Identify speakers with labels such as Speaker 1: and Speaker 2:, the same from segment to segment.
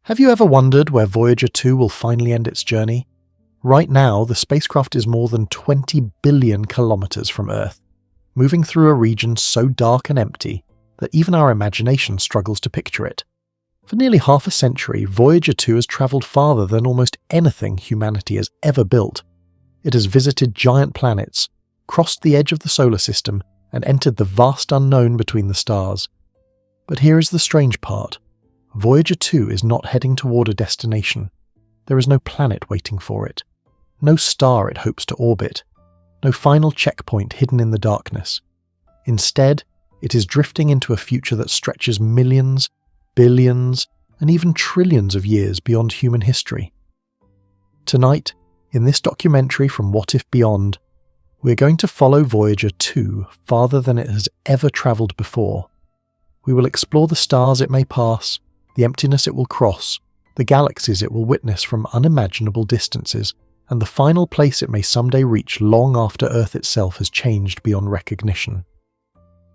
Speaker 1: Have you ever wondered where Voyager 2 will finally end its journey? Right now, the spacecraft is more than 20 billion kilometers from Earth, moving through a region so dark and empty that even our imagination struggles to picture it. For nearly half a century, Voyager 2 has travelled farther than almost anything humanity has ever built. It has visited giant planets, crossed the edge of the solar system, and entered the vast unknown between the stars. But here is the strange part. Voyager 2 is not heading toward a destination. There is no planet waiting for it. No star it hopes to orbit. No final checkpoint hidden in the darkness. Instead, it is drifting into a future that stretches millions, billions, and even trillions of years beyond human history. Tonight, in this documentary from What If Beyond, we're going to follow Voyager 2 farther than it has ever travelled before. We will explore the stars it may pass, the emptiness it will cross, the galaxies it will witness from unimaginable distances, and the final place it may someday reach long after Earth itself has changed beyond recognition.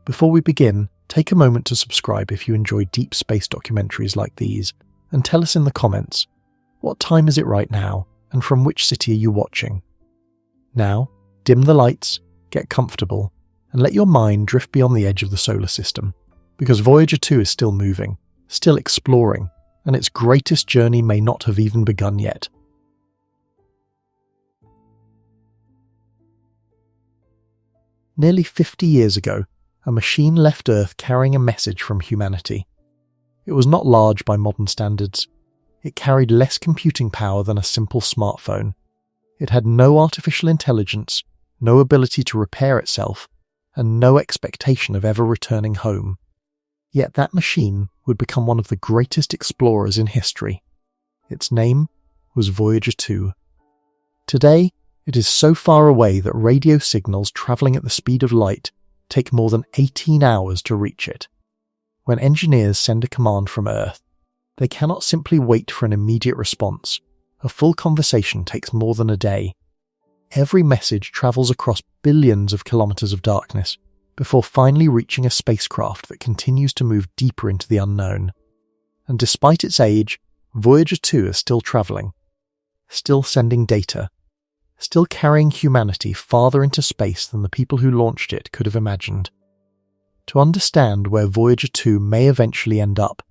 Speaker 1: Before we begin, take a moment to subscribe if you enjoy deep space documentaries like these, and tell us in the comments, what time is it right now, and from which city are you watching? Now, dim the lights, get comfortable, and let your mind drift beyond the edge of the solar system, because Voyager 2 is still moving, still exploring, and its greatest journey may not have even begun yet. Nearly 50 years ago, a machine left Earth carrying a message from humanity. It was not large by modern standards. It carried less computing power than a simple smartphone. It had no artificial intelligence, no ability to repair itself, and no expectation of ever returning home. Yet that machine would become one of the greatest explorers in history. Its name was Voyager 2. Today, it is so far away that radio signals travelling at the speed of light take more than 18 hours to reach it. When engineers send a command from Earth, they cannot simply wait for an immediate response. A full conversation takes more than a day. Every message travels across billions of kilometres of darkness, before finally reaching a spacecraft that continues to move deeper into the unknown. And despite its age, Voyager 2 is still travelling, still sending data, still carrying humanity farther into space than the people who launched it could have imagined. To understand where Voyager 2 may eventually end up,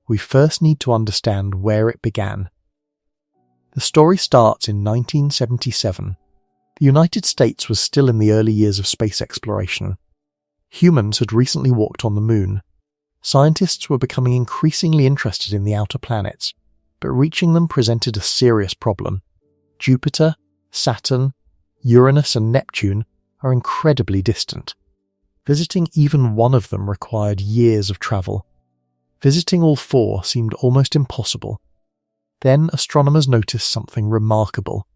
Speaker 1: we first need to understand where it began. The story starts in 1977. The United States was still in the early years of space exploration. Humans had recently walked on the moon. Scientists were becoming increasingly interested in the outer planets, but reaching them presented a serious problem. Jupiter, Saturn, Uranus and Neptune are incredibly distant. Visiting even one of them required years of travel. Visiting all four seemed almost impossible. Then astronomers noticed something remarkable.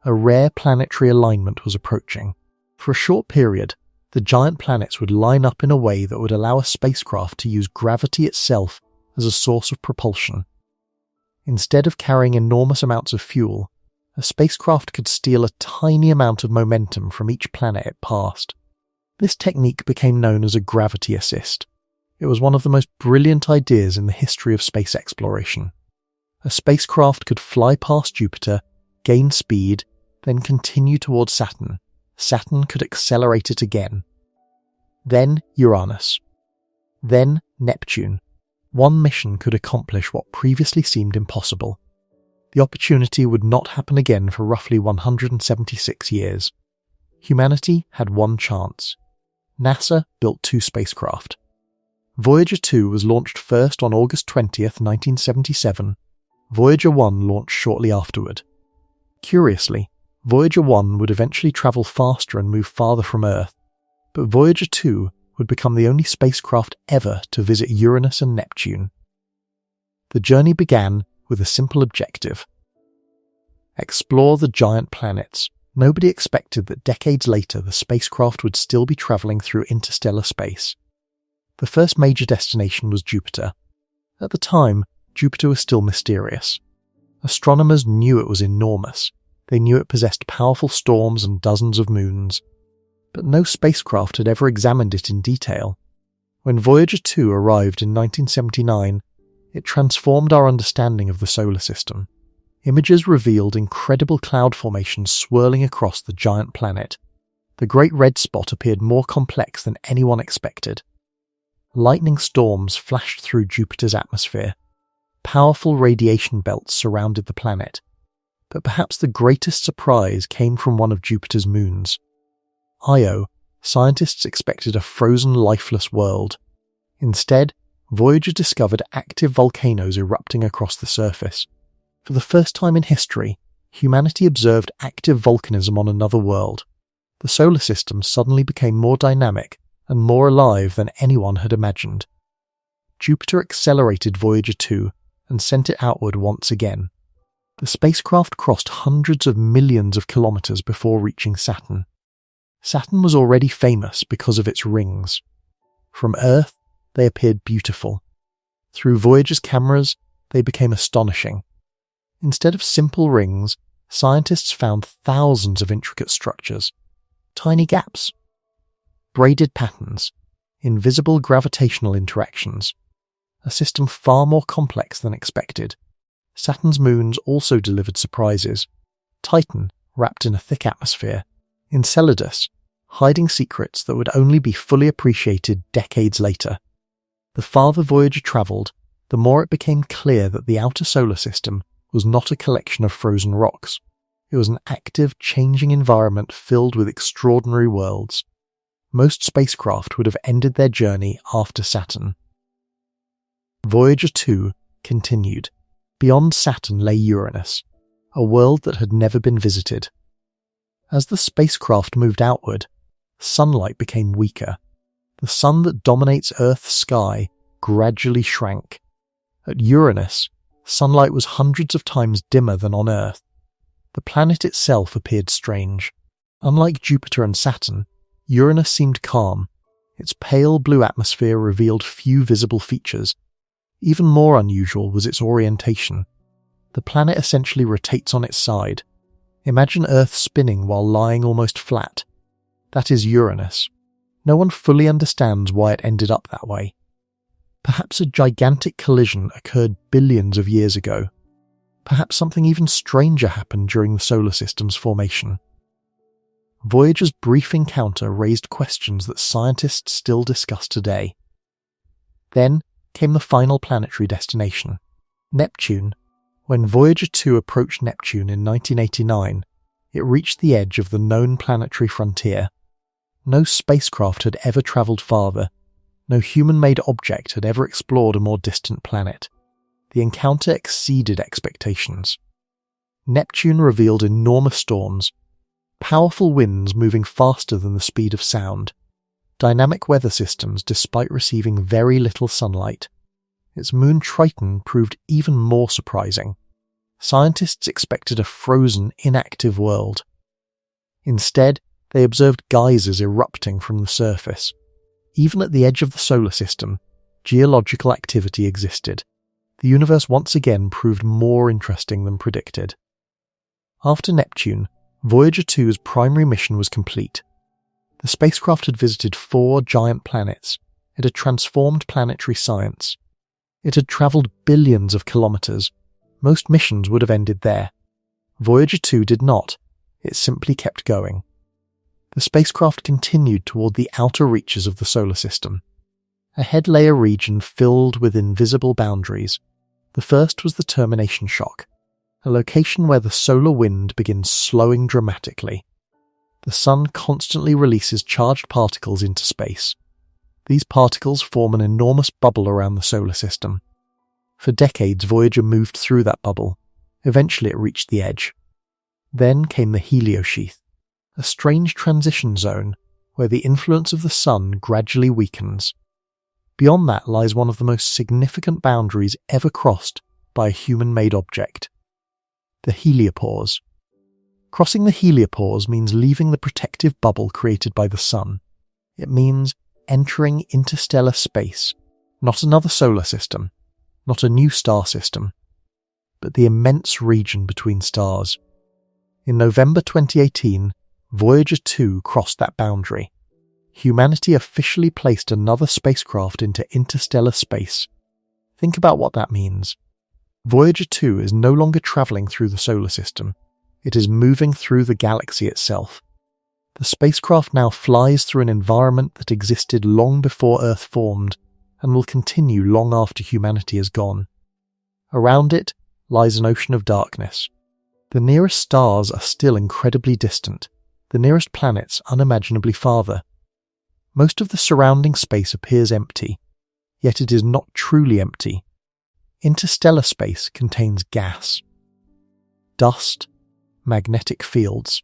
Speaker 1: A rare planetary alignment was approaching. For a short period, the giant planets would line up in a way that would allow a spacecraft to use gravity itself as a source of propulsion. Instead of carrying enormous amounts of fuel, a spacecraft could steal a tiny amount of momentum from each planet it passed. This technique became known as a gravity assist. It was one of the most brilliant ideas in the history of space exploration. A spacecraft could fly past Jupiter, gain speed, then continue towards Saturn. Saturn could accelerate it again. Then Uranus. Then Neptune. One mission could accomplish what previously seemed impossible. The opportunity would not happen again for roughly 176 years. Humanity had one chance. NASA built two spacecraft. Voyager 2 was launched first on August 20th, 1977. Voyager 1 launched shortly afterward. Curiously, Voyager 1 would eventually travel faster and move farther from Earth, but Voyager 2 would become the only spacecraft ever to visit Uranus and Neptune. The journey began with a simple objective: explore the giant planets. Nobody expected that decades later the spacecraft would still be travelling through interstellar space. The first major destination was Jupiter. At the time, Jupiter was still mysterious. Astronomers knew it was enormous. They knew it possessed powerful storms and dozens of moons. But no spacecraft had ever examined it in detail. When Voyager 2 arrived in 1979, It transformed our understanding of the solar system. Images revealed incredible cloud formations swirling across the giant planet. The Great Red Spot appeared more complex than anyone expected. Lightning storms flashed through Jupiter's atmosphere. Powerful radiation belts surrounded the planet. But perhaps the greatest surprise came from one of Jupiter's moons. Io, scientists expected a frozen, lifeless world. Instead, Voyager discovered active volcanoes erupting across the surface. For the first time in history, humanity observed active volcanism on another world. The solar system suddenly became more dynamic and more alive than anyone had imagined. Jupiter accelerated Voyager 2 and sent it outward once again. The spacecraft crossed hundreds of millions of kilometers before reaching Saturn. Saturn was already famous because of its rings. From Earth, they appeared beautiful. Through Voyager's cameras, they became astonishing. Instead of simple rings, scientists found thousands of intricate structures. Tiny gaps, braided patterns, invisible gravitational interactions, a system far more complex than expected. Saturn's moons also delivered surprises. Titan, wrapped in a thick atmosphere, Enceladus, hiding secrets that would only be fully appreciated decades later. The farther Voyager travelled, the more it became clear that the outer solar system was not a collection of frozen rocks. It was an active, changing environment filled with extraordinary worlds. Most spacecraft would have ended their journey after Saturn. Voyager 2 continued. Beyond Saturn lay Uranus, a world that had never been visited. As the spacecraft moved outward, sunlight became weaker. The sun that dominates Earth's sky gradually shrank. At Uranus, sunlight was hundreds of times dimmer than on Earth. The planet itself appeared strange. Unlike Jupiter and Saturn, Uranus seemed calm. Its pale blue atmosphere revealed few visible features. Even more unusual was its orientation. The planet essentially rotates on its side. Imagine Earth spinning while lying almost flat. That is Uranus. No one fully understands why it ended up that way. Perhaps a gigantic collision occurred billions of years ago. Perhaps something even stranger happened during the solar system's formation. Voyager's brief encounter raised questions that scientists still discuss today. Then came the final planetary destination, Neptune. When Voyager 2 approached Neptune in 1989, it reached the edge of the known planetary frontier. No spacecraft had ever travelled farther. No human-made object had ever explored a more distant planet. The encounter exceeded expectations. Neptune revealed enormous storms, powerful winds moving faster than the speed of sound, dynamic weather systems despite receiving very little sunlight. Its moon Triton proved even more surprising. Scientists expected a frozen, inactive world. Instead, they observed geysers erupting from the surface. Even at the edge of the solar system, geological activity existed. The universe once again proved more interesting than predicted. After Neptune, Voyager 2's primary mission was complete. The spacecraft had visited 4 giant planets. It had transformed planetary science. It had travelled billions of kilometres. Most missions would have ended there. Voyager 2 did not. It simply kept going. The spacecraft continued toward the outer reaches of the solar system. Ahead lay a region filled with invisible boundaries. The first was the termination shock, a location where the solar wind begins slowing dramatically. The sun constantly releases charged particles into space. These particles form an enormous bubble around the solar system. For decades, Voyager moved through that bubble. Eventually it reached the edge. Then came the heliosheath, a strange transition zone where the influence of the sun gradually weakens. Beyond that lies one of the most significant boundaries ever crossed by a human-made object: the heliopause. Crossing the heliopause means leaving the protective bubble created by the sun. It means entering interstellar space, not another solar system, not a new star system, but the immense region between stars. In November 2018, Voyager 2 crossed that boundary. Humanity officially placed another spacecraft into interstellar space. Think about what that means. Voyager 2 is no longer travelling through the solar system. It is moving through the galaxy itself. The spacecraft now flies through an environment that existed long before Earth formed and will continue long after humanity is gone. Around it lies an ocean of darkness. The nearest stars are still incredibly distant, the nearest planets unimaginably farther. Most of the surrounding space appears empty, yet it is not truly empty. Interstellar space contains gas, dust, magnetic fields,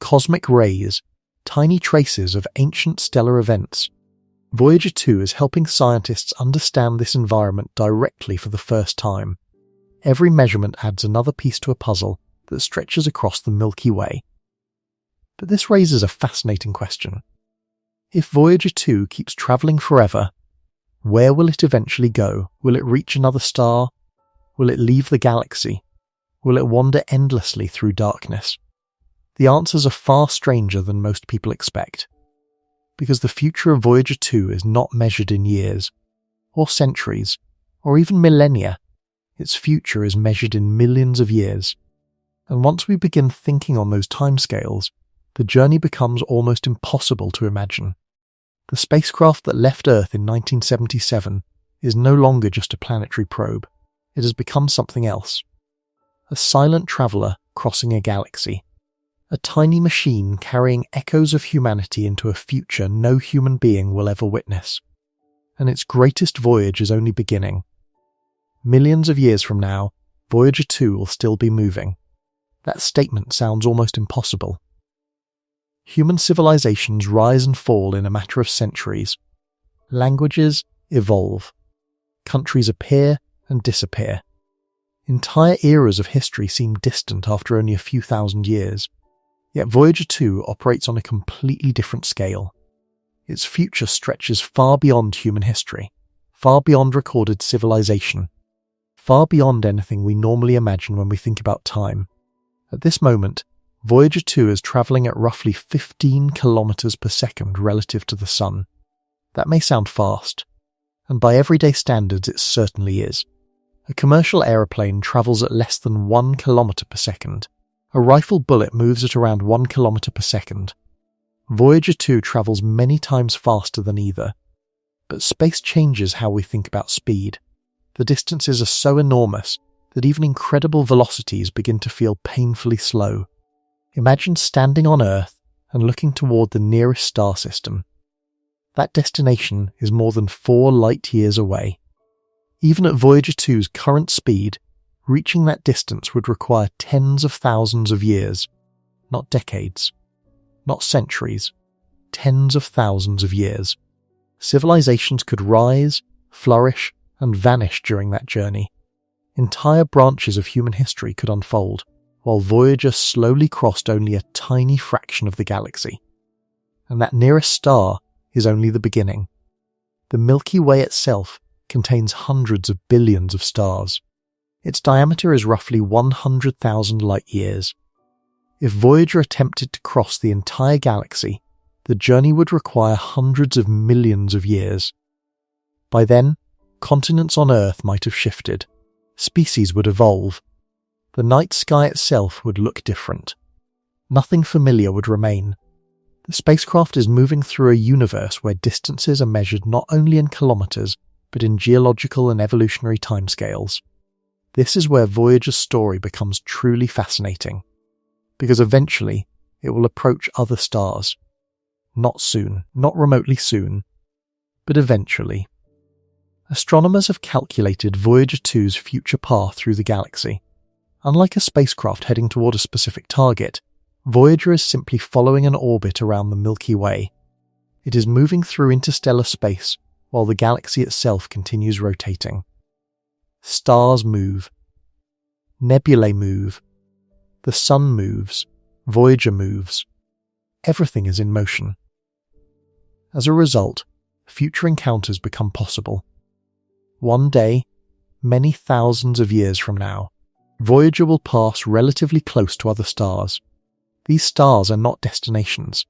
Speaker 1: cosmic rays, tiny traces of ancient stellar events. Voyager 2 is helping scientists understand this environment directly for the first time. Every measurement adds another piece to a puzzle that stretches across the Milky Way. But this raises a fascinating question. If Voyager 2 keeps travelling forever, where will it eventually go? Will it reach another star? Will it leave the galaxy? Will it wander endlessly through darkness? The answers are far stranger than most people expect. Because the future of Voyager 2 is not measured in years, or centuries, or even millennia. Its future is measured in millions of years. And once we begin thinking on those timescales, the journey becomes almost impossible to imagine. The spacecraft that left Earth in 1977 is no longer just a planetary probe. It has become something else. A silent traveller crossing a galaxy. A tiny machine carrying echoes of humanity into a future no human being will ever witness. And its greatest voyage is only beginning. Millions of years from now, Voyager 2 will still be moving. That statement sounds almost impossible. Human civilizations rise and fall in a matter of centuries. Languages evolve. Countries appear and disappear. Entire eras of history seem distant after only a few thousand years. Yet Voyager 2 operates on a completely different scale. Its future stretches far beyond human history, far beyond recorded civilization, far beyond anything we normally imagine when we think about time. At this moment, Voyager 2 is travelling at roughly 15 kilometers per second relative to the Sun. That may sound fast, and by everyday standards it certainly is. A commercial aeroplane travels at less than 1 kilometer per second. A rifle bullet moves at around 1 kilometer per second. Voyager 2 travels many times faster than either. But space changes how we think about speed. The distances are so enormous that even incredible velocities begin to feel painfully slow. Imagine standing on Earth and looking toward the nearest star system. That destination is more than 4 light years away. Even at Voyager 2's current speed, reaching that distance would require tens of thousands of years, not decades, not centuries, tens of thousands of years. Civilizations could rise, flourish, and vanish during that journey. Entire branches of human history could unfold, while Voyager slowly crossed only a tiny fraction of the galaxy. And that nearest star is only the beginning. The Milky Way itself contains hundreds of billions of stars. Its diameter is roughly 100,000 light-years. If Voyager attempted to cross the entire galaxy, the journey would require hundreds of millions of years. By then, continents on Earth might have shifted. Species would evolve. The night sky itself would look different. Nothing familiar would remain. The spacecraft is moving through a universe where distances are measured not only in kilometers, but in geological and evolutionary timescales. This is where Voyager's story becomes truly fascinating, because eventually it will approach other stars. Not soon, not remotely soon, but eventually. Astronomers have calculated Voyager 2's future path through the galaxy. Unlike a spacecraft heading toward a specific target, Voyager is simply following an orbit around the Milky Way. It is moving through interstellar space while the galaxy itself continues rotating. Stars move. Nebulae move. The Sun moves. Voyager moves. Everything is in motion. As a result, future encounters become possible. One day, many thousands of years from now, Voyager will pass relatively close to other stars. These stars are not destinations.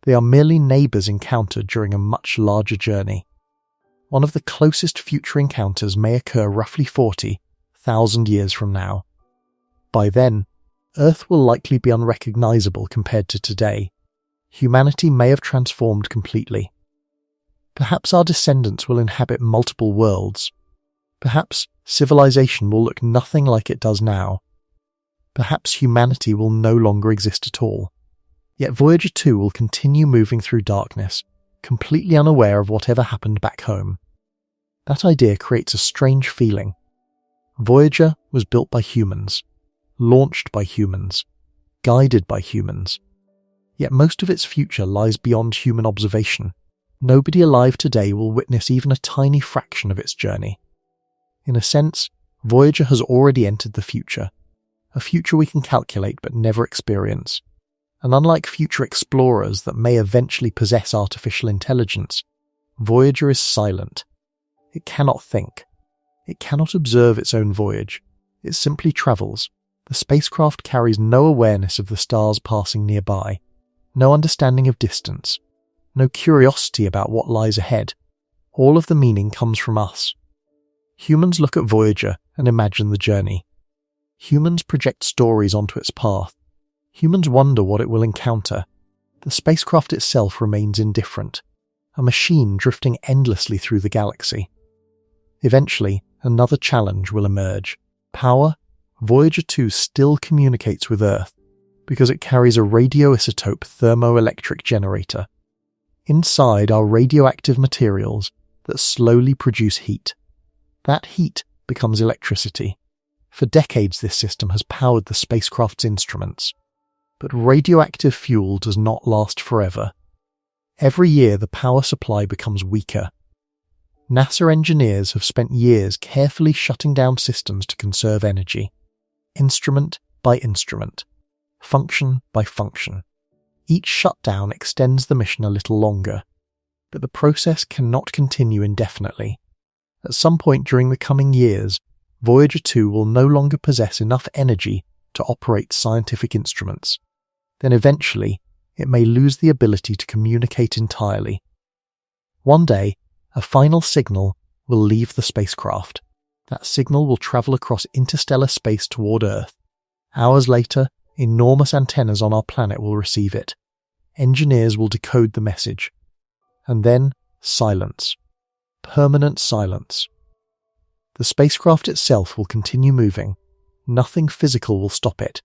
Speaker 1: They are merely neighbours encountered during a much larger journey. one of the closest future encounters may occur roughly 40,000 years from now. By then, Earth will likely be unrecognizable compared to today. Humanity may have transformed completely. Perhaps our descendants will inhabit multiple worlds. Perhaps civilization will look nothing like it does now. Perhaps humanity will no longer exist at all. Yet Voyager 2 will continue moving through darkness, completely unaware of whatever happened back home. That idea creates a strange feeling. Voyager was built by humans, launched by humans, guided by humans. Yet most of its future lies beyond human observation. Nobody alive today will witness even a tiny fraction of its journey. In a sense, Voyager has already entered the future, a future we can calculate but never experience. And unlike future explorers that may eventually possess artificial intelligence, Voyager is silent. It cannot think. It cannot observe its own voyage. It simply travels. The spacecraft carries no awareness of the stars passing nearby, no understanding of distance, no curiosity about what lies ahead. All of the meaning comes from us. Humans look at Voyager and imagine the journey. Humans project stories onto its path. Humans wonder what it will encounter. The spacecraft itself remains indifferent, a machine drifting endlessly through the galaxy. Eventually, another challenge will emerge. Power. Voyager 2 still communicates with Earth because it carries a radioisotope thermoelectric generator. Inside are radioactive materials that slowly produce heat. That heat becomes electricity. For decades, this system has powered the spacecraft's instruments. But radioactive fuel does not last forever. Every year, the power supply becomes weaker. NASA engineers have spent years carefully shutting down systems to conserve energy, instrument by instrument, function by function. Each shutdown extends the mission a little longer, but the process cannot continue indefinitely. At some point during the coming years, Voyager 2 will no longer possess enough energy to operate scientific instruments. Then eventually, it may lose the ability to communicate entirely. One day, a final signal will leave the spacecraft. That signal will travel across interstellar space toward Earth. Hours later, enormous antennas on our planet will receive it. Engineers will decode the message. And then, silence. Permanent silence. The spacecraft itself will continue moving. Nothing physical will stop it.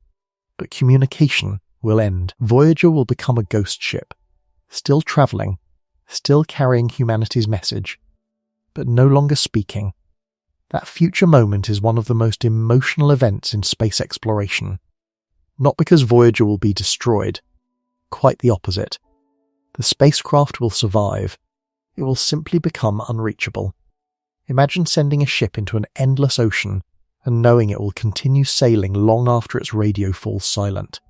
Speaker 1: But communication will end. Voyager will become a ghost ship, still travelling, still carrying humanity's message, but no longer speaking. That future moment is one of the most emotional events in space exploration. Not because Voyager will be destroyed, quite the opposite. The spacecraft will survive. It will simply become unreachable. Imagine sending a ship into an endless ocean and knowing it will continue sailing long after its radio falls silent.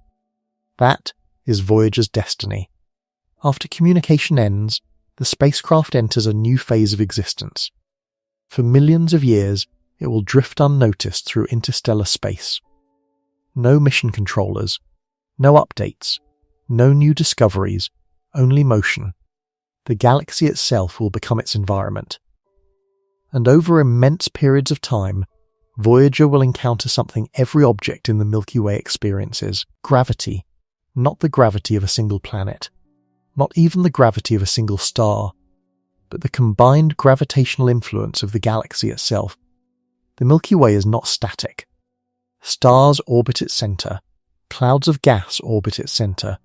Speaker 1: That is Voyager's destiny. After communication ends, the spacecraft enters a new phase of existence. For millions of years, it will drift unnoticed through interstellar space. No mission controllers, no updates, no new discoveries, only motion. The galaxy itself will become its environment. And over immense periods of time, Voyager will encounter something every object in the Milky Way experiences: gravity. Not the gravity of a single planet, not even the gravity of a single star, but the combined gravitational influence of the galaxy itself. The Milky Way is not static. Stars orbit its centre, clouds of gas orbit its centre.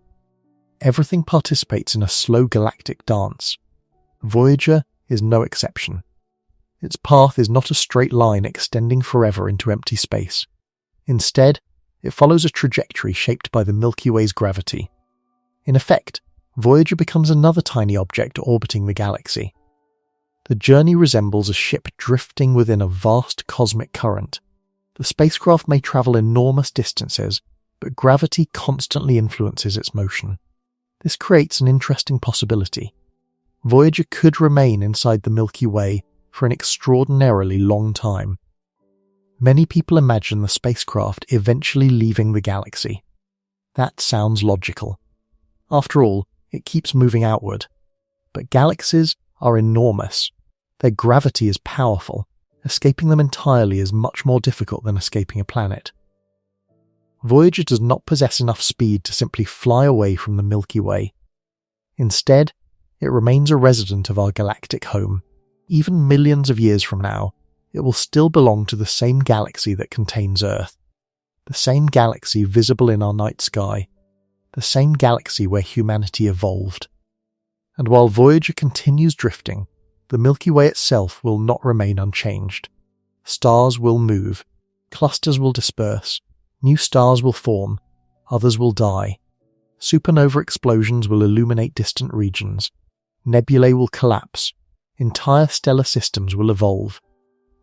Speaker 1: Everything participates in a slow galactic dance. Voyager is no exception. Its path is not a straight line extending forever into empty space. Instead, it follows a trajectory shaped by the Milky Way's gravity. In effect, Voyager becomes another tiny object orbiting the galaxy. The journey resembles a ship drifting within a vast cosmic current. The spacecraft may travel enormous distances, but gravity constantly influences its motion. This creates an interesting possibility. Voyager could remain inside the Milky Way for an extraordinarily long time. Many people imagine the spacecraft eventually leaving the galaxy. That sounds logical. After all, it keeps moving outward. But galaxies are enormous. Their gravity is powerful. Escaping them entirely is much more difficult than escaping a planet. Voyager does not possess enough speed to simply fly away from the Milky Way. Instead, it remains a resident of our galactic home. Even millions of years from now, it will still belong to the same galaxy that contains Earth, the same galaxy visible in our night sky, the same galaxy where humanity evolved. And while Voyager continues drifting, the Milky Way itself will not remain unchanged. Stars will move, clusters will disperse, new stars will form, others will die. Supernova explosions will illuminate distant regions, nebulae will collapse, entire stellar systems will evolve.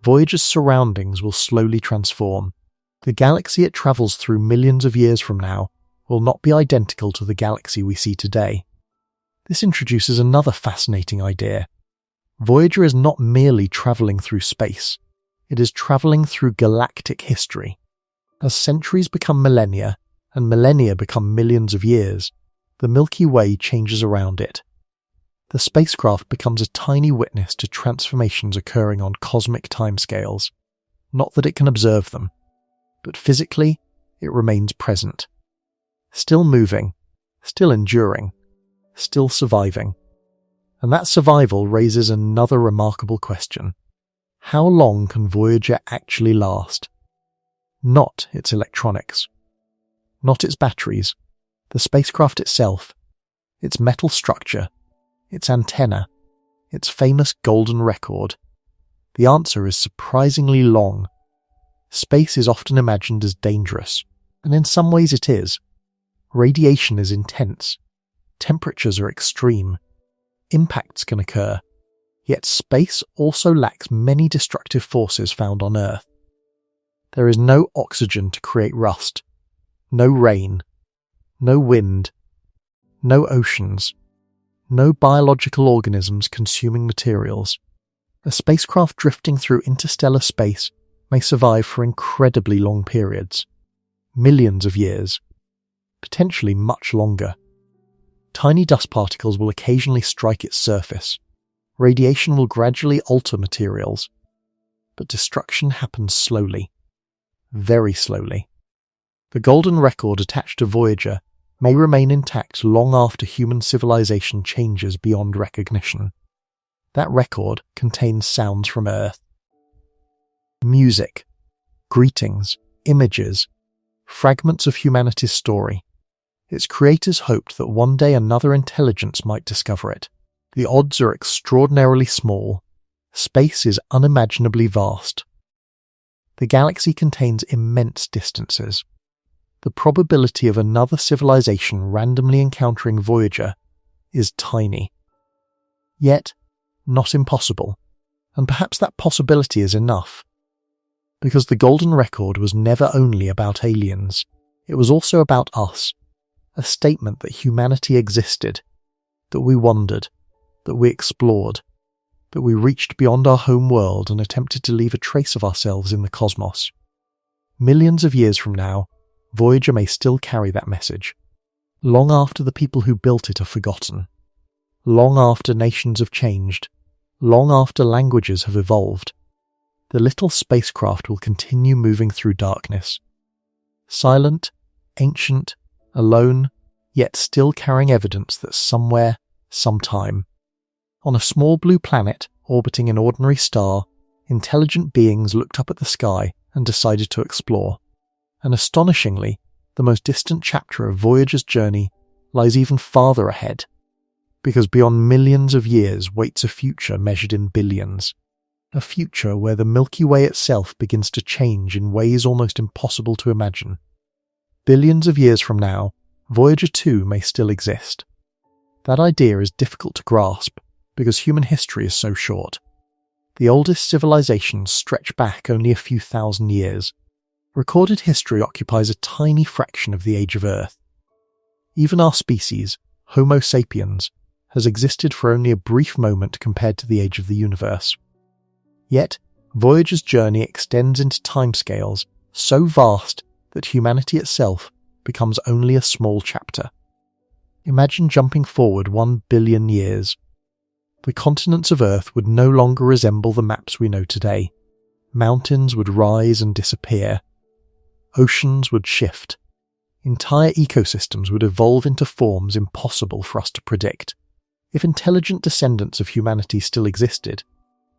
Speaker 1: Voyager's surroundings will slowly transform. The galaxy it travels through millions of years from now will not be identical to the galaxy we see today. This introduces another fascinating idea. Voyager is not merely travelling through space, it is travelling through galactic history. As centuries become millennia, and millennia become millions of years, the Milky Way changes around it. The spacecraft becomes a tiny witness to transformations occurring on cosmic timescales. Not that it can observe them, but physically, it remains present. Still moving, still enduring, still surviving. And that survival raises another remarkable question. How long can Voyager actually last? Not its electronics, not its batteries, the spacecraft itself, its metal structure, its antenna, its famous golden record. The answer is surprisingly long. Space is often imagined as dangerous, and in some ways it is. Radiation is intense, temperatures are extreme, impacts can occur, yet space also lacks many destructive forces found on Earth. There is no oxygen to create rust, no rain, no wind, no oceans, no biological organisms consuming materials. A spacecraft drifting through interstellar space may survive for incredibly long periods, millions of years, potentially much longer. Tiny dust particles will occasionally strike its surface. Radiation will gradually alter materials, but destruction happens slowly, very slowly. The golden record attached to Voyager may remain intact long after human civilization changes beyond recognition. That record contains sounds from Earth. Music, greetings, images, fragments of humanity's story. Its creators hoped that one day another intelligence might discover it. The odds are extraordinarily small. Space is unimaginably vast. The galaxy contains immense distances. The probability of another civilization randomly encountering Voyager is tiny. Yet, not impossible. And perhaps that possibility is enough. Because the golden record was never only about aliens. It was also about us. A statement that humanity existed, that we wondered, that we explored, that we reached beyond our home world and attempted to leave a trace of ourselves in the cosmos. Millions of years from now, Voyager may still carry that message, long after the people who built it are forgotten, long after nations have changed, long after languages have evolved. The little spacecraft will continue moving through darkness, silent, ancient, alone, yet still carrying evidence that somewhere, sometime, on a small blue planet orbiting an ordinary star, intelligent beings looked up at the sky and decided to explore. And astonishingly, the most distant chapter of Voyager's journey lies even farther ahead, because beyond millions of years waits a future measured in billions, a future where the Milky Way itself begins to change in ways almost impossible to imagine. Billions of years from now, Voyager 2 may still exist. That idea is difficult to grasp because human history is so short. The oldest civilizations stretch back only a few thousand years. Recorded history occupies a tiny fraction of the age of Earth. Even our species, Homo sapiens, has existed for only a brief moment compared to the age of the universe. Yet, Voyager's journey extends into timescales so vast that humanity itself becomes only a small chapter. Imagine jumping forward 1 billion years. the continents of Earth would no longer resemble the maps we know today. Mountains would rise and disappear. Oceans would shift. Entire ecosystems would evolve into forms impossible for us to predict. If intelligent descendants of humanity still existed,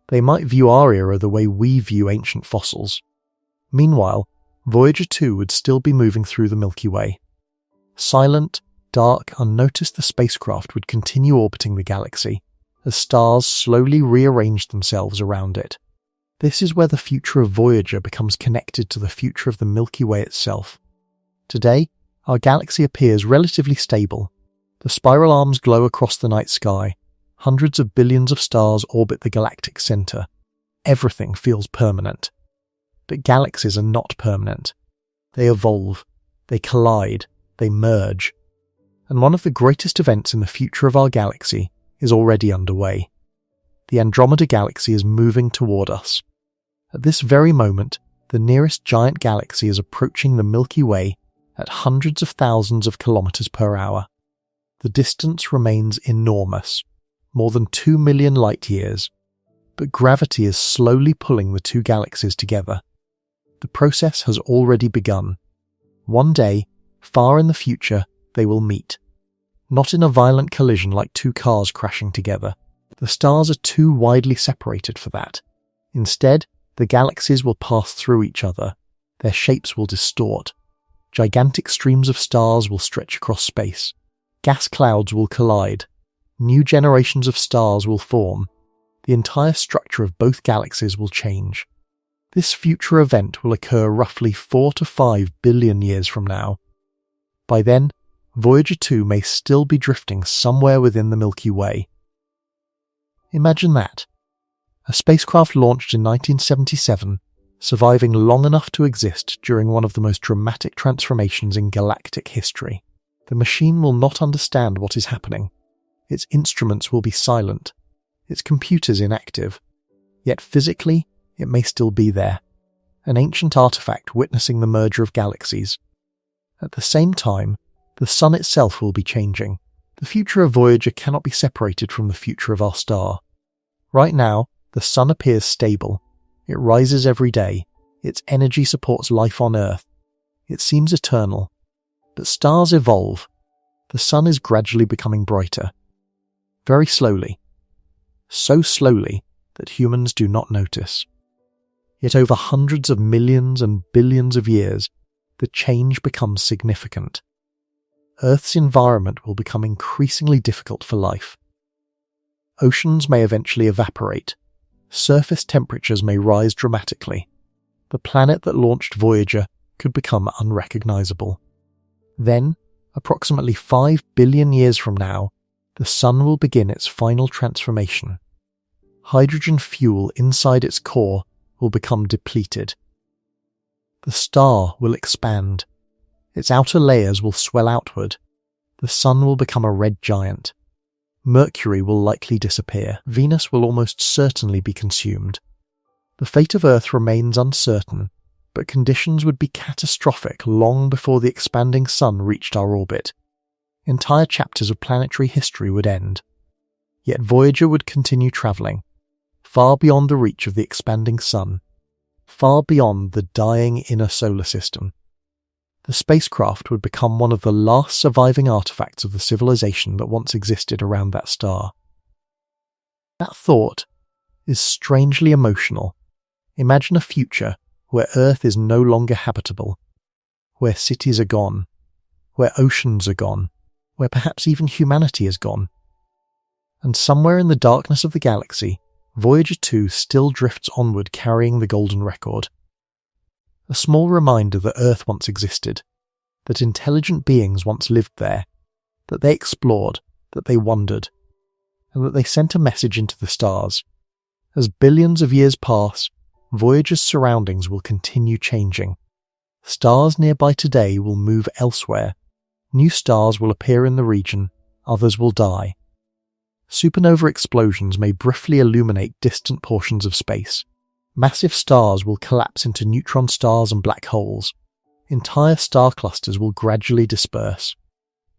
Speaker 1: they might view our era the way we view ancient fossils. Meanwhile, Voyager 2 would still be moving through the Milky Way. Silent, dark, unnoticed, the spacecraft would continue orbiting the galaxy as stars slowly rearranged themselves around it. This is where the future of Voyager becomes connected to the future of the Milky Way itself. Today, our galaxy appears relatively stable. The spiral arms glow across the night sky. Hundreds of billions of stars orbit the galactic center. Everything feels permanent. But galaxies are not permanent. They evolve, they collide, they merge. And one of the greatest events in the future of our galaxy is already underway. The Andromeda Galaxy is moving toward us. At this very moment, the nearest giant galaxy is approaching the Milky Way at hundreds of thousands of kilometers per hour. The distance remains enormous, more than 2 million light years, but gravity is slowly pulling the two galaxies together. The process has already begun. One day, far in the future, they will meet. Not in a violent collision like two cars crashing together. The stars are too widely separated for that. Instead, the galaxies will pass through each other. Their shapes will distort. Gigantic streams of stars will stretch across space. Gas clouds will collide. New generations of stars will form. The entire structure of both galaxies will change. This future event will occur roughly 4 to 5 billion years from now. By then, Voyager 2 may still be drifting somewhere within the Milky Way. Imagine that. A spacecraft launched in 1977, surviving long enough to exist during one of the most dramatic transformations in galactic history. The machine will not understand what is happening. Its instruments will be silent, its computers inactive. Yet physically, it may still be there, an ancient artifact witnessing the merger of galaxies. At the same time, the Sun itself will be changing. The future of Voyager cannot be separated from the future of our star. Right now, the Sun appears stable. It rises every day. Its energy supports life on Earth. It seems eternal. But stars evolve. The Sun is gradually becoming brighter. Very slowly. So slowly that humans do not notice. Yet over hundreds of millions and billions of years, the change becomes significant. Earth's environment will become increasingly difficult for life. Oceans may eventually evaporate. Surface temperatures may rise dramatically. The planet that launched Voyager could become unrecognizable. Then, approximately 5 billion years from now, the Sun will begin its final transformation. Hydrogen fuel inside its core will become depleted. The star will expand. Its outer layers will swell outward. The Sun will become a red giant. Mercury will likely disappear. Venus will almost certainly be consumed. The fate of Earth remains uncertain, but conditions would be catastrophic long before the expanding Sun reached our orbit. Entire chapters of planetary history would end. Yet Voyager would continue travelling, far beyond the reach of the expanding Sun, far beyond the dying inner solar system. The spacecraft would become one of the last surviving artifacts of the civilization that once existed around that star. That thought is strangely emotional. Imagine a future where Earth is no longer habitable, where cities are gone, where oceans are gone, where perhaps even humanity is gone. And somewhere in the darkness of the galaxy, Voyager 2 still drifts onward carrying the golden record. A small reminder that Earth once existed, that intelligent beings once lived there, that they explored, that they wondered, and that they sent a message into the stars. As billions of years pass, Voyager's surroundings will continue changing. Stars nearby today will move elsewhere. New stars will appear in the region, others will die. Supernova explosions may briefly illuminate distant portions of space. Massive stars will collapse into neutron stars and black holes. Entire star clusters will gradually disperse.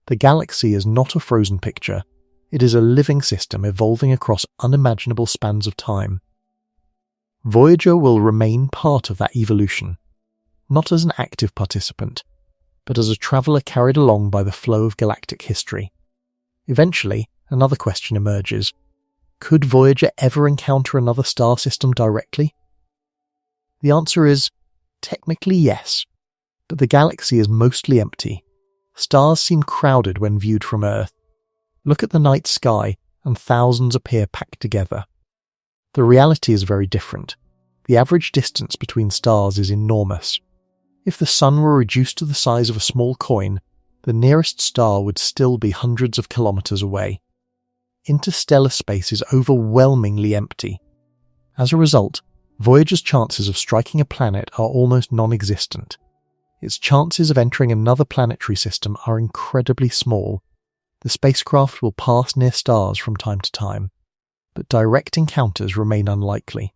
Speaker 1: The galaxy is not a frozen picture. It is a living system evolving across unimaginable spans of time. Voyager will remain part of that evolution, not as an active participant, but as a traveller carried along by the flow of galactic history. Eventually, another question emerges. Could Voyager ever encounter another star system directly? The answer is, technically yes, but the galaxy is mostly empty. Stars seem crowded when viewed from Earth. Look at the night sky, and thousands appear packed together. The reality is very different. The average distance between stars is enormous. If the Sun were reduced to the size of a small coin, the nearest star would still be hundreds of kilometers away. Interstellar space is overwhelmingly empty. As a result, Voyager's chances of striking a planet are almost non-existent. Its chances of entering another planetary system are incredibly small. The spacecraft will pass near stars from time to time, but direct encounters remain unlikely.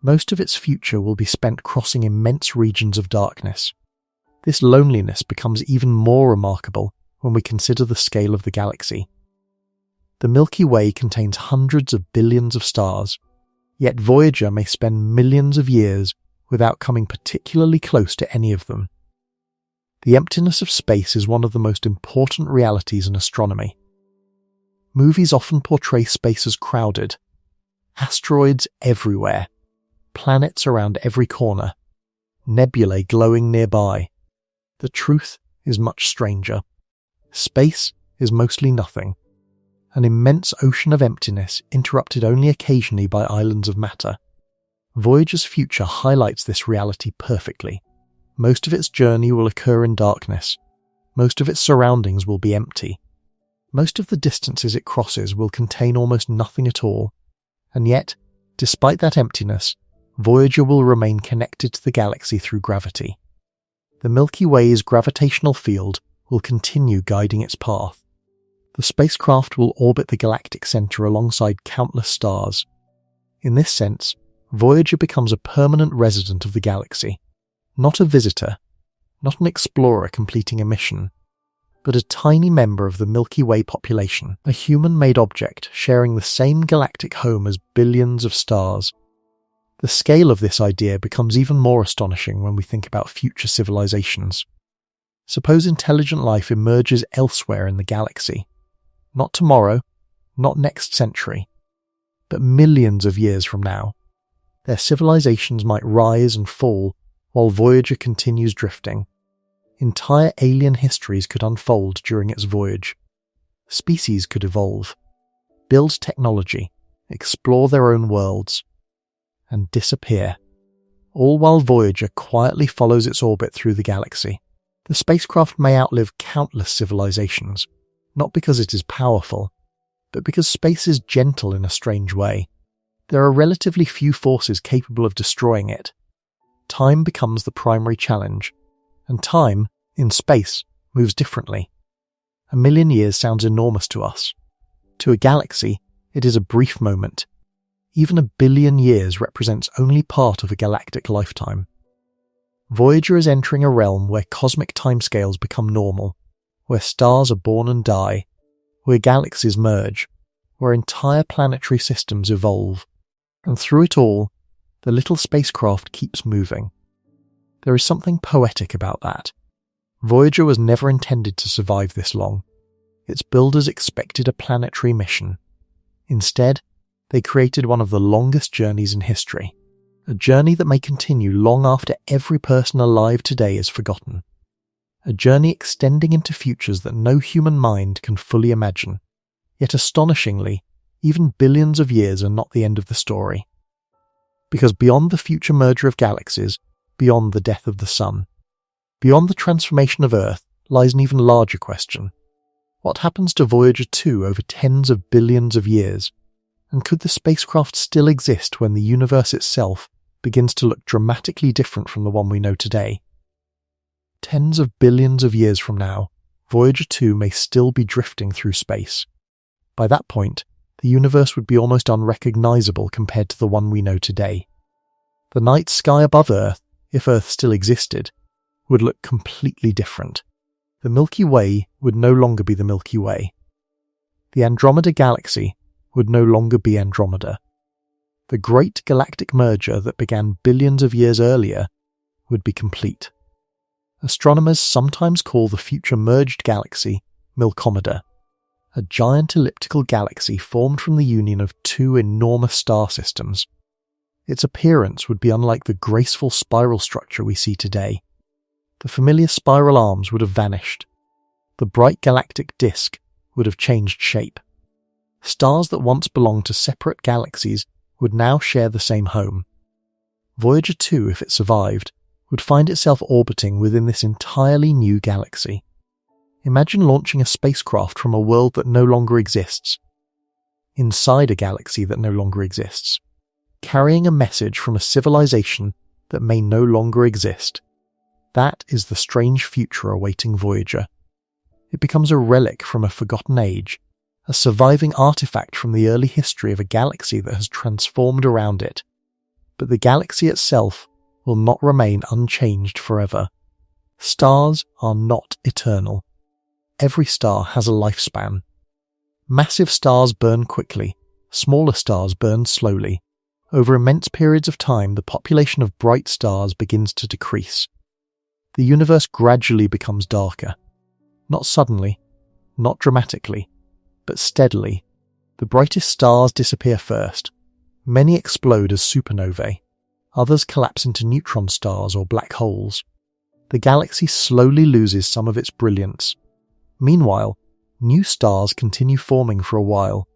Speaker 1: Most of its future will be spent crossing immense regions of darkness. This loneliness becomes even more remarkable when we consider the scale of the galaxy. The Milky Way contains hundreds of billions of stars, yet Voyager may spend millions of years without coming particularly close to any of them. The emptiness of space is one of the most important realities in astronomy. Movies often portray space as crowded. Asteroids everywhere. Planets around every corner. Nebulae glowing nearby. The truth is much stranger. Space is mostly nothing. An immense ocean of emptiness interrupted only occasionally by islands of matter. Voyager's future highlights this reality perfectly. Most of its journey will occur in darkness. Most of its surroundings will be empty. Most of the distances it crosses will contain almost nothing at all. And yet, despite that emptiness, Voyager will remain connected to the galaxy through gravity. The Milky Way's gravitational field will continue guiding its path. The spacecraft will orbit the galactic center alongside countless stars. In this sense, Voyager becomes a permanent resident of the galaxy. Not a visitor, not an explorer completing a mission, but a tiny member of the Milky Way population, a human-made object sharing the same galactic home as billions of stars. The scale of this idea becomes even more astonishing when we think about future civilizations. Suppose intelligent life emerges elsewhere in the galaxy. Not tomorrow, not next century, but millions of years from now. Their civilizations might rise and fall while Voyager continues drifting. Entire alien histories could unfold during its voyage. Species could evolve, build technology, explore their own worlds, and disappear, all while Voyager quietly follows its orbit through the galaxy. The spacecraft may outlive countless civilizations, not because it is powerful, but because space is gentle in a strange way. There are relatively few forces capable of destroying it. Time becomes the primary challenge, and time, in space, moves differently. 1,000,000 years sounds enormous to us. To a galaxy, it is a brief moment. Even 1,000,000,000 years represents only part of a galactic lifetime. Voyager is entering a realm where cosmic timescales become normal, where stars are born and die, where galaxies merge, where entire planetary systems evolve, and through it all, the little spacecraft keeps moving. There is something poetic about that. Voyager was never intended to survive this long. Its builders expected a planetary mission. Instead, they created one of the longest journeys in history, a journey that may continue long after every person alive today is forgotten. A journey extending into futures that no human mind can fully imagine. Yet astonishingly, even billions of years are not the end of the story. Because beyond the future merger of galaxies, beyond the death of the Sun, beyond the transformation of Earth, lies an even larger question. What happens to Voyager 2 over tens of billions of years? And could the spacecraft still exist when the universe itself begins to look dramatically different from the one we know today? Tens of billions of years from now, Voyager 2 may still be drifting through space. By that point, the universe would be almost unrecognizable compared to the one we know today. The night sky above Earth, if Earth still existed, would look completely different. The Milky Way would no longer be the Milky Way. The Andromeda Galaxy would no longer be Andromeda. The great galactic merger that began billions of years earlier would be complete. Astronomers sometimes call the future merged galaxy Milkomeda, a giant elliptical galaxy formed from the union of two enormous star systems. Its appearance would be unlike the graceful spiral structure we see today. The familiar spiral arms would have vanished. The bright galactic disk would have changed shape. Stars that once belonged to separate galaxies would now share the same home. Voyager 2, if it survived, would find itself orbiting within this entirely new galaxy. Imagine launching a spacecraft from a world that no longer exists, inside a galaxy that no longer exists, carrying a message from a civilization that may no longer exist. That is the strange future awaiting Voyager. It becomes a relic from a forgotten age, a surviving artifact from the early history of a galaxy that has transformed around it. But the galaxy itself will not remain unchanged forever. Stars are not eternal. Every star has a lifespan. Massive stars burn quickly, smaller stars burn slowly. Over immense periods of time, the population of bright stars begins to decrease. The universe gradually becomes darker. Not suddenly, not dramatically, but steadily. The brightest stars disappear first. Many explode as supernovae. Others collapse into neutron stars or black holes. The galaxy slowly loses some of its brilliance. Meanwhile, new stars continue forming for a while.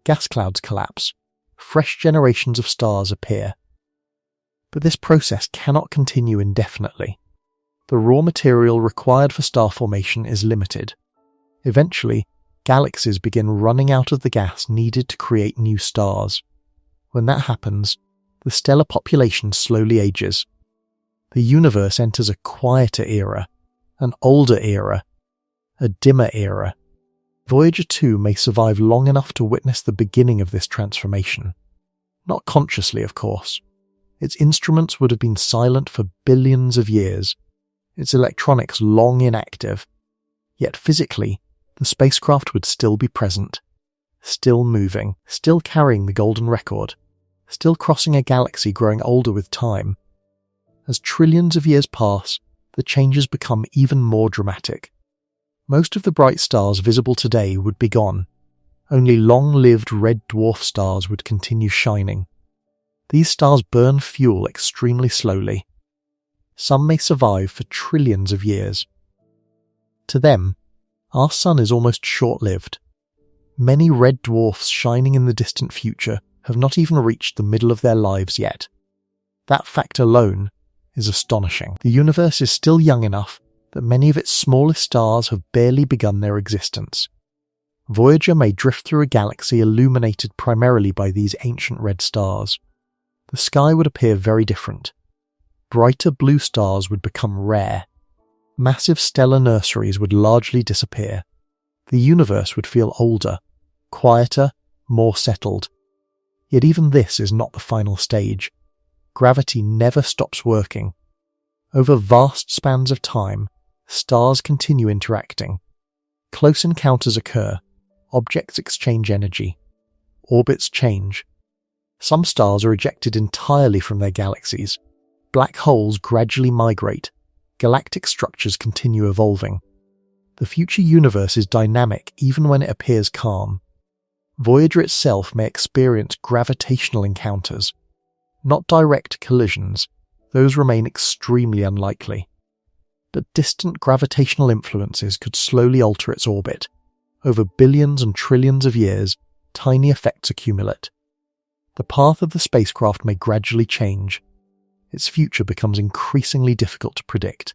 Speaker 1: Gas clouds collapse. Fresh generations of stars appear. But this process cannot continue indefinitely. The raw material required for star formation is limited. Eventually, galaxies begin running out of the gas needed to create new stars. When that happens, the stellar population slowly ages. The universe enters a quieter era, an older era, a dimmer era. Voyager 2 may survive long enough to witness the beginning of this transformation. Not consciously, of course. Its instruments would have been silent for billions of years, its electronics long inactive. Yet physically, the spacecraft would still be present, still moving, still carrying the golden record, still crossing a galaxy growing older with time. As trillions of years pass, the changes become even more dramatic. Most of the bright stars visible today would be gone. Only long-lived red dwarf stars would continue shining. These stars burn fuel extremely slowly. Some may survive for trillions of years. To them, our sun is almost short-lived. Many red dwarfs shining in the distant future have not even reached the middle of their lives yet. That fact alone is astonishing. The universe is still young enough that many of its smallest stars have barely begun their existence. Voyager may drift through a galaxy illuminated primarily by these ancient red stars. The sky would appear very different. Brighter blue stars would become rare. Massive stellar nurseries would largely disappear. The universe would feel older, quieter, more settled. Yet even this is not the final stage. Gravity never stops working. Over vast spans of time, stars continue interacting. Close encounters occur. Objects exchange energy. Orbits change. Some stars are ejected entirely from their galaxies. Black holes gradually migrate. Galactic structures continue evolving. The future universe is dynamic even when it appears calm. Voyager itself may experience gravitational encounters. Not direct collisions, those remain extremely unlikely. But distant gravitational influences could slowly alter its orbit. Over billions and trillions of years, tiny effects accumulate. The path of the spacecraft may gradually change. Its future becomes increasingly difficult to predict.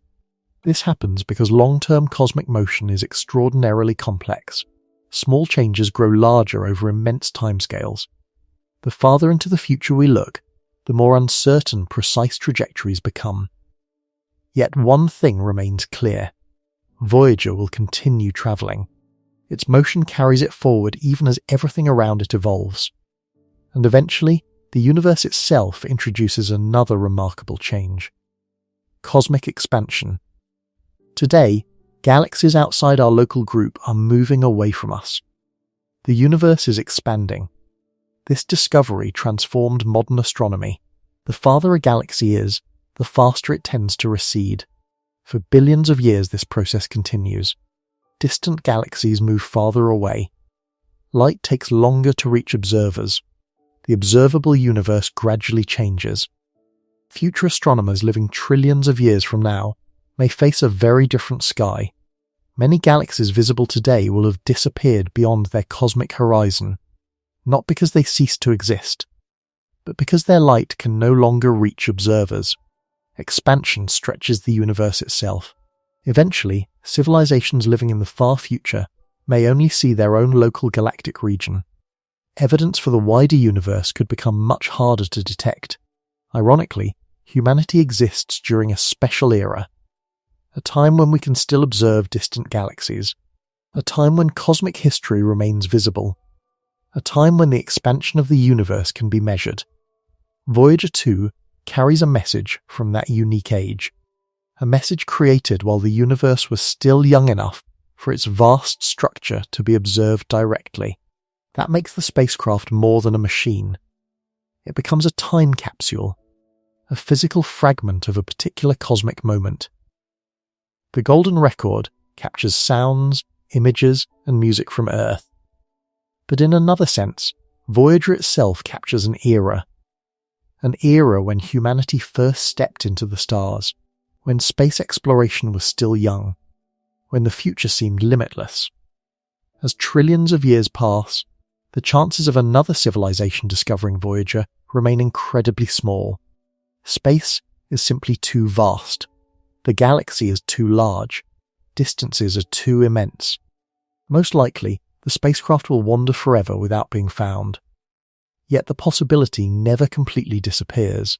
Speaker 1: This happens because long-term cosmic motion is extraordinarily complex. Small changes grow larger over immense timescales. The farther into the future we look, the more uncertain precise trajectories become. Yet one thing remains clear. Voyager will continue travelling. Its motion carries it forward even as everything around it evolves. And eventually, the universe itself introduces another remarkable change. Cosmic expansion. Today, galaxies outside our local group are moving away from us. The universe is expanding. This discovery transformed modern astronomy. The farther a galaxy is, the faster it tends to recede. For billions of years this process continues. Distant galaxies move farther away. Light takes longer to reach observers. The observable universe gradually changes. Future astronomers living trillions of years from now may face a very different sky. Many galaxies visible today will have disappeared beyond their cosmic horizon, not because they ceased to exist, but because their light can no longer reach observers. Expansion stretches the universe itself. Eventually, civilizations living in the far future may only see their own local galactic region. Evidence for the wider universe could become much harder to detect. Ironically, humanity exists during a special era, a time when we can still observe distant galaxies, a time when cosmic history remains visible, a time when the expansion of the universe can be measured. Voyager 2 carries a message from that unique age, a message created while the universe was still young enough for its vast structure to be observed directly. That makes the spacecraft more than a machine. It becomes a time capsule, a physical fragment of a particular cosmic moment. The Golden Record captures sounds, images, and music from Earth. But in another sense, Voyager itself captures an era when humanity first stepped into the stars, when space exploration was still young, when the future seemed limitless. As trillions of years pass, the chances of another civilization discovering Voyager remain incredibly small. Space is simply too vast. The galaxy is too large. Distances are too immense. Most likely, the spacecraft will wander forever without being found. Yet the possibility never completely disappears.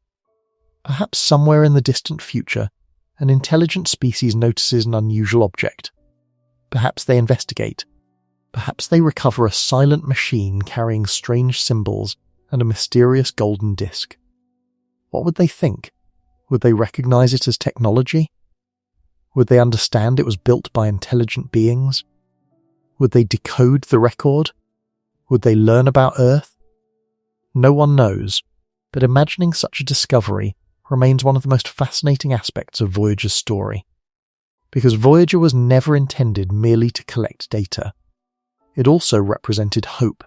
Speaker 1: Perhaps somewhere in the distant future, an intelligent species notices an unusual object. Perhaps they investigate. Perhaps they recover a silent machine carrying strange symbols and a mysterious golden disk. What would they think? Would they recognize it as technology? Would they understand it was built by intelligent beings? Would they decode the record? Would they learn about Earth? No one knows, but imagining such a discovery remains one of the most fascinating aspects of Voyager's story. Because Voyager was never intended merely to collect data. It also represented hope.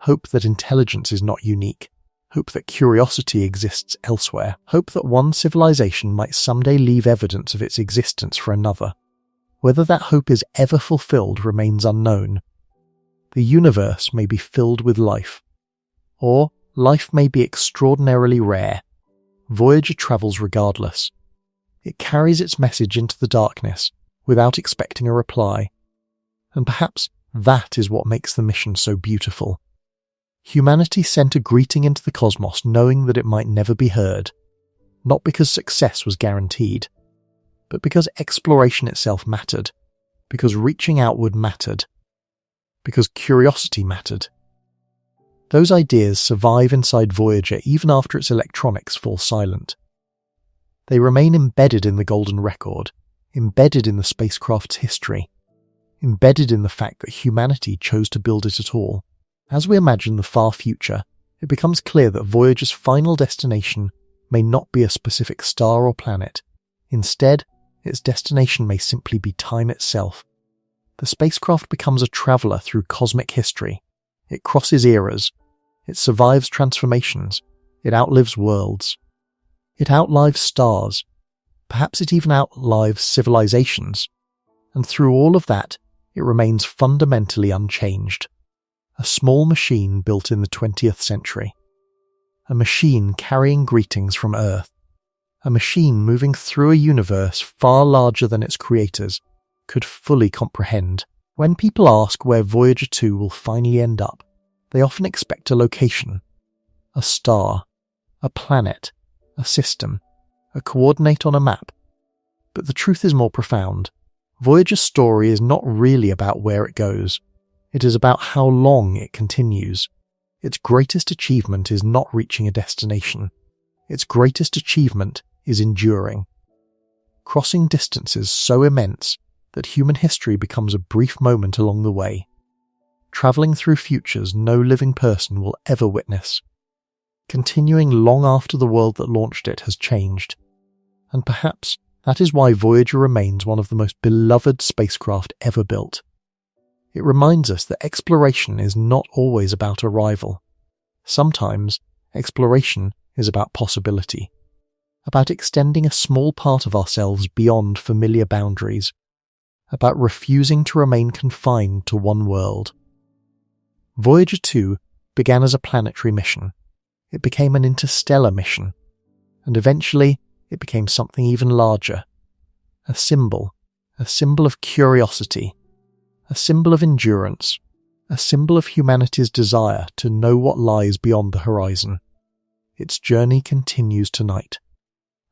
Speaker 1: Hope that intelligence is not unique. Hope that curiosity exists elsewhere. Hope that one civilization might someday leave evidence of its existence for another. Whether that hope is ever fulfilled remains unknown. The universe may be filled with life. Or life may be extraordinarily rare. Voyager travels regardless. It carries its message into the darkness without expecting a reply. And perhaps that is what makes the mission so beautiful. Humanity sent a greeting into the cosmos knowing that it might never be heard, not because success was guaranteed, but because exploration itself mattered, because reaching outward mattered, because curiosity mattered. Those ideas survive inside Voyager even after its electronics fall silent. They remain embedded in the Golden Record, embedded in the spacecraft's history, embedded in the fact that humanity chose to build it at all. As we imagine the far future, it becomes clear that Voyager's final destination may not be a specific star or planet. Instead, its destination may simply be time itself. The spacecraft becomes a traveller through cosmic history. It crosses eras. It survives transformations. It outlives worlds. It outlives stars. Perhaps it even outlives civilizations. And through all of that, it remains fundamentally unchanged. A small machine built in the 20th century. A machine carrying greetings from Earth. A machine moving through a universe far larger than its creators could fully comprehend. When people ask where Voyager 2 will finally end up, they often expect a location, a star, a planet, a system, a coordinate on a map. But the truth is more profound. Voyager's story is not really about where it goes. It is about how long it continues. Its greatest achievement is not reaching a destination. Its greatest achievement is enduring. Crossing distances so immense that human history becomes a brief moment along the way. travelling through futures no living person will ever witness, continuing long after the world that launched it has changed. And perhaps that is why Voyager remains one of the most beloved spacecraft ever built. It reminds us that exploration is not always about arrival. Sometimes, exploration is about possibility, about extending a small part of ourselves beyond familiar boundaries, about refusing to remain confined to one world. Voyager 2 began as a planetary mission. It became an interstellar mission, and eventually it became something even larger. A symbol of curiosity, a symbol of endurance, a symbol of humanity's desire to know what lies beyond the horizon. Its journey continues tonight.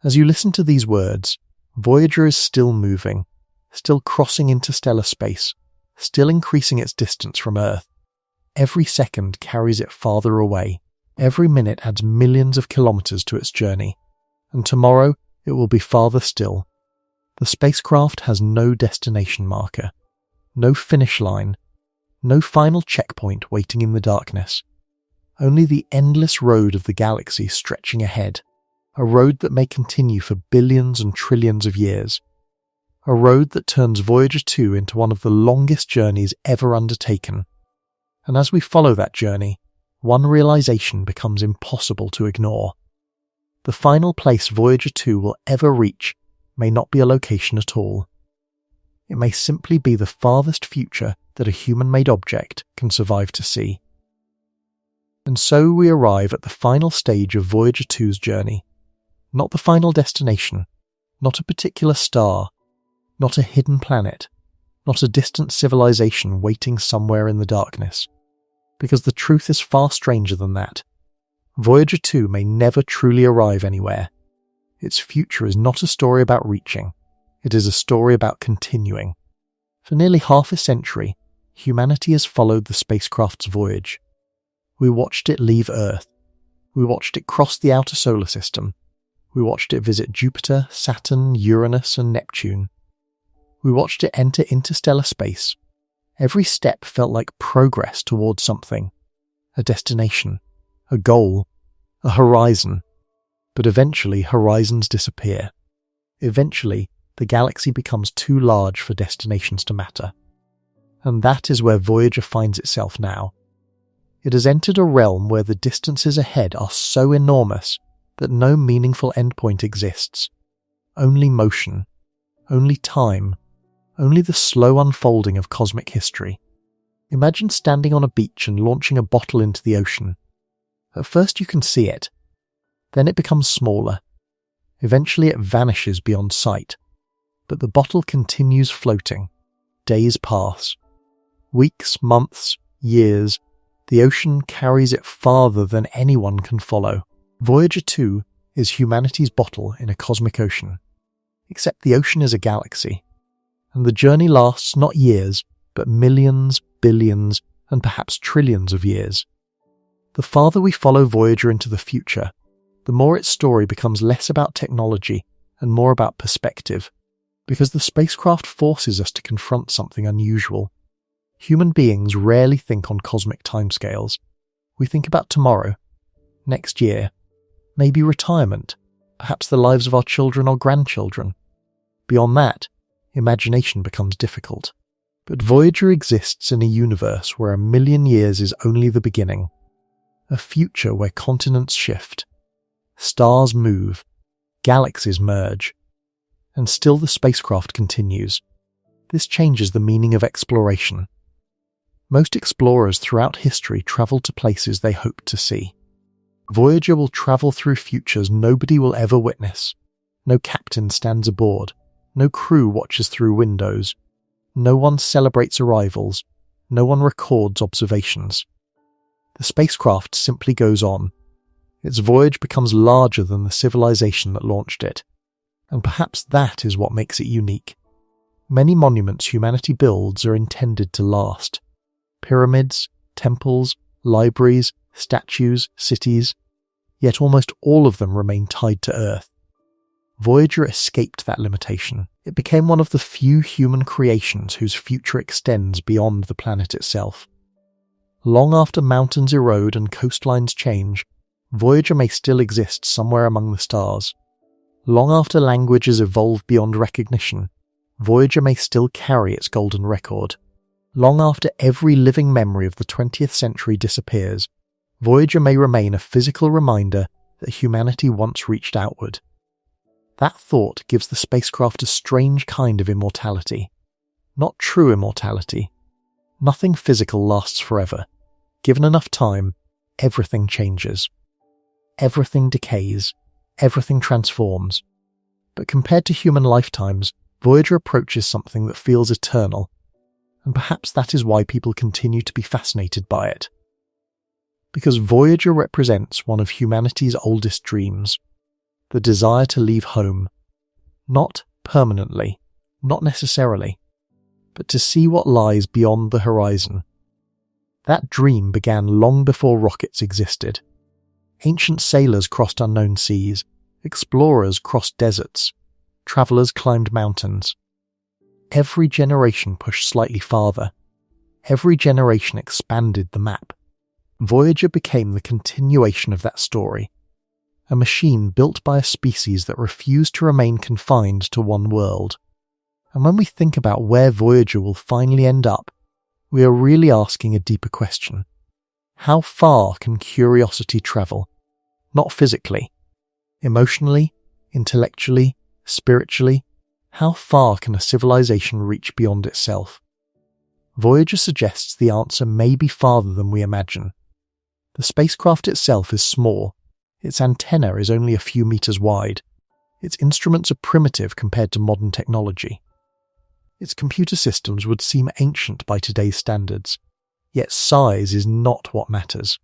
Speaker 1: As you listen to these words, Voyager is still moving, still crossing interstellar space, still increasing its distance from Earth. Every second carries it farther away. Every minute adds millions of kilometers to its journey. And tomorrow it will be farther still. The spacecraft has no destination marker, no finish line, no final checkpoint waiting in the darkness. Only the endless road of the galaxy stretching ahead, a road that may continue for billions and trillions of years. A road that turns Voyager 2 into one of the longest journeys ever undertaken. And as we follow that journey, one realization becomes impossible to ignore. The final place Voyager 2 will ever reach may not be a location at all. It may simply be the farthest future that a human-made object can survive to see. And so we arrive at the final stage of Voyager 2's journey. Not the final destination, not a particular star, not a hidden planet, not a distant civilization waiting somewhere in the darkness. Because the truth is far stranger than that. Voyager 2 may never truly arrive anywhere. Its future is not a story about reaching, it is a story about continuing. For nearly half a century, humanity has followed the spacecraft's voyage. We watched it leave Earth. We watched it cross the outer solar system. We watched it visit Jupiter, Saturn, Uranus, and Neptune. We watched it enter interstellar space. Every step felt like progress towards something. A destination, a goal, a horizon. But eventually horizons disappear. Eventually, the galaxy becomes too large for destinations to matter. And that is where Voyager finds itself now. It has entered a realm where the distances ahead are so enormous that no meaningful endpoint exists. Only motion, only time, only the slow unfolding of cosmic history. Imagine standing on a beach and launching a bottle into the ocean. At first you can see it. Then it becomes smaller. Eventually it vanishes beyond sight. But the bottle continues floating. Days pass. Weeks, months, years. The ocean carries it farther than anyone can follow. Voyager 2 is humanity's bottle in a cosmic ocean. Except the ocean is a galaxy. And the journey lasts not years, but millions, billions, and perhaps trillions of years. The farther we follow Voyager into the future, the more its story becomes less about technology and more about perspective, because the spacecraft forces us to confront something unusual. Human beings rarely think on cosmic timescales. We think about tomorrow, next year, maybe retirement, perhaps the lives of our children or grandchildren. Beyond that, imagination becomes difficult. But Voyager exists in a universe where 1,000,000 years is only the beginning. A future where continents shift, stars move, galaxies merge, and still the spacecraft continues. This changes the meaning of exploration. Most explorers throughout history travel to places they hoped to see. Voyager will travel through futures nobody will ever witness. No captain stands aboard. No crew watches through windows. No one celebrates arrivals. No one records observations. The spacecraft simply goes on. Its voyage becomes larger than the civilization that launched it. And perhaps that is what makes it unique. Many monuments humanity builds are intended to last. Pyramids, temples, libraries, statues, cities. Yet almost all of them remain tied to Earth. Voyager escaped that limitation. It became one of the few human creations whose future extends beyond the planet itself. Long after mountains erode and coastlines change, Voyager may still exist somewhere among the stars. Long after languages evolve beyond recognition, Voyager may still carry its golden record. Long after every living memory of the 20th century disappears, Voyager may remain a physical reminder that humanity once reached outward. That thought gives the spacecraft a strange kind of immortality. Not true immortality. Nothing physical lasts forever. Given enough time, everything changes. Everything decays. Everything transforms. But compared to human lifetimes, Voyager approaches something that feels eternal. And perhaps that is why people continue to be fascinated by it. Because Voyager represents one of humanity's oldest dreams. The desire to leave home. Not permanently. Not necessarily. But to see what lies beyond the horizon. That dream began long before rockets existed. Ancient sailors crossed unknown seas, explorers crossed deserts, travellers climbed mountains. Every generation pushed slightly farther. Every generation expanded the map. Voyager became the continuation of that story. A machine built by a species that refused to remain confined to one world. And when we think about where Voyager will finally end up, we are really asking a deeper question. How far can curiosity travel? Not physically. Emotionally, intellectually, spiritually, how far can a civilization reach beyond itself? Voyager suggests the answer may be farther than we imagine. The spacecraft itself is small. Its antenna is only a few meters wide. Its instruments are primitive compared to modern technology. Its computer systems would seem ancient by today's standards. Yet size is not what matters.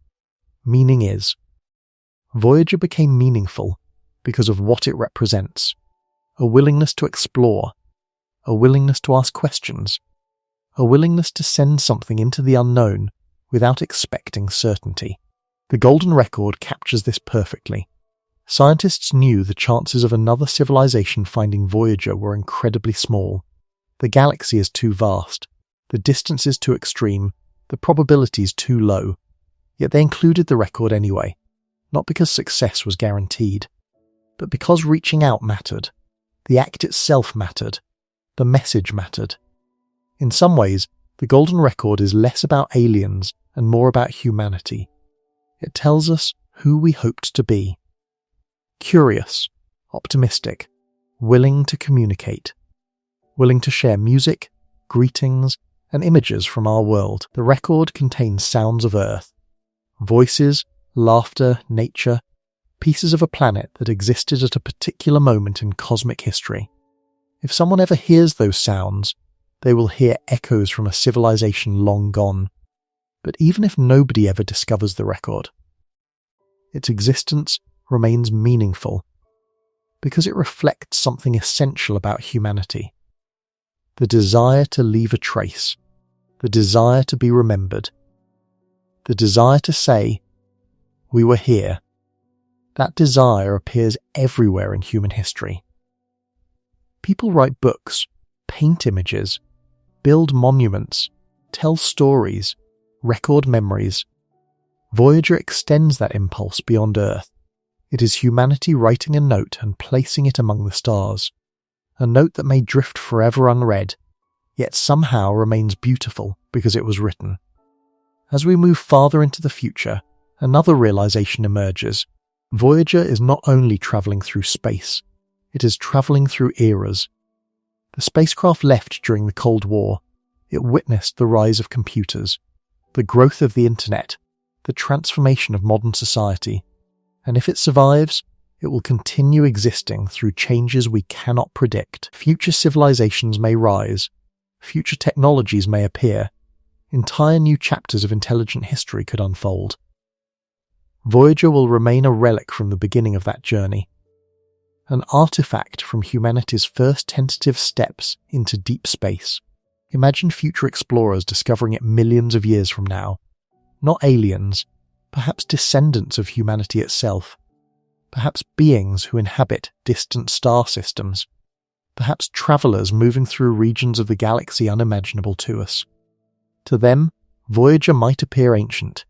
Speaker 1: Meaning is. Voyager became meaningful because of what it represents. A willingness to explore. A willingness to ask questions. A willingness to send something into the unknown without expecting certainty. The golden record captures this perfectly. Scientists knew the chances of another civilization finding Voyager were incredibly small. The galaxy is too vast, the distance is too extreme, the probabilities too low. Yet they included the record anyway, not because success was guaranteed, but because reaching out mattered. The act itself mattered. The message mattered. In some ways, the golden record is less about aliens and more about humanity. It tells us who we hoped to be. Curious, optimistic, willing to communicate. Willing to share music, greetings, and images from our world. The record contains sounds of Earth. Voices, laughter, nature, pieces of a planet that existed at a particular moment in cosmic history. If someone ever hears those sounds, they will hear echoes from a civilization long gone. But even if nobody ever discovers the record, its existence remains meaningful because it reflects something essential about humanity. The desire to leave a trace, the desire to be remembered, the desire to say, "We were here." That desire appears everywhere in human history. People write books, paint images, build monuments, tell stories, record memories. Voyager extends that impulse beyond Earth. It is humanity writing a note and placing it among the stars. A note that may drift forever unread, yet somehow remains beautiful because it was written. As we move farther into the future, another realization emerges. Voyager is not only travelling through space, it is travelling through eras. The spacecraft left during the Cold War. It witnessed the rise of computers, the growth of the internet, the transformation of modern society. And if it survives, it will continue existing through changes we cannot predict. Future civilizations may rise, future technologies may appear, entire new chapters of intelligent history could unfold. Voyager will remain a relic from the beginning of that journey, an artifact from humanity's first tentative steps into deep space. Imagine future explorers discovering it millions of years from now. Not aliens, perhaps descendants of humanity itself. Perhaps beings who inhabit distant star systems. Perhaps travellers moving through regions of the galaxy unimaginable to us. To them, Voyager might appear ancient,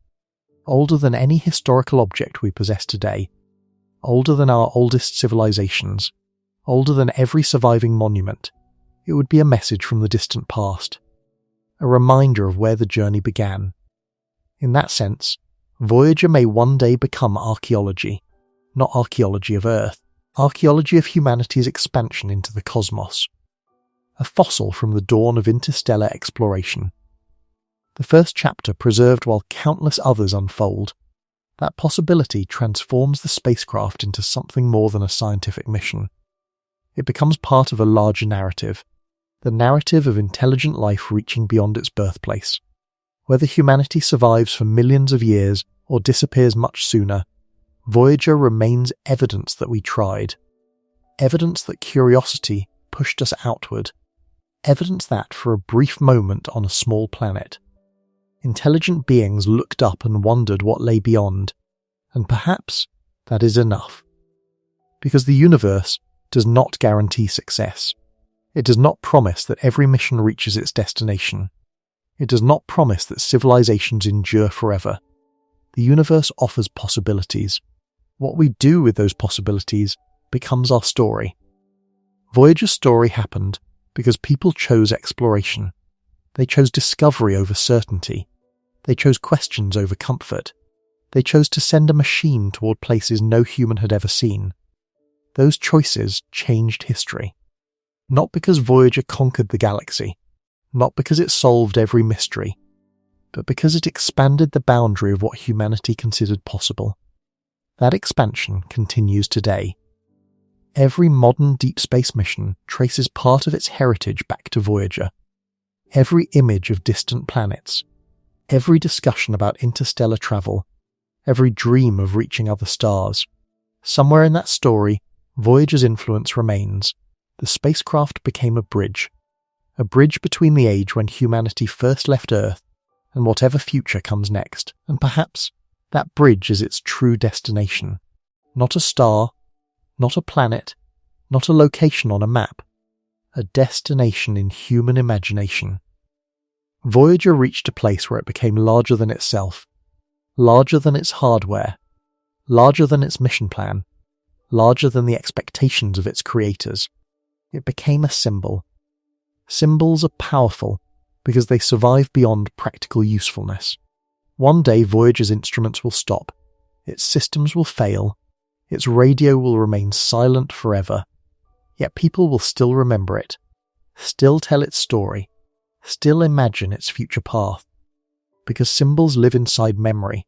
Speaker 1: older than any historical object we possess today, older than our oldest civilizations, older than every surviving monument. It would be a message from the distant past, a reminder of where the journey began. In that sense, Voyager may one day become archaeology, not archaeology of Earth, archaeology of humanity's expansion into the cosmos, a fossil from the dawn of interstellar exploration. The first chapter preserved while countless others unfold. That possibility transforms the spacecraft into something more than a scientific mission. It becomes part of a larger narrative, the narrative of intelligent life reaching beyond its birthplace. Whether humanity survives for millions of years or disappears much sooner, Voyager remains evidence that we tried, evidence that curiosity pushed us outward, evidence that for a brief moment on a small planet, intelligent beings looked up and wondered what lay beyond, and perhaps that is enough. Because the universe does not guarantee success. It does not promise that every mission reaches its destination. It does not promise that civilizations endure forever. The universe offers possibilities. What we do with those possibilities becomes our story. Voyager's story happened because people chose exploration. They chose discovery over certainty. They chose questions over comfort. They chose to send a machine toward places no human had ever seen. Those choices changed history. Not because Voyager conquered the galaxy, not because it solved every mystery, but because it expanded the boundary of what humanity considered possible. That expansion continues today. Every modern deep space mission traces part of its heritage back to Voyager. Every image of distant planets, every discussion about interstellar travel, every dream of reaching other stars. Somewhere in that story, Voyager's influence remains. The spacecraft became a bridge between the age when humanity first left Earth and whatever future comes next. And perhaps that bridge is its true destination. Not a star, not a planet, not a location on a map. A destination in human imagination. Voyager reached a place where it became larger than itself, larger than its hardware, larger than its mission plan, larger than the expectations of its creators. It became a symbol. Symbols are powerful because they survive beyond practical usefulness. One day Voyager's instruments will stop, its systems will fail, its radio will remain silent forever, yet people will still remember it, still tell its story, still imagine its future path, because symbols live inside memory,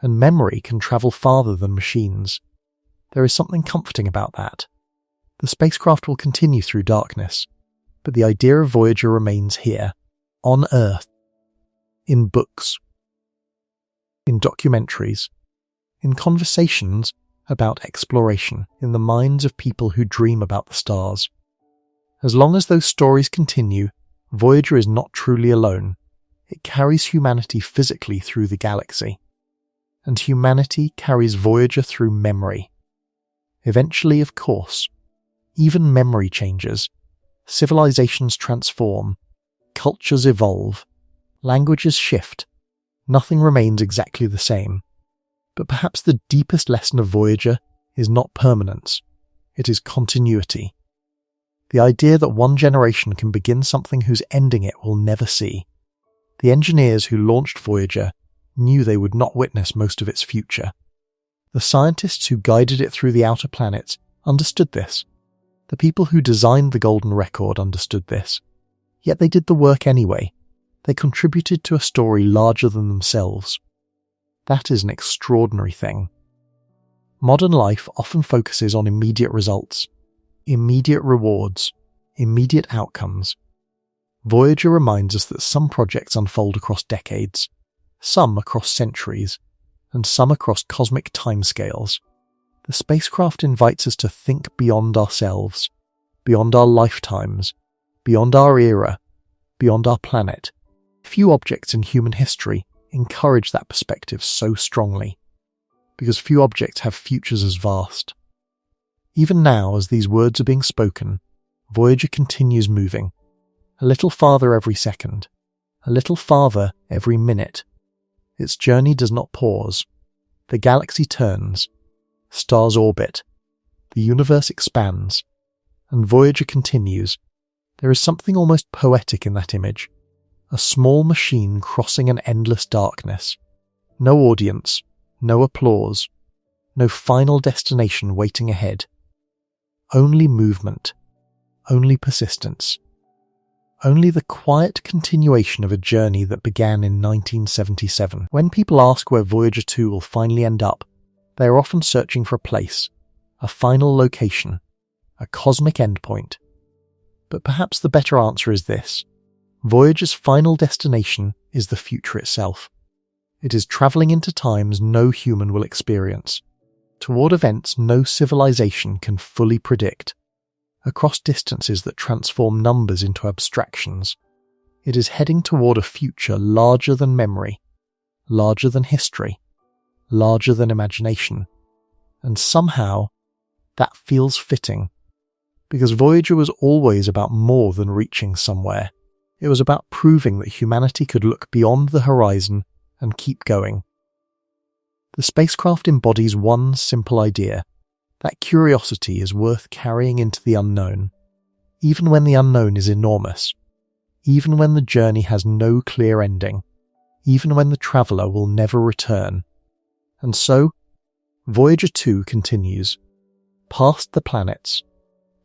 Speaker 1: and memory can travel farther than machines. There is something comforting about that. The spacecraft will continue through darkness, but the idea of Voyager remains here, on Earth, in books, in documentaries, in conversations about exploration, in the minds of people who dream about the stars. As long as those stories continue, Voyager is not truly alone. It carries humanity physically through the galaxy, and humanity carries Voyager through memory. Eventually, of course, even memory changes, civilizations transform, cultures evolve, languages shift, nothing remains exactly the same. But perhaps the deepest lesson of Voyager is not permanence, it is continuity. The idea that one generation can begin something whose ending it will never see. The engineers who launched Voyager knew they would not witness most of its future. The scientists who guided it through the outer planets understood this. The people who designed the Golden Record understood this. Yet they did the work anyway. They contributed to a story larger than themselves. That is an extraordinary thing. Modern life often focuses on immediate results, immediate rewards, immediate outcomes. Voyager reminds us that some projects unfold across decades, some across centuries, and some across cosmic timescales. The spacecraft invites us to think beyond ourselves, beyond our lifetimes, beyond our era, beyond our planet. Few objects in human history encourage that perspective so strongly, because few objects have futures as vast. Even now, as these words are being spoken, Voyager continues moving, a little farther every second, a little farther every minute. Its journey does not pause. The galaxy turns, stars orbit, the universe expands, and Voyager continues. There is something almost poetic in that image. A small machine crossing an endless darkness. No audience, no applause, no final destination waiting ahead. Only movement, only persistence. Only the quiet continuation of a journey that began in 1977. When people ask where Voyager 2 will finally end up, they are often searching for a place, a final location, a cosmic endpoint. But perhaps the better answer is this. Voyager's final destination is the future itself. It is travelling into times no human will experience, toward events no civilization can fully predict, across distances that transform numbers into abstractions. It is heading toward a future larger than memory, larger than history, larger than imagination. And somehow, that feels fitting. Because Voyager was always about more than reaching somewhere. It was about proving that humanity could look beyond the horizon and keep going. The spacecraft embodies one simple idea. That curiosity is worth carrying into the unknown, even when the unknown is enormous, even when the journey has no clear ending, even when the traveller will never return. And so, Voyager 2 continues, past the planets,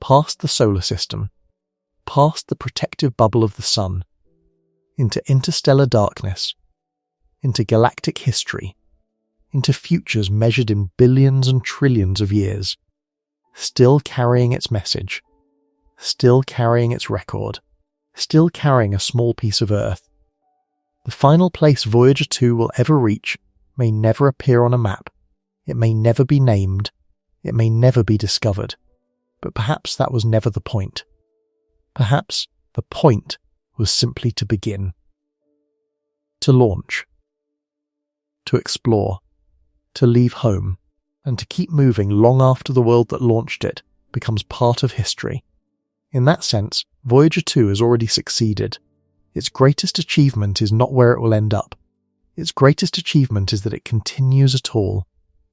Speaker 1: past the solar system, past the protective bubble of the sun, into interstellar darkness, into galactic history, into futures measured in billions and trillions of years, still carrying its message, still carrying its record, still carrying a small piece of Earth. The final place Voyager 2 will ever reach may never appear on a map, it may never be named, it may never be discovered, but perhaps that was never the point. Perhaps the point was simply to begin. To launch. To explore. To leave home, and to keep moving long after the world that launched it becomes part of history. In that sense, Voyager 2 has already succeeded. Its greatest achievement is not where it will end up. Its greatest achievement is that it continues at all.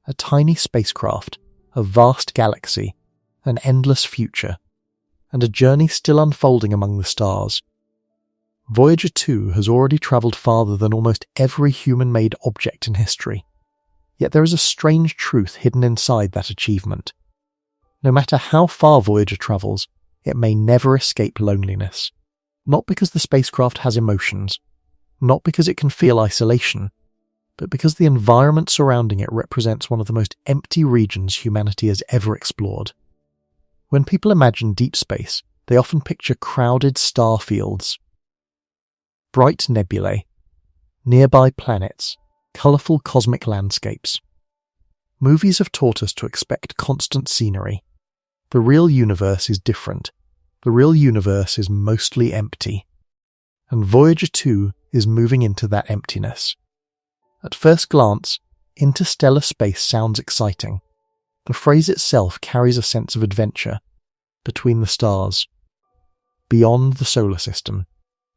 Speaker 1: A tiny spacecraft, a vast galaxy, an endless future, and a journey still unfolding among the stars. Voyager 2 has already travelled farther than almost every human-made object in history. Yet there is a strange truth hidden inside that achievement. No matter how far Voyager travels, it may never escape loneliness. Not because the spacecraft has emotions, not because it can feel isolation, but because the environment surrounding it represents one of the most empty regions humanity has ever explored. When people imagine deep space, they often picture crowded star fields, bright nebulae, nearby planets, colourful cosmic landscapes. Movies have taught us to expect constant scenery. The real universe is different. The real universe is mostly empty. And Voyager 2 is moving into that emptiness. At first glance, interstellar space sounds exciting. The phrase itself carries a sense of adventure. Between the stars. Beyond the solar system.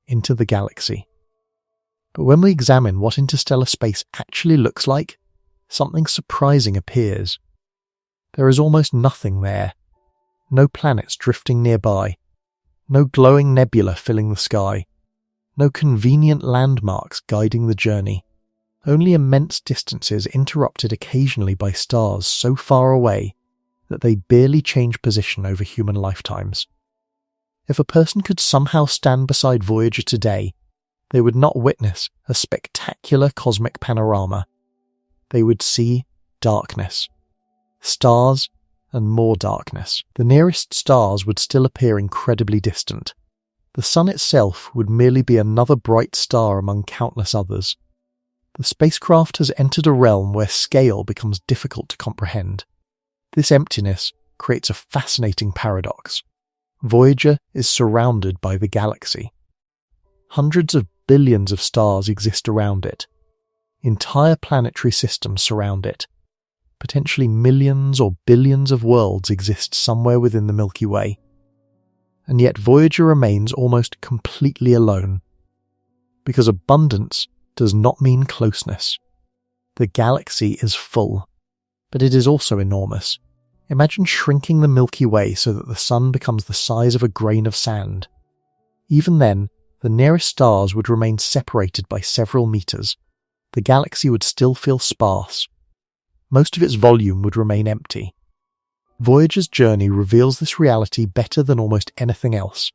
Speaker 1: Into the galaxy. But when we examine what interstellar space actually looks like, something surprising appears. There is almost nothing there. No planets drifting nearby. No glowing nebula filling the sky. No convenient landmarks guiding the journey. Only immense distances interrupted occasionally by stars so far away that they barely change position over human lifetimes. If a person could somehow stand beside Voyager today, they would not witness a spectacular cosmic panorama. They would see darkness, stars, and more darkness. The nearest stars would still appear incredibly distant. The sun itself would merely be another bright star among countless others. The spacecraft has entered a realm where scale becomes difficult to comprehend. This emptiness creates a fascinating paradox. Voyager is surrounded by the galaxy. Hundreds of billions of stars exist around it. Entire planetary systems surround it. Potentially millions or billions of worlds exist somewhere within the Milky Way. And yet Voyager remains almost completely alone. because abundance does not mean closeness. The galaxy is full, but it is also enormous. Imagine shrinking the Milky Way so that the Sun becomes the size of a grain of sand. Even then, the nearest stars would remain separated by several meters. The galaxy would still feel sparse. Most of its volume would remain empty. Voyager's journey reveals this reality better than almost anything else.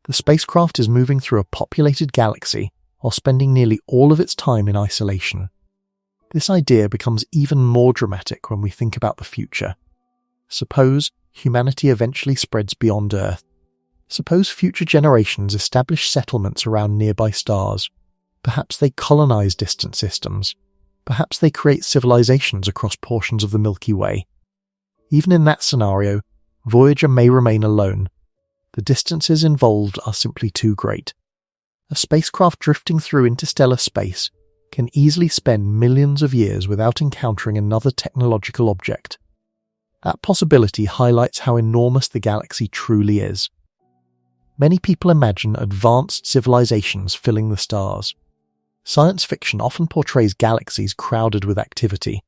Speaker 1: The spacecraft is moving through a populated galaxy while spending nearly all of its time in isolation. This idea becomes even more dramatic when we think about the future. Suppose humanity eventually spreads beyond Earth. Suppose future generations establish settlements around nearby stars. Perhaps they colonize distant systems. Perhaps they create civilizations across portions of the Milky Way. Even in that scenario, Voyager may remain alone. The distances involved are simply too great. A spacecraft drifting through interstellar space can easily spend millions of years without encountering another technological object. That possibility highlights how enormous the galaxy truly is. Many people imagine advanced civilizations filling the stars. Science fiction often portrays galaxies crowded with activity,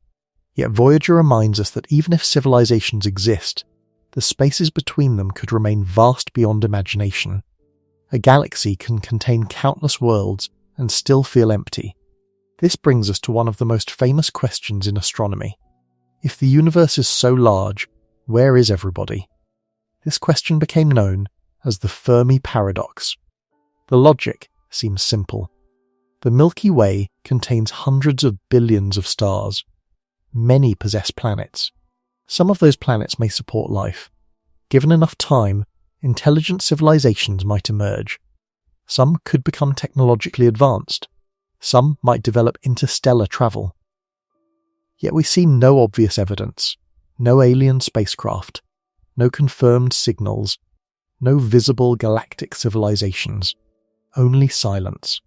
Speaker 1: yet Voyager reminds us that even if civilizations exist, the spaces between them could remain vast beyond imagination. A galaxy can contain countless worlds and still feel empty. This brings us to one of the most famous questions in astronomy. If the universe is so large, where is everybody? This question became known as the Fermi paradox. The logic seems simple. The Milky Way contains hundreds of billions of stars. Many possess planets. Some of those planets may support life. Given enough time, intelligent civilizations might emerge. Some could become technologically advanced. Some might develop interstellar travel. Yet we see no obvious evidence, no alien spacecraft, no confirmed signals, no visible galactic civilizations, only silence.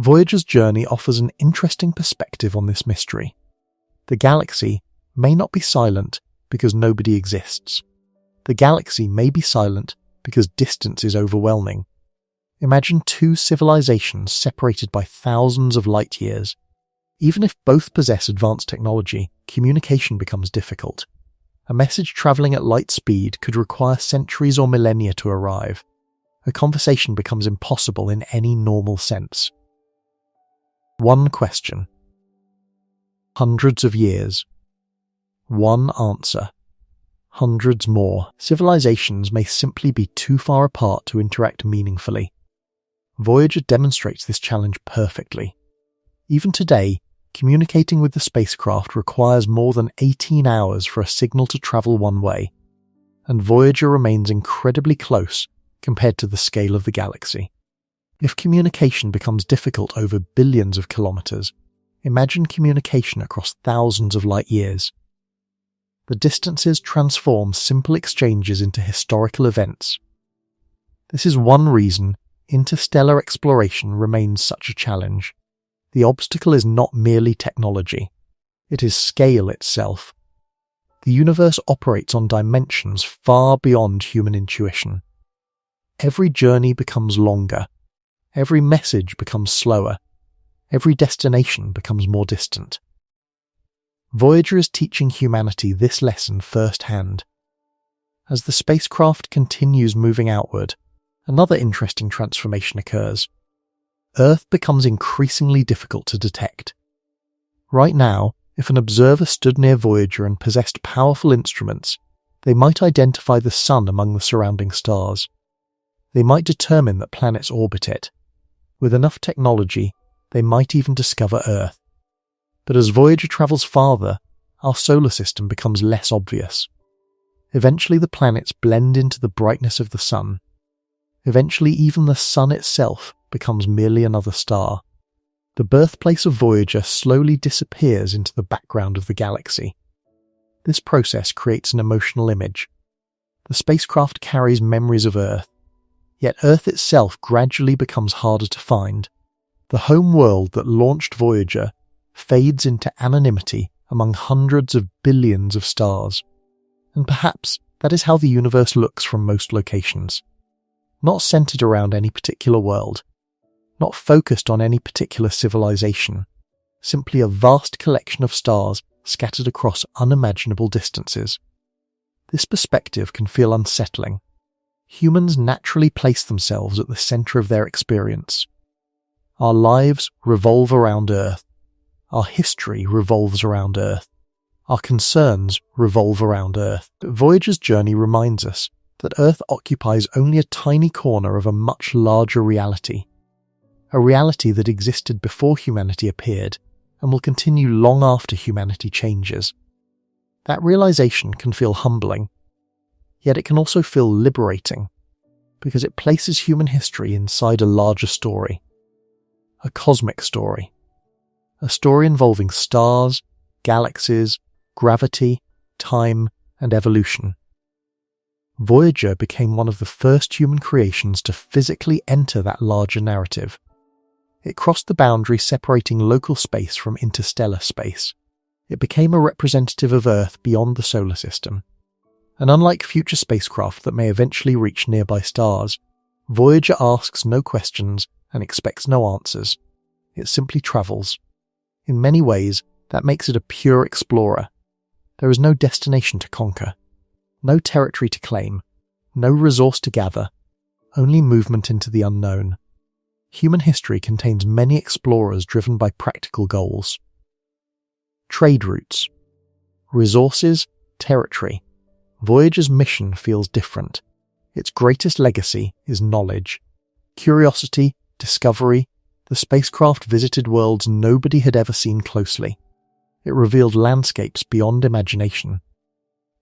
Speaker 1: Voyager's journey offers an interesting perspective on this mystery. The galaxy may not be silent because nobody exists. The galaxy may be silent because distance is overwhelming. Imagine two civilizations separated by thousands of light years. Even if both possess advanced technology, communication becomes difficult. A message traveling at light speed could require centuries or millennia to arrive. A conversation becomes impossible in any normal sense. One question. Hundreds of years. One answer. Hundreds more. Civilizations may simply be too far apart to interact meaningfully. Voyager demonstrates this challenge perfectly. Even today, communicating with the spacecraft requires more than 18 hours for a signal to travel one way, and Voyager remains incredibly close compared to the scale of the galaxy. If communication becomes difficult over billions of kilometers, imagine communication across thousands of light years. The distances transform simple exchanges into historical events. This is one reason interstellar exploration remains such a challenge. The obstacle is not merely technology, it is scale itself. The universe operates on dimensions far beyond human intuition. Every journey becomes longer, every message becomes slower, every destination becomes more distant. Voyager is teaching humanity this lesson firsthand. As the spacecraft continues moving outward, another interesting transformation occurs. Earth becomes increasingly difficult to detect. Right now, if an observer stood near Voyager and possessed powerful instruments, they might identify the Sun among the surrounding stars. They might determine that planets orbit it. With enough technology, they might even discover Earth. But as Voyager travels farther, our solar system becomes less obvious. Eventually the planets blend into the brightness of the Sun. Eventually even the Sun itself becomes merely another star. The birthplace of Voyager slowly disappears into the background of the galaxy. This process creates an emotional image. The spacecraft carries memories of Earth, yet Earth itself gradually becomes harder to find. The home world that launched Voyager fades into anonymity among hundreds of billions of stars. And perhaps that is how the universe looks from most locations. Not centered around any particular world. not focused on any particular civilization, simply a vast collection of stars scattered across unimaginable distances. This perspective can feel unsettling. Humans naturally place themselves at the center of their experience. Our lives revolve around Earth. Our history revolves around Earth. Our concerns revolve around Earth. But Voyager's journey reminds us that Earth occupies only a tiny corner of a much larger reality. A reality that existed before humanity appeared and will continue long after humanity changes. That realization can feel humbling, yet it can also feel liberating, because it places human history inside a larger story. A cosmic story. A story involving stars, galaxies, gravity, time, and evolution. Voyager became one of the first human creations to physically enter that larger narrative. It crossed the boundary separating local space from interstellar space. It became a representative of Earth beyond the solar system. And unlike future spacecraft that may eventually reach nearby stars, Voyager asks no questions and expects no answers. It simply travels. In many ways, that makes it a pure explorer. There is no destination to conquer, no territory to claim, no resource to gather, only movement into the unknown. Human history contains many explorers driven by practical goals. Trade routes. Resources, territory. Voyager's mission feels different. Its greatest legacy is knowledge. Curiosity, discovery. The spacecraft visited worlds nobody had ever seen closely. It revealed landscapes beyond imagination.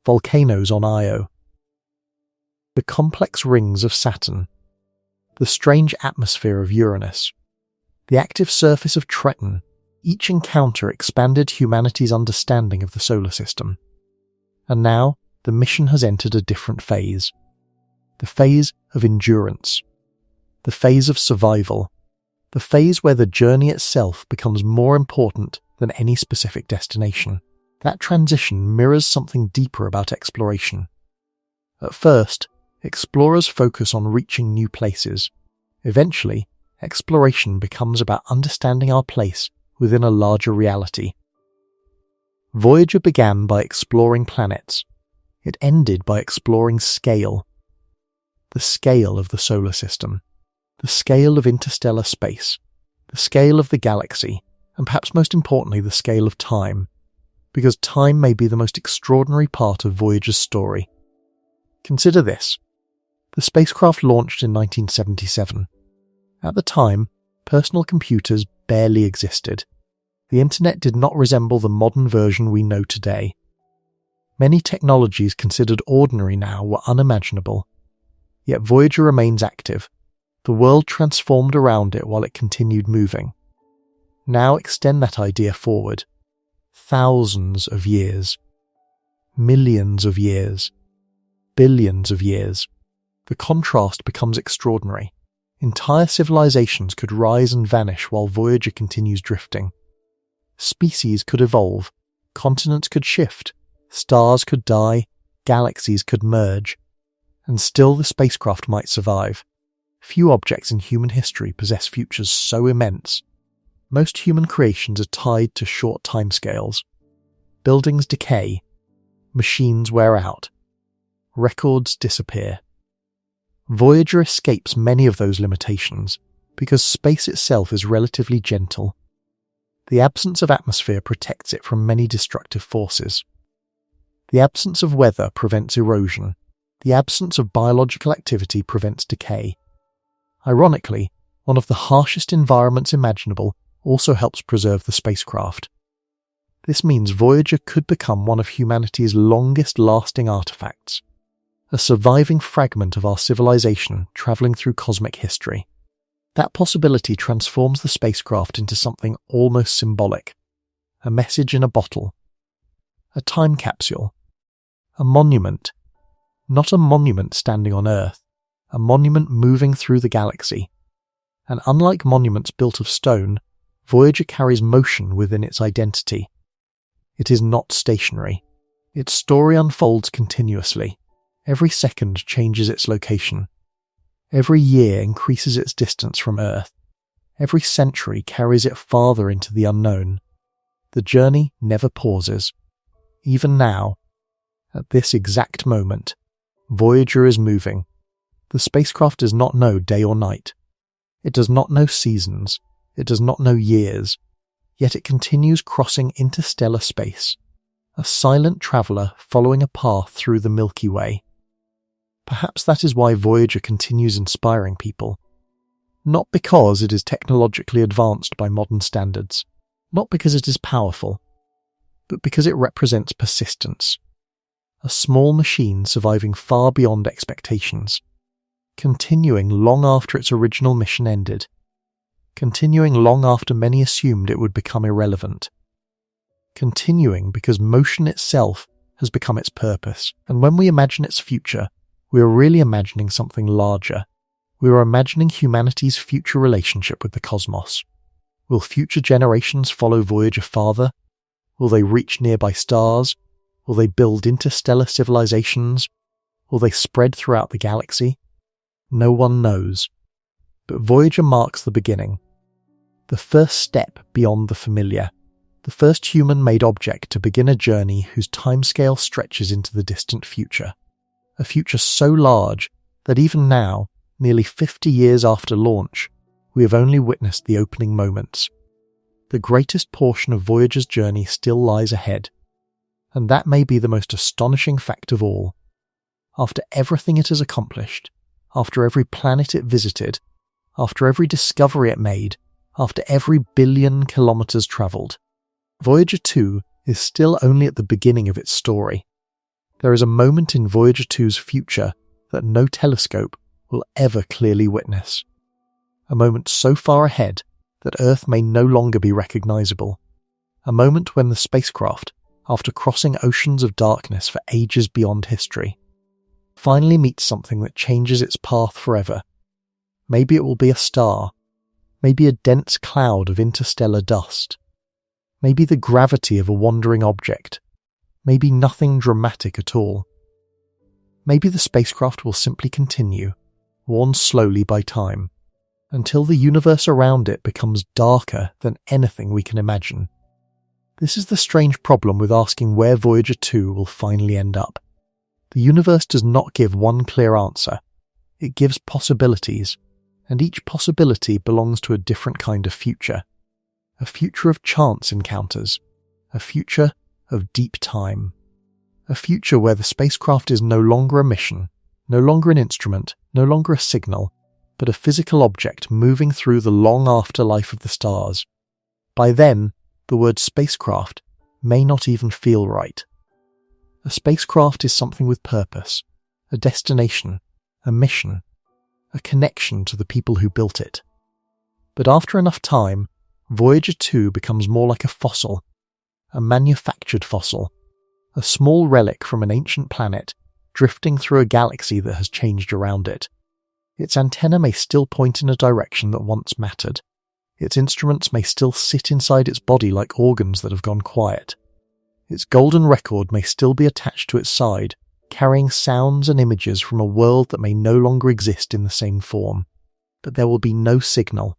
Speaker 1: Volcanoes on Io. The complex rings of Saturn. The strange atmosphere of Uranus. The active surface of Triton. Each encounter expanded humanity's understanding of the solar system. And now, the mission has entered a different phase. The phase of endurance. The phase of survival. The phase where the journey itself becomes more important than any specific destination. That transition mirrors something deeper about exploration. At first, explorers focus on reaching new places. Eventually, exploration becomes about understanding our place within a larger reality. Voyager began by exploring planets. It ended by exploring scale. The scale of the solar system. The scale of interstellar space. The scale of the galaxy. And perhaps most importantly, the scale of time. Because time may be the most extraordinary part of Voyager's story. Consider this. The spacecraft launched in 1977. At the time, personal computers barely existed. The internet did not resemble the modern version we know today. Many technologies considered ordinary now were unimaginable. Yet Voyager remains active. The world transformed around it while it continued moving. Now extend that idea forward. Thousands of years. Millions of years. Billions of years. The contrast becomes extraordinary. Entire civilizations could rise and vanish while Voyager continues drifting. Species could evolve. Continents could shift. Stars could die. Galaxies could merge. And still the spacecraft might survive. Few objects in human history possess futures so immense. Most human creations are tied to short timescales. Buildings decay. Machines wear out. Records disappear. Voyager escapes many of those limitations because space itself is relatively gentle. The absence of atmosphere protects it from many destructive forces. The absence of weather prevents erosion. The absence of biological activity prevents decay. Ironically, one of the harshest environments imaginable also helps preserve the spacecraft. This means Voyager could become one of humanity's longest-lasting artifacts, a surviving fragment of our civilization travelling through cosmic history. That possibility transforms the spacecraft into something almost symbolic, a message in a bottle, a time capsule, a monument, not a monument standing on Earth, a monument moving through the galaxy. And unlike monuments built of stone, Voyager carries motion within its identity. It is not stationary. Its story unfolds continuously. Every second changes its location. Every year increases its distance from Earth. Every century carries it farther into the unknown. The journey never pauses. Even now, at this exact moment, Voyager is moving. The spacecraft does not know day or night. It does not know seasons. It does not know years. Yet it continues crossing interstellar space, a silent traveller following a path through the Milky Way. Perhaps that is why Voyager continues inspiring people. Not because it is technologically advanced by modern standards, not because it is powerful, but because it represents persistence. A small machine surviving far beyond expectations, continuing long after its original mission ended, continuing long after many assumed it would become irrelevant, continuing because motion itself has become its purpose, and when we imagine its future, we are really imagining something larger. We are imagining humanity's future relationship with the cosmos. Will future generations follow Voyager farther? Will they reach nearby stars? Will they build interstellar civilizations? Will they spread throughout the galaxy? No one knows. But Voyager marks the beginning. The first step beyond the familiar. The first human-made object to begin a journey whose timescale stretches into the distant future. A future so large that even now, nearly 50 years after launch, we have only witnessed the opening moments. The greatest portion of Voyager's journey still lies ahead, and that may be the most astonishing fact of all. After everything it has accomplished, after every planet it visited, after every discovery it made, after every billion kilometers travelled, Voyager 2 is still only at the beginning of its story. There is a moment in Voyager 2's future that no telescope will ever clearly witness. A moment so far ahead that Earth may no longer be recognizable. A moment when the spacecraft, after crossing oceans of darkness for ages beyond history, finally meets something that changes its path forever. Maybe it will be a star, maybe a dense cloud of interstellar dust, maybe the gravity of a wandering object, maybe nothing dramatic at all. Maybe the spacecraft will simply continue, worn slowly by time, until the universe around it becomes darker than anything we can imagine. This is the strange problem with asking where Voyager 2 will finally end up. The universe does not give one clear answer. It gives possibilities, and each possibility belongs to a different kind of future. A future of chance encounters, a future of deep time, a future where the spacecraft is no longer a mission, no longer an instrument, no longer a signal, but a physical object moving through the long afterlife of the stars. By then, the word spacecraft may not even feel right. A spacecraft is something with purpose, a destination, a mission, a connection to the people who built it. But after enough time, Voyager 2 becomes more like a fossil, a manufactured fossil, a small relic from an ancient planet drifting through a galaxy that has changed around it. Its antenna may still point in a direction that once mattered. Its instruments may still sit inside its body like organs that have gone quiet. Its golden record may still be attached to its side, carrying sounds and images from a world that may no longer exist in the same form. But there will be no signal,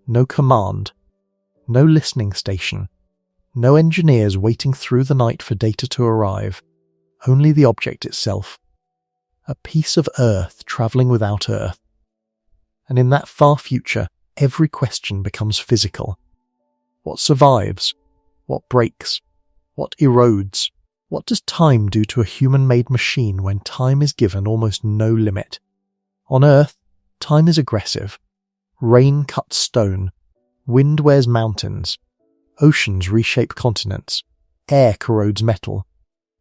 Speaker 1: no command, no listening station, no engineers waiting through the night for data to arrive, only the object itself. A piece of Earth travelling without Earth. And in that far future, every question becomes physical. What survives? What breaks? What erodes? What does time do to a human-made machine when time is given almost no limit? On Earth, time is aggressive. Rain cuts stone. Wind wears mountains. Oceans reshape continents. Air corrodes metal.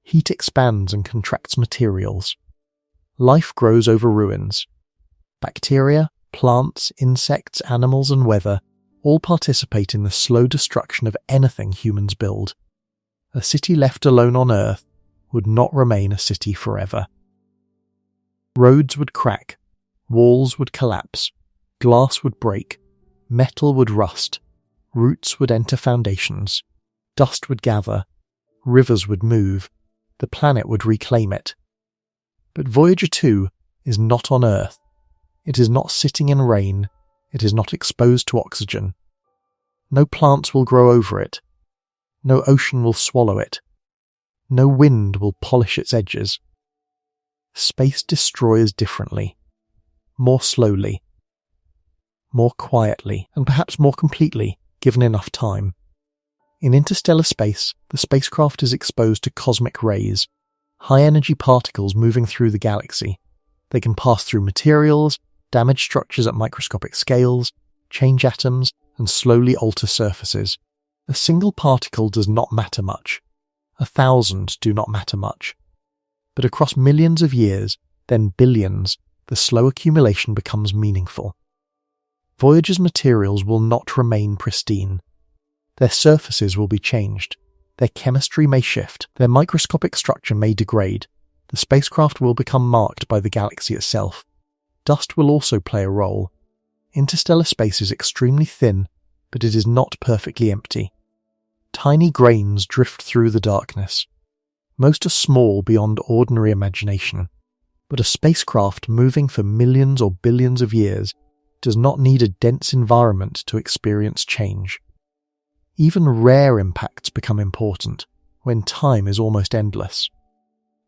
Speaker 1: Heat expands and contracts materials. Life grows over ruins. Bacteria, plants, insects, animals and weather all participate in the slow destruction of anything humans build. A city left alone on Earth would not remain a city forever. Roads would crack, walls would collapse, glass would break, metal would rust, roots would enter foundations, dust would gather, rivers would move, the planet would reclaim it. But Voyager 2 is not on Earth. It is not sitting in rain. It is not exposed to oxygen. No plants will grow over it. No ocean will swallow it. No wind will polish its edges. Space destroys differently, more slowly, more quietly, and perhaps more completely, given enough time. In interstellar space, the spacecraft is exposed to cosmic rays, high-energy particles moving through the galaxy. They can pass through materials, damage structures at microscopic scales, change atoms, and slowly alter surfaces. A single particle does not matter much. 1,000 do not matter much. But across millions of years, then billions, the slow accumulation becomes meaningful. Voyager's materials will not remain pristine. Their surfaces will be changed. Their chemistry may shift. Their microscopic structure may degrade. The spacecraft will become marked by the galaxy itself. Dust will also play a role. Interstellar space is extremely thin, but it is not perfectly empty. Tiny grains drift through the darkness. Most are small beyond ordinary imagination. But a spacecraft moving for millions or billions of years does not need a dense environment to experience change. Even rare impacts become important when time is almost endless.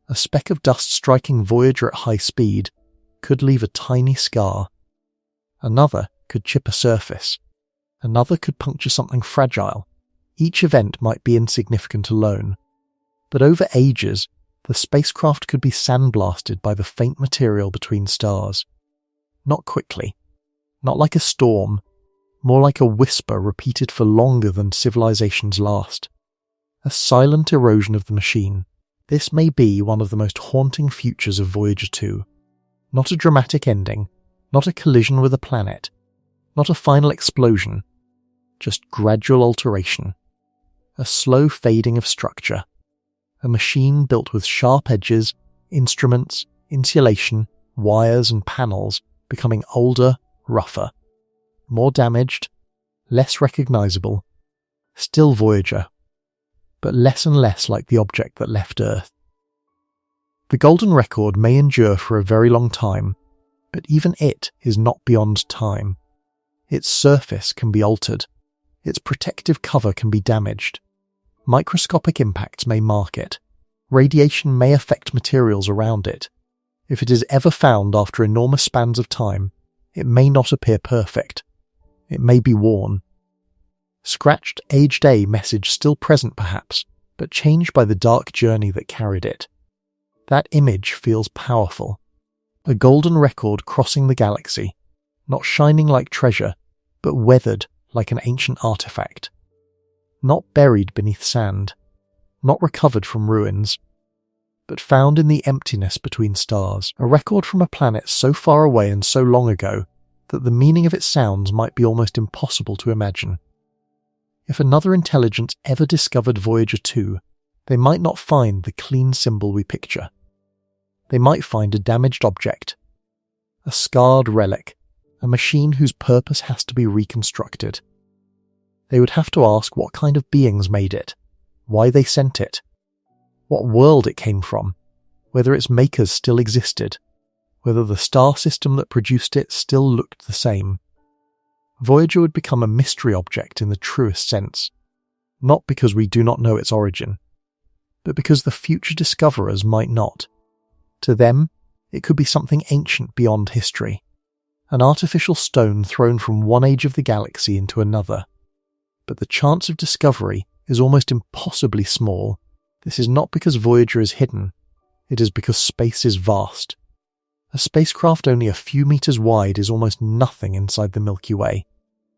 Speaker 1: A speck of dust striking Voyager at high speed could leave a tiny scar. Another could chip a surface. Another could puncture something fragile. Each event might be insignificant alone, but over ages, the spacecraft could be sandblasted by the faint material between stars. Not quickly, not like a storm, more like a whisper repeated for longer than civilizations last. A silent erosion of the machine. This may be one of the most haunting futures of Voyager 2. Not a dramatic ending, not a collision with a planet, not a final explosion, just gradual alteration. A slow fading of structure. A machine built with sharp edges, instruments, insulation, wires and panels becoming older, rougher. More damaged, less recognizable. Still Voyager, but less and less like the object that left Earth. The golden record may endure for a very long time, but even it is not beyond time. Its surface can be altered. Its protective cover can be damaged. Microscopic impacts may mark it. Radiation may affect materials around it. If it is ever found after enormous spans of time, it may not appear perfect. It may be worn. Scratched, aged A message still present perhaps, but changed by the dark journey that carried it. That image feels powerful. A golden record crossing the galaxy, not shining like treasure, but weathered like an ancient artifact. Not buried beneath sand, not recovered from ruins, but found in the emptiness between stars. A record from a planet so far away and so long ago that the meaning of its sounds might be almost impossible to imagine. If another intelligence ever discovered Voyager 2, they might not find the clean symbol we picture. They might find a damaged object, a scarred relic, a machine whose purpose has to be reconstructed. They would have to ask what kind of beings made it, why they sent it, what world it came from, whether its makers still existed, whether the star system that produced it still looked the same. Voyager would become a mystery object in the truest sense, not because we do not know its origin, but because the future discoverers might not. To them, it could be something ancient beyond history, an artificial stone thrown from one age of the galaxy into another. But the chance of discovery is almost impossibly small. This is not because Voyager is hidden, it is because space is vast. A spacecraft only a few meters wide is almost nothing inside the Milky Way.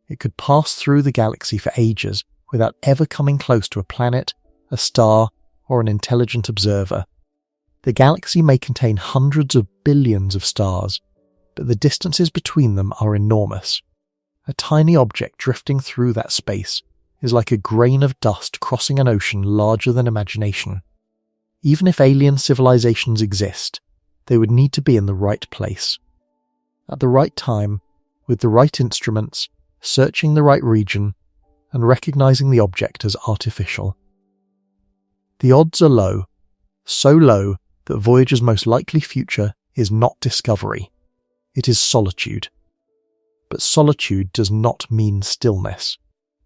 Speaker 1: It could pass through the galaxy for ages without ever coming close to a planet, a star, or an intelligent observer. The galaxy may contain hundreds of billions of stars, but the distances between them are enormous. A tiny object drifting through that space is like a grain of dust crossing an ocean larger than imagination. Even if alien civilizations exist, they would need to be in the right place. At the right time, with the right instruments, searching the right region, and recognizing the object as artificial. The odds are low, so low that Voyager's most likely future is not discovery. It is solitude. But solitude does not mean stillness.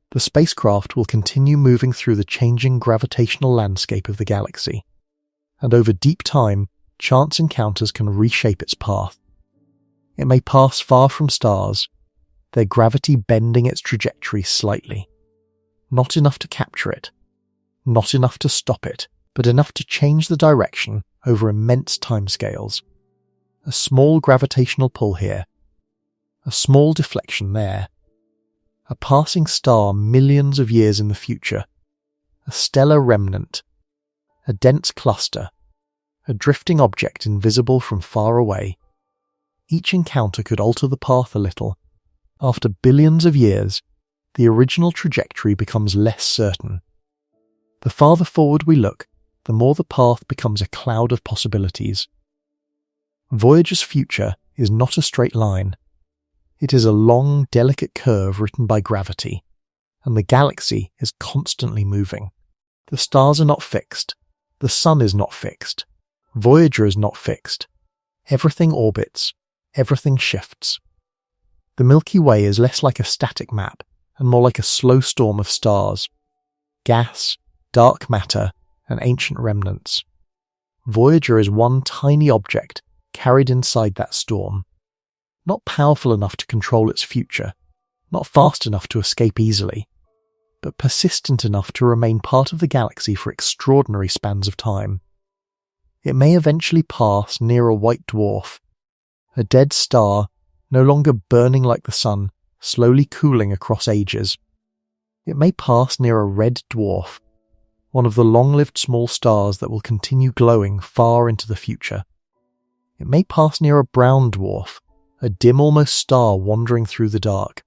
Speaker 1: The spacecraft will continue moving through the changing gravitational landscape of the galaxy, and over deep time, chance encounters can reshape its path. It may pass far from stars, their gravity bending its trajectory slightly. Not enough to capture it, not enough to stop it, but enough to change the direction over immense timescales. A small gravitational pull here, a small deflection there, a passing star millions of years in the future, a stellar remnant, a dense cluster, a drifting object invisible from far away. Each encounter could alter the path a little. After billions of years, the original trajectory becomes less certain. The farther forward we look, the more the path becomes a cloud of possibilities. Voyager's future is not a straight line. It is a long, delicate curve written by gravity, and the galaxy is constantly moving. The stars are not fixed. The sun is not fixed. Voyager is not fixed. Everything orbits. Everything shifts. The Milky Way is less like a static map and more like a slow storm of stars, gas, dark matter, and ancient remnants. Voyager is one tiny object carried inside that storm. Not powerful enough to control its future, not fast enough to escape easily, but persistent enough to remain part of the galaxy for extraordinary spans of time. It may eventually pass near a white dwarf, a dead star no longer burning like the sun, slowly cooling across ages. It may pass near a red dwarf, one of the long-lived small stars that will continue glowing far into the future. It may pass near a brown dwarf, a dim almost star wandering through the dark.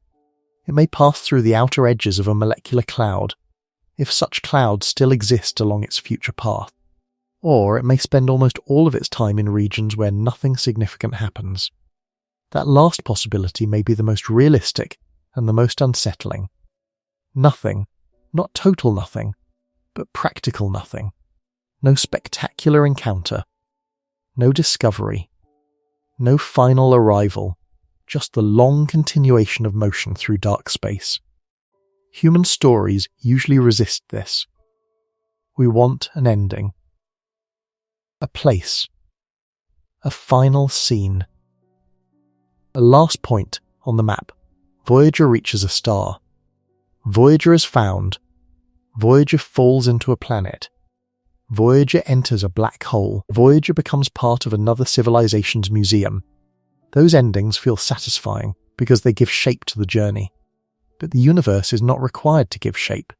Speaker 1: It may pass through the outer edges of a molecular cloud, if such clouds still exist along its future path. Or it may spend almost all of its time in regions where nothing significant happens. That last possibility may be the most realistic and the most unsettling. Nothing, not total nothing, but practical nothing. No spectacular encounter. No discovery. No final arrival. Just the long continuation of motion through dark space. Human stories usually resist this. We want an ending. A place. A final scene. A last point on the map. Voyager reaches a star. Voyager is found. Voyager falls into a planet. Voyager enters a black hole. Voyager becomes part of another civilization's museum. Those endings feel satisfying because they give shape to the journey. But the universe is not required to give shape.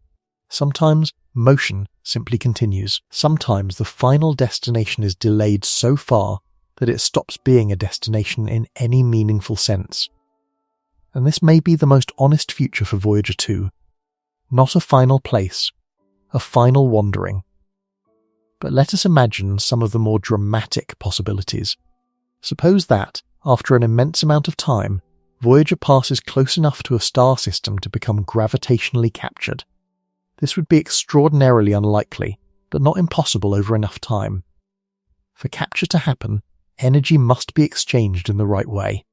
Speaker 1: Sometimes motion simply continues. Sometimes the final destination is delayed so far that it stops being a destination in any meaningful sense. And this may be the most honest future for Voyager 2. Not a final place, a final wandering. But let us imagine some of the more dramatic possibilities. Suppose that, after an immense amount of time, Voyager passes close enough to a star system to become gravitationally captured. This would be extraordinarily unlikely, but not impossible over enough time. For capture to happen, energy must be exchanged in the right way.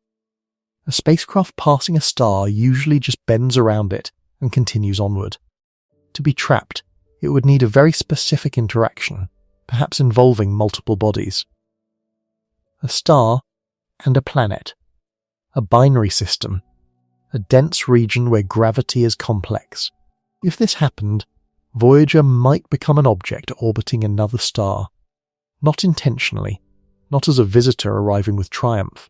Speaker 1: A spacecraft passing a star usually just bends around it and continues onward. To be trapped, it would need a very specific interaction, perhaps involving multiple bodies. A star and a planet. A binary system. A dense region where gravity is complex. If this happened, Voyager might become an object orbiting another star. Not intentionally, not as a visitor arriving with triumph,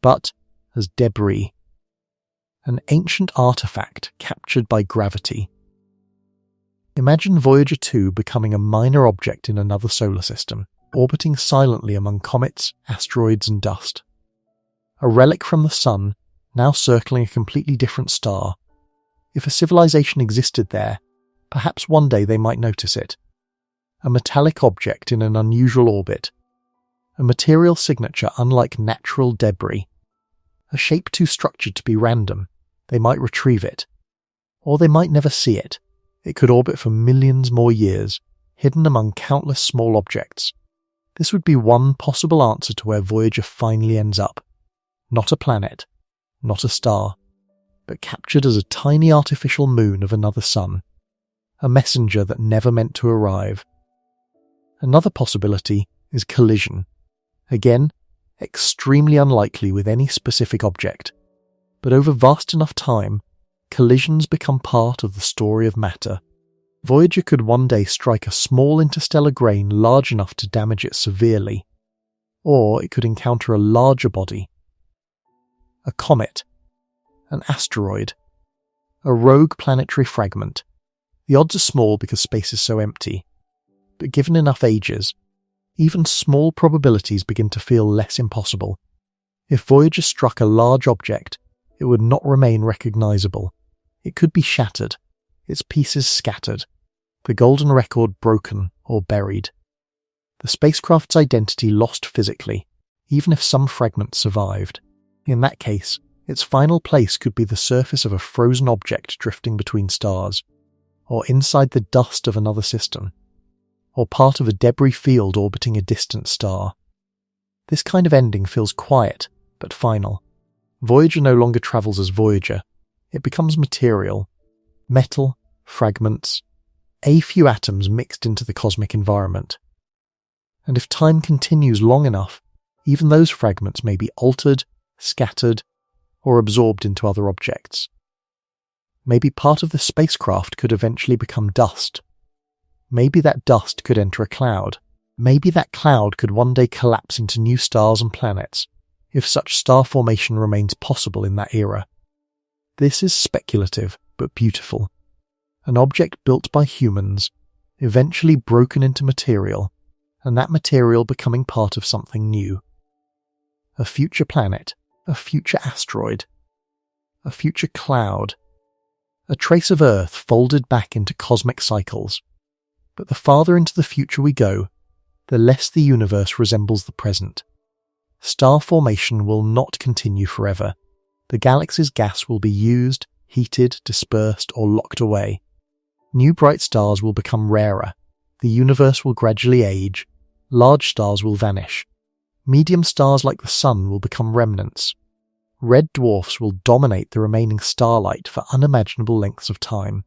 Speaker 1: but as debris. An ancient artifact captured by gravity. Imagine Voyager 2 becoming a minor object in another solar system, orbiting silently among comets, asteroids, and dust. A relic from the sun, now circling a completely different star. If a civilization existed there, perhaps one day they might notice it. A metallic object in an unusual orbit. A material signature unlike natural debris. A shape too structured to be random. They might retrieve it. Or they might never see it. It could orbit for millions more years, hidden among countless small objects. This would be one possible answer to where Voyager finally ends up. Not a planet. not a star, but captured as a tiny artificial moon of another sun, a messenger that never meant to arrive. Another possibility is collision. Again, extremely unlikely with any specific object, but over vast enough time, collisions become part of the story of matter. Voyager could one day strike a small interstellar grain large enough to damage it severely, or it could encounter a larger body, a comet, an asteroid, a rogue planetary fragment. The odds are small because space is so empty, but given enough ages, even small probabilities begin to feel less impossible. If Voyager struck a large object, it would not remain recognizable. It could be shattered, its pieces scattered, the golden record broken or buried. The spacecraft's identity lost physically, even if some fragments survived. In that case, its final place could be the surface of a frozen object drifting between stars, or inside the dust of another system, or part of a debris field orbiting a distant star. This kind of ending feels quiet, but final. Voyager no longer travels as Voyager. It becomes material, metal, fragments, a few atoms mixed into the cosmic environment. And if time continues long enough, even those fragments may be altered, scattered, or absorbed into other objects. Maybe part of the spacecraft could eventually become dust. Maybe that dust could enter a cloud. Maybe that cloud could one day collapse into new stars and planets, if such star formation remains possible in that era. This is speculative, but beautiful. An object built by humans, eventually broken into material, and that material becoming part of something new. A future planet, a future asteroid, a future cloud, a trace of Earth folded back into cosmic cycles. But the farther into the future we go, the less the universe resembles the present. Star formation will not continue forever. The galaxy's gas will be used, heated, dispersed, or locked away. New bright stars will become rarer. The universe will gradually age. Large stars will vanish. Medium stars like the Sun will become remnants. Red dwarfs will dominate the remaining starlight for unimaginable lengths of time.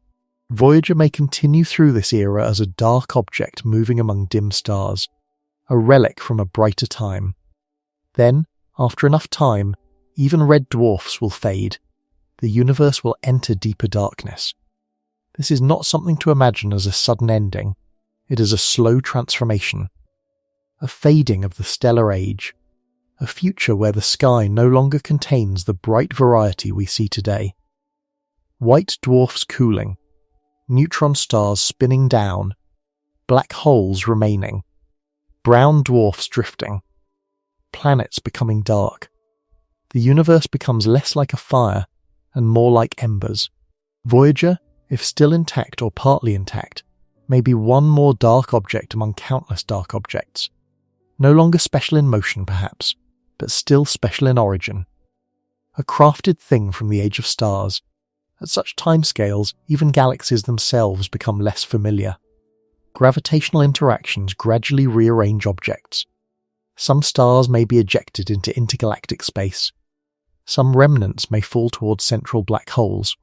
Speaker 1: Voyager may continue through this era as a dark object moving among dim stars, a relic from a brighter time. Then, after enough time, even red dwarfs will fade. The universe will enter deeper darkness. This is not something to imagine as a sudden ending. It is a slow transformation, a fading of the stellar age, a future where the sky no longer contains the bright variety we see today. White dwarfs cooling, neutron stars spinning down, black holes remaining, brown dwarfs drifting, planets becoming dark. The universe becomes less like a fire and more like embers. Voyager, if still intact or partly intact, may be one more dark object among countless dark objects. No longer special in motion, perhaps, but still special in origin. A crafted thing from the age of stars. At such timescales, even galaxies themselves become less familiar. Gravitational interactions gradually rearrange objects. Some stars may be ejected into intergalactic space. Some remnants may fall towards central black holes.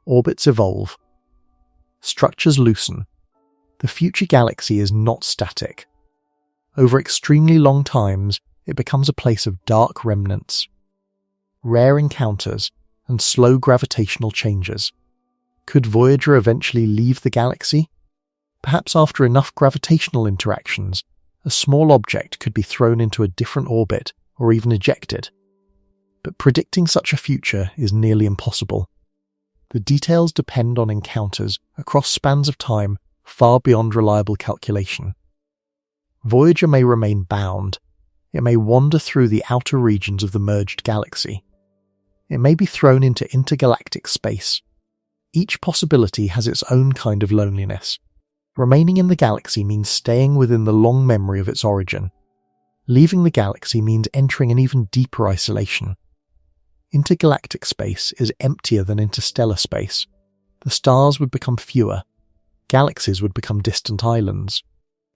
Speaker 1: Orbits evolve. Structures loosen. The future galaxy is not static. Over extremely long times, it becomes a place of dark remnants, rare encounters, and slow gravitational changes. Could Voyager eventually leave the galaxy? Perhaps after enough gravitational interactions, a small object could be thrown into a different orbit or even ejected. But predicting such a future is nearly impossible. The details depend on encounters across spans of time far beyond reliable calculation. Voyager may remain bound. It may wander through the outer regions of the merged galaxy. It may be thrown into intergalactic space. Each possibility has its own kind of loneliness. Remaining in the galaxy means staying within the long memory of its origin. Leaving the galaxy means entering an even deeper isolation. Intergalactic space is emptier than interstellar space. The stars would become fewer. Galaxies would become distant islands.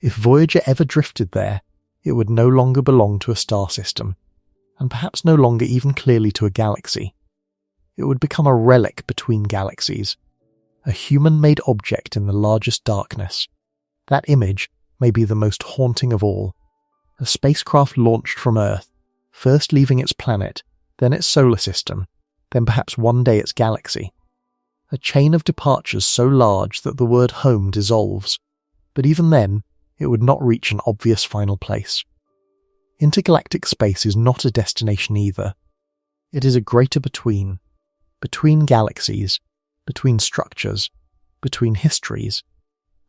Speaker 1: If Voyager ever drifted there, it would no longer belong to a star system, and perhaps no longer even clearly to a galaxy. it would become a relic between galaxies, a human-made object in the largest darkness. That image may be the most haunting of all. A spacecraft launched from Earth, first leaving its planet, then its solar system, then perhaps one day its galaxy. A chain of departures so large that the word home dissolves, but even then, it would not reach an obvious final place. Intergalactic space is not a destination either. It is a greater between galaxies, between structures, between histories,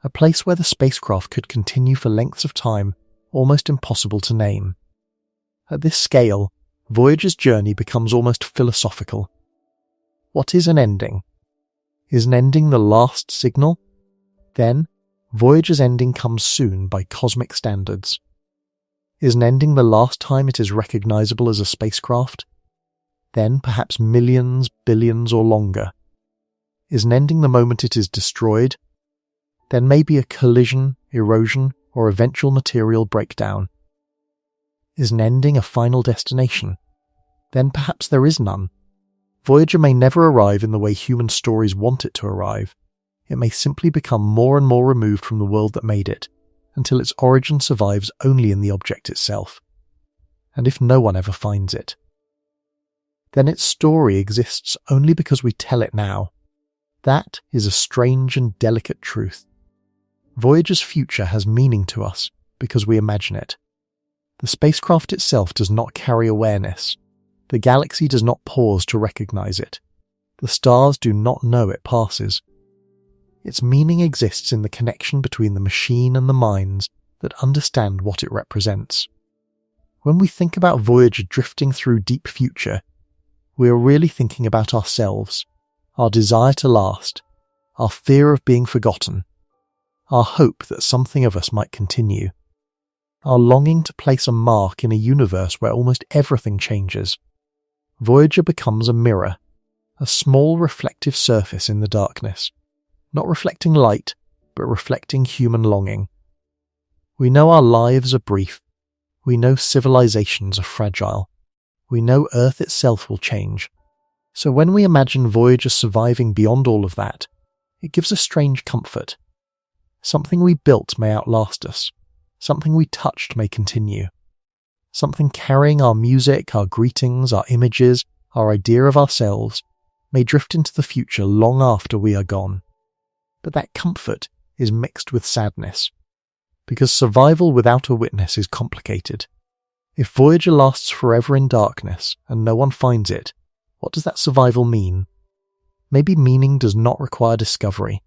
Speaker 1: a place where the spacecraft could continue for lengths of time almost impossible to name. At this scale, Voyager's journey becomes almost philosophical. What is an ending? Is an ending the last signal? Then, Voyager's ending comes soon by cosmic standards. Is an ending the last time it is recognizable as a spacecraft? Then perhaps millions, billions or longer. Is an ending the moment it is destroyed? Then maybe a collision, erosion, or eventual material breakdown. Is an ending a final destination? Then perhaps there is none. Voyager may never arrive in the way human stories want it to arrive. It may simply become more and more removed from the world that made it, until its origin survives only in the object itself. And if no one ever finds it, then its story exists only because we tell it now. That is a strange and delicate truth. Voyager's future has meaning to us because we imagine it. The spacecraft itself does not carry awareness. The galaxy does not pause to recognize it. The stars do not know it passes. Its meaning exists in the connection between the machine and the minds that understand what it represents. When we think about Voyager drifting through deep future, we are really thinking about ourselves, our desire to last, our fear of being forgotten, our hope that something of us might continue, our longing to place a mark in a universe where almost everything changes. Voyager becomes a mirror, a small reflective surface in the darkness, not reflecting light, but reflecting human longing. We know our lives are brief. We know civilizations are fragile. We know Earth itself will change. So when we imagine Voyager surviving beyond all of that, it gives a strange comfort. Something we built may outlast us. Something we touched may continue. Something carrying our music, our greetings, our images, our idea of ourselves, may drift into the future long after we are gone. But that comfort is mixed with sadness, because survival without a witness is complicated. If Voyager lasts forever in darkness and no one finds it, what does that survival mean? Maybe meaning does not require discovery.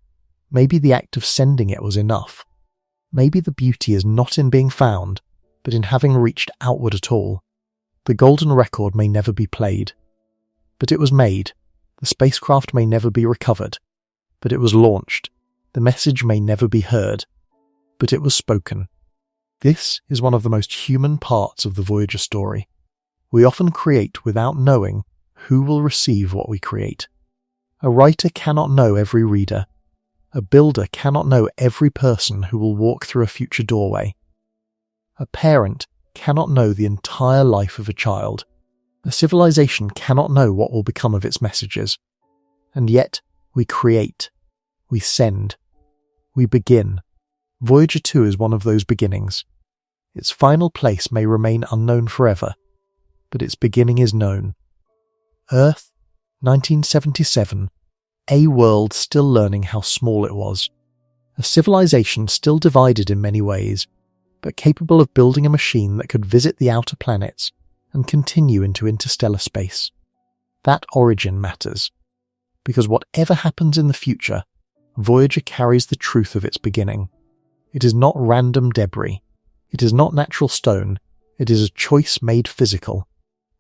Speaker 1: Maybe the act of sending it was enough. Maybe the beauty is not in being found, but in having reached outward at all. The golden record may never be played, but it was made. The spacecraft may never be recovered, but it was launched. The message may never be heard, but it was spoken. This is one of the most human parts of the Voyager story. We often create without knowing who will receive what we create. A writer cannot know every reader. A builder cannot know every person who will walk through a future doorway. A parent cannot know the entire life of a child. A civilization cannot know what will become of its messages. And yet, we create. We send. We begin. Voyager 2 is one of those beginnings. Its final place may remain unknown forever, but its beginning is known. Earth, 1977. A world still learning how small it was. A civilization still divided in many ways, but capable of building a machine that could visit the outer planets and continue into interstellar space. That origin matters, because whatever happens in the future, Voyager carries the truth of its beginning. It is not random debris. It is not natural stone. It is a choice made physical.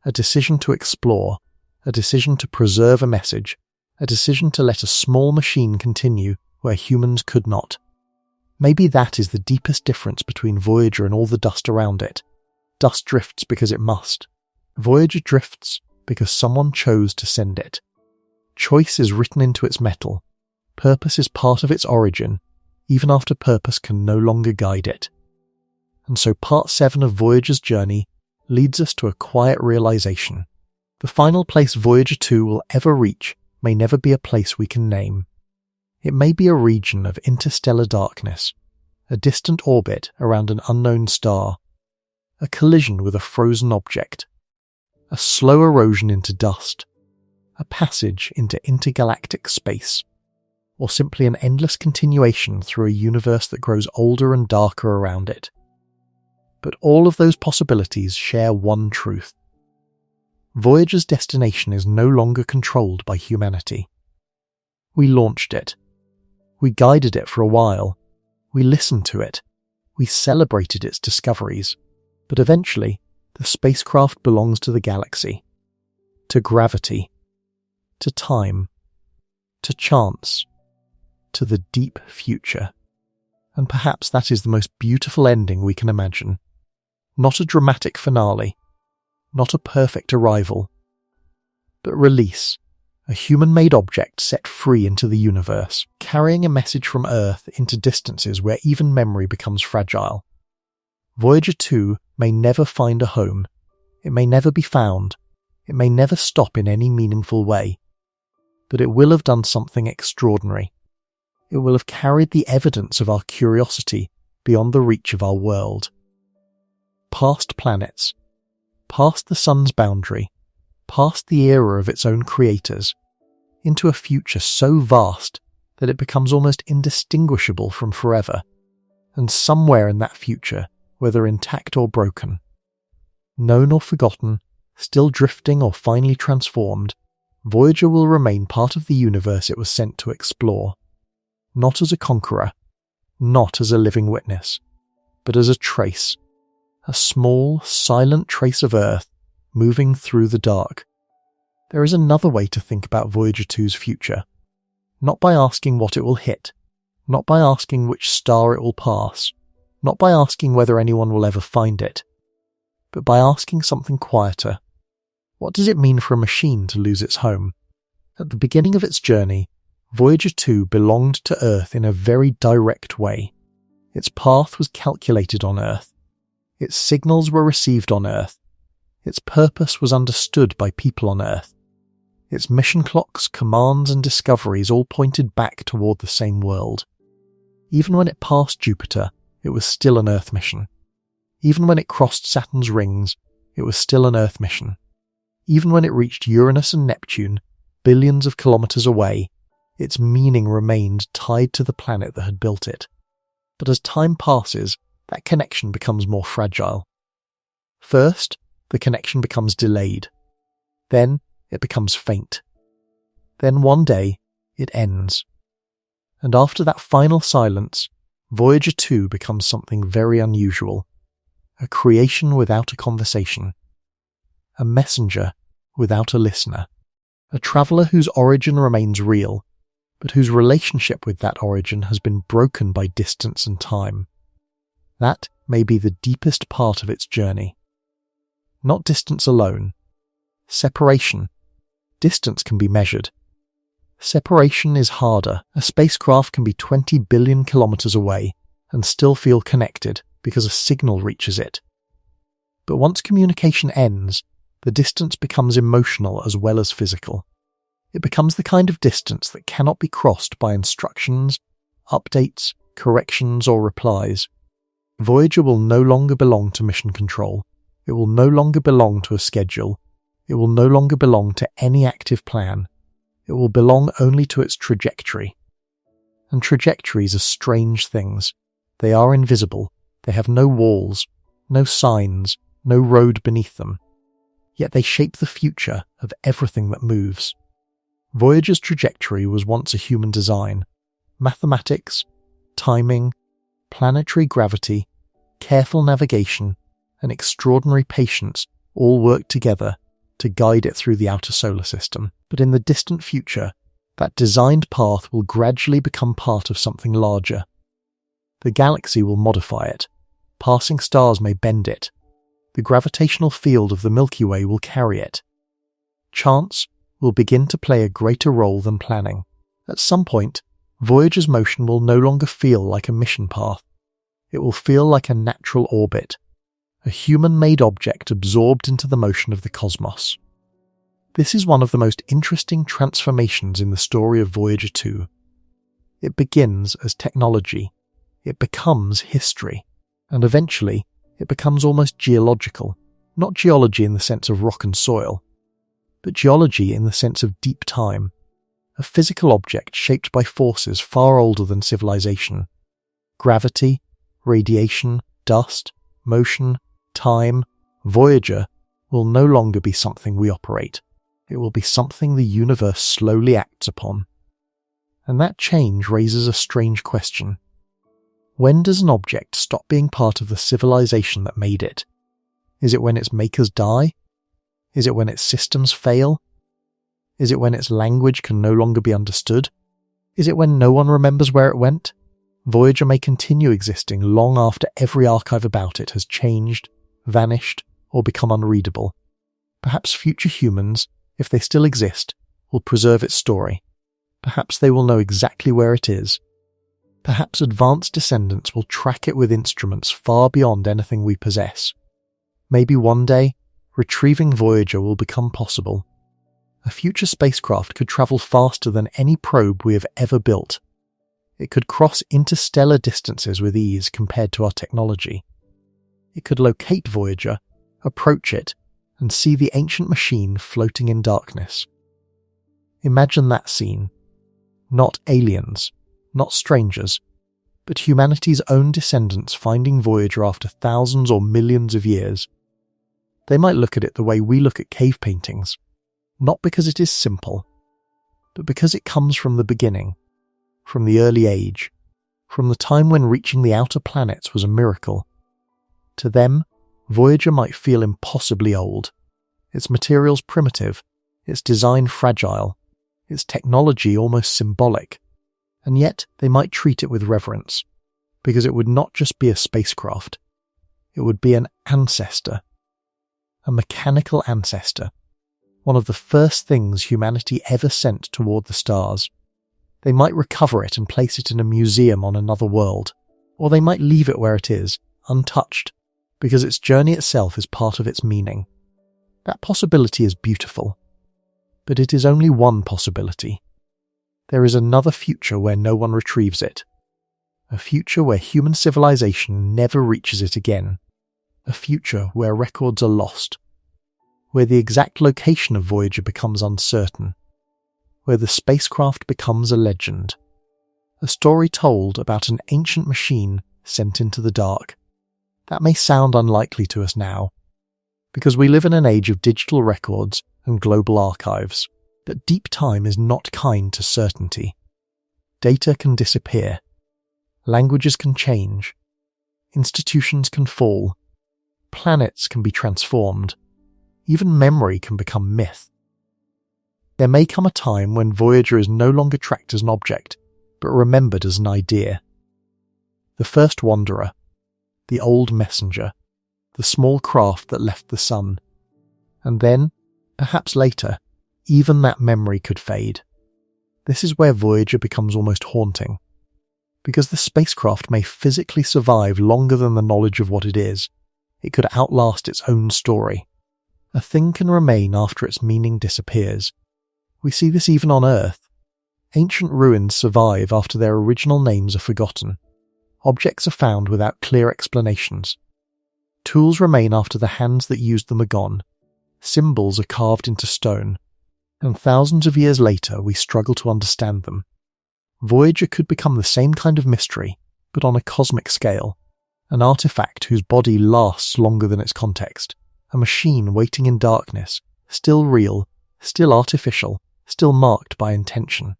Speaker 1: A decision to explore. A decision to preserve a message. A decision to let a small machine continue where humans could not. Maybe that is the deepest difference between Voyager and all the dust around it. Dust drifts because it must. Voyager drifts because someone chose to send it. Choice is written into its metal. Purpose is part of its origin, even after purpose can no longer guide it. And so Part 7 of Voyager's journey leads us to a quiet realization. The final place Voyager 2 will ever reach may never be a place we can name. It may be a region of interstellar darkness, a distant orbit around an unknown star, a collision with a frozen object, a slow erosion into dust, a passage into intergalactic space, or simply an endless continuation through a universe that grows older and darker around it. But all of those possibilities share one truth. Voyager's destination is no longer controlled by humanity. We launched it. We guided it for a while. We listened to it. We celebrated its discoveries. But eventually, the spacecraft belongs to the galaxy, to gravity, to time, to chance, to the deep future. And perhaps that is the most beautiful ending we can imagine. Not a dramatic finale, not a perfect arrival, but release, a human-made object set free into the universe, carrying a message from Earth into distances where even memory becomes fragile. Voyager 2 may never find a home. It may never be found. It may never stop in any meaningful way. But it will have done something extraordinary. It will have carried the evidence of our curiosity beyond the reach of our world. Past planets, past the sun's boundary, past the era of its own creators, into a future so vast that it becomes almost indistinguishable from forever, and somewhere in that future, whether intact or broken, known or forgotten, still drifting or finally transformed, Voyager will remain part of the universe it was sent to explore, not as a conqueror, not as a living witness, but as a trace, a small, silent trace of Earth moving through the dark. There is another way to think about Voyager 2's future, not by asking what it will hit, not by asking which star it will pass, not by asking whether anyone will ever find it, but by asking something quieter. What does it mean for a machine to lose its home? At the beginning of its journey, Voyager 2 belonged to Earth in a very direct way. Its path was calculated on Earth. Its signals were received on Earth. Its purpose was understood by people on Earth. Its mission clocks, commands and discoveries all pointed back toward the same world. Even when it passed Jupiter, it was still an Earth mission. Even when it crossed Saturn's rings, it was still an Earth mission. Even when it reached Uranus and Neptune, billions of kilometers away, its meaning remained tied to the planet that had built it. But as time passes, that connection becomes more fragile. First, the connection becomes delayed. Then, it becomes faint. Then one day, it ends. And after that final silence, Voyager 2 becomes something very unusual. A creation without a conversation. A messenger without a listener. A traveller whose origin remains real, but whose relationship with that origin has been broken by distance and time. That may be the deepest part of its journey. Not distance alone. Separation. Distance can be measured. Separation is harder. A spacecraft can be 20 billion kilometers away and still feel connected because a signal reaches it. But once communication ends, the distance becomes emotional as well as physical. It becomes the kind of distance that cannot be crossed by instructions, updates, corrections, or replies. Voyager will no longer belong to mission control. It will no longer belong to a schedule. It will no longer belong to any active plan. It will belong only to its trajectory. And trajectories are strange things. They are invisible. They have no walls, no signs, no road beneath them. Yet they shape the future of everything that moves. Voyager's trajectory was once a human design. Mathematics, timing, planetary gravity, careful navigation, and extraordinary patience all worked together to guide it through the outer solar system. But in the distant future, that designed path will gradually become part of something larger. The galaxy will modify it. Passing stars may bend it. The gravitational field of the Milky Way will carry it. Chance will begin to play a greater role than planning. At some point, Voyager's motion will no longer feel like a mission path. It will feel like a natural orbit, a human-made object absorbed into the motion of the cosmos. This is one of the most interesting transformations in the story of Voyager 2. It begins as technology, it becomes history, and eventually it becomes almost geological, not geology in the sense of rock and soil, but geology in the sense of deep time, a physical object shaped by forces far older than civilization. Gravity, radiation, dust, motion, time, Voyager will no longer be something we operate. It will be something the universe slowly acts upon. And that change raises a strange question. When does an object stop being part of the civilization that made it? Is it when its makers die? Is it when its systems fail? Is it when its language can no longer be understood? Is it when no one remembers where it went? Voyager may continue existing long after every archive about it has changed, vanished, or become unreadable. Perhaps future humans, if they still exist, will preserve its story. Perhaps they will know exactly where it is. Perhaps advanced descendants will track it with instruments far beyond anything we possess. Maybe one day, retrieving Voyager will become possible. A future spacecraft could travel faster than any probe we have ever built. It could cross interstellar distances with ease compared to our technology. It could locate Voyager, approach it, and see the ancient machine floating in darkness. Imagine that scene. Not aliens, not strangers, but humanity's own descendants finding Voyager after thousands or millions of years. They might look at it the way we look at cave paintings, not because it is simple, but because it comes from the beginning, from the early age, from the time when reaching the outer planets was a miracle. To them, Voyager might feel impossibly old, its materials primitive, its design fragile, its technology almost symbolic, and yet they might treat it with reverence, because it would not just be a spacecraft, it would be an ancestor, a mechanical ancestor, one of the first things humanity ever sent toward the stars. They might recover it and place it in a museum on another world, or they might leave it where it is, untouched, because its journey itself is part of its meaning. That possibility is beautiful, but it is only one possibility. There is another future where no one retrieves it, a future where human civilization never reaches it again, a future where records are lost, where the exact location of Voyager becomes uncertain, where the spacecraft becomes a legend, a story told about an ancient machine sent into the dark. That may sound unlikely to us now, because we live in an age of digital records and global archives, but deep time is not kind to certainty. Data can disappear, languages can change, institutions can fall, planets can be transformed, even memory can become myth. There may come a time when Voyager is no longer tracked as an object, but remembered as an idea. The first wanderer, the old messenger, the small craft that left the sun. And then, perhaps later, even that memory could fade. This is where Voyager becomes almost haunting. Because the spacecraft may physically survive longer than the knowledge of what it is, it could outlast its own story. A thing can remain after its meaning disappears. We see this even on Earth. Ancient ruins survive after their original names are forgotten. Objects are found without clear explanations. Tools remain after the hands that used them are gone. Symbols are carved into stone. And thousands of years later, we struggle to understand them. Voyager could become the same kind of mystery, but on a cosmic scale. An artifact whose body lasts longer than its context. A machine waiting in darkness, still real, still artificial, still marked by intention,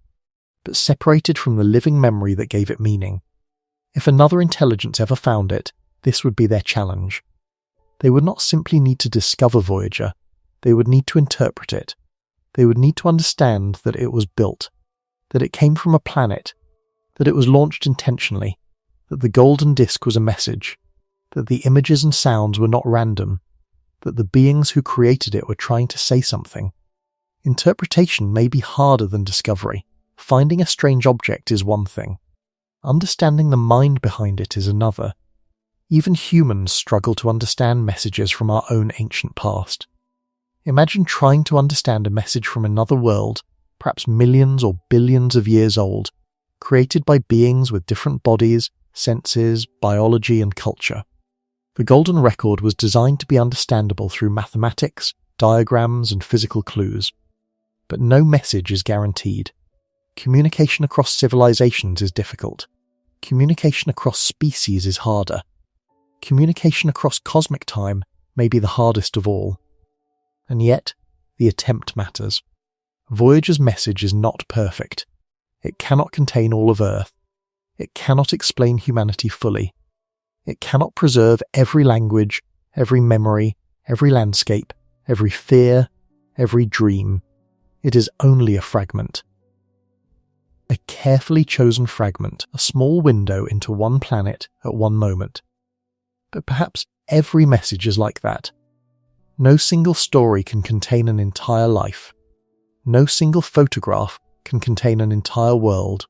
Speaker 1: but separated from the living memory that gave it meaning. If another intelligence ever found it, this would be their challenge. They would not simply need to discover Voyager, they would need to interpret it. They would need to understand that it was built, that it came from a planet, that it was launched intentionally, that the golden disk was a message, that the images and sounds were not random, that the beings who created it were trying to say something. Interpretation may be harder than discovery. Finding a strange object is one thing. Understanding the mind behind it is another. Even humans struggle to understand messages from our own ancient past. Imagine trying to understand a message from another world, perhaps millions or billions of years old, created by beings with different bodies, senses, biology, and culture. The Golden Record was designed to be understandable through mathematics, diagrams, and physical clues. But no message is guaranteed. Communication across civilizations is difficult. Communication across species is harder. Communication across cosmic time may be the hardest of all. And yet, the attempt matters. Voyager's message is not perfect. It cannot contain all of Earth. It cannot explain humanity fully. It cannot preserve every language, every memory, every landscape, every fear, every dream. It is only a fragment. A carefully chosen fragment, a small window into one planet at one moment. But perhaps every message is like that. No single story can contain an entire life. No single photograph can contain an entire world.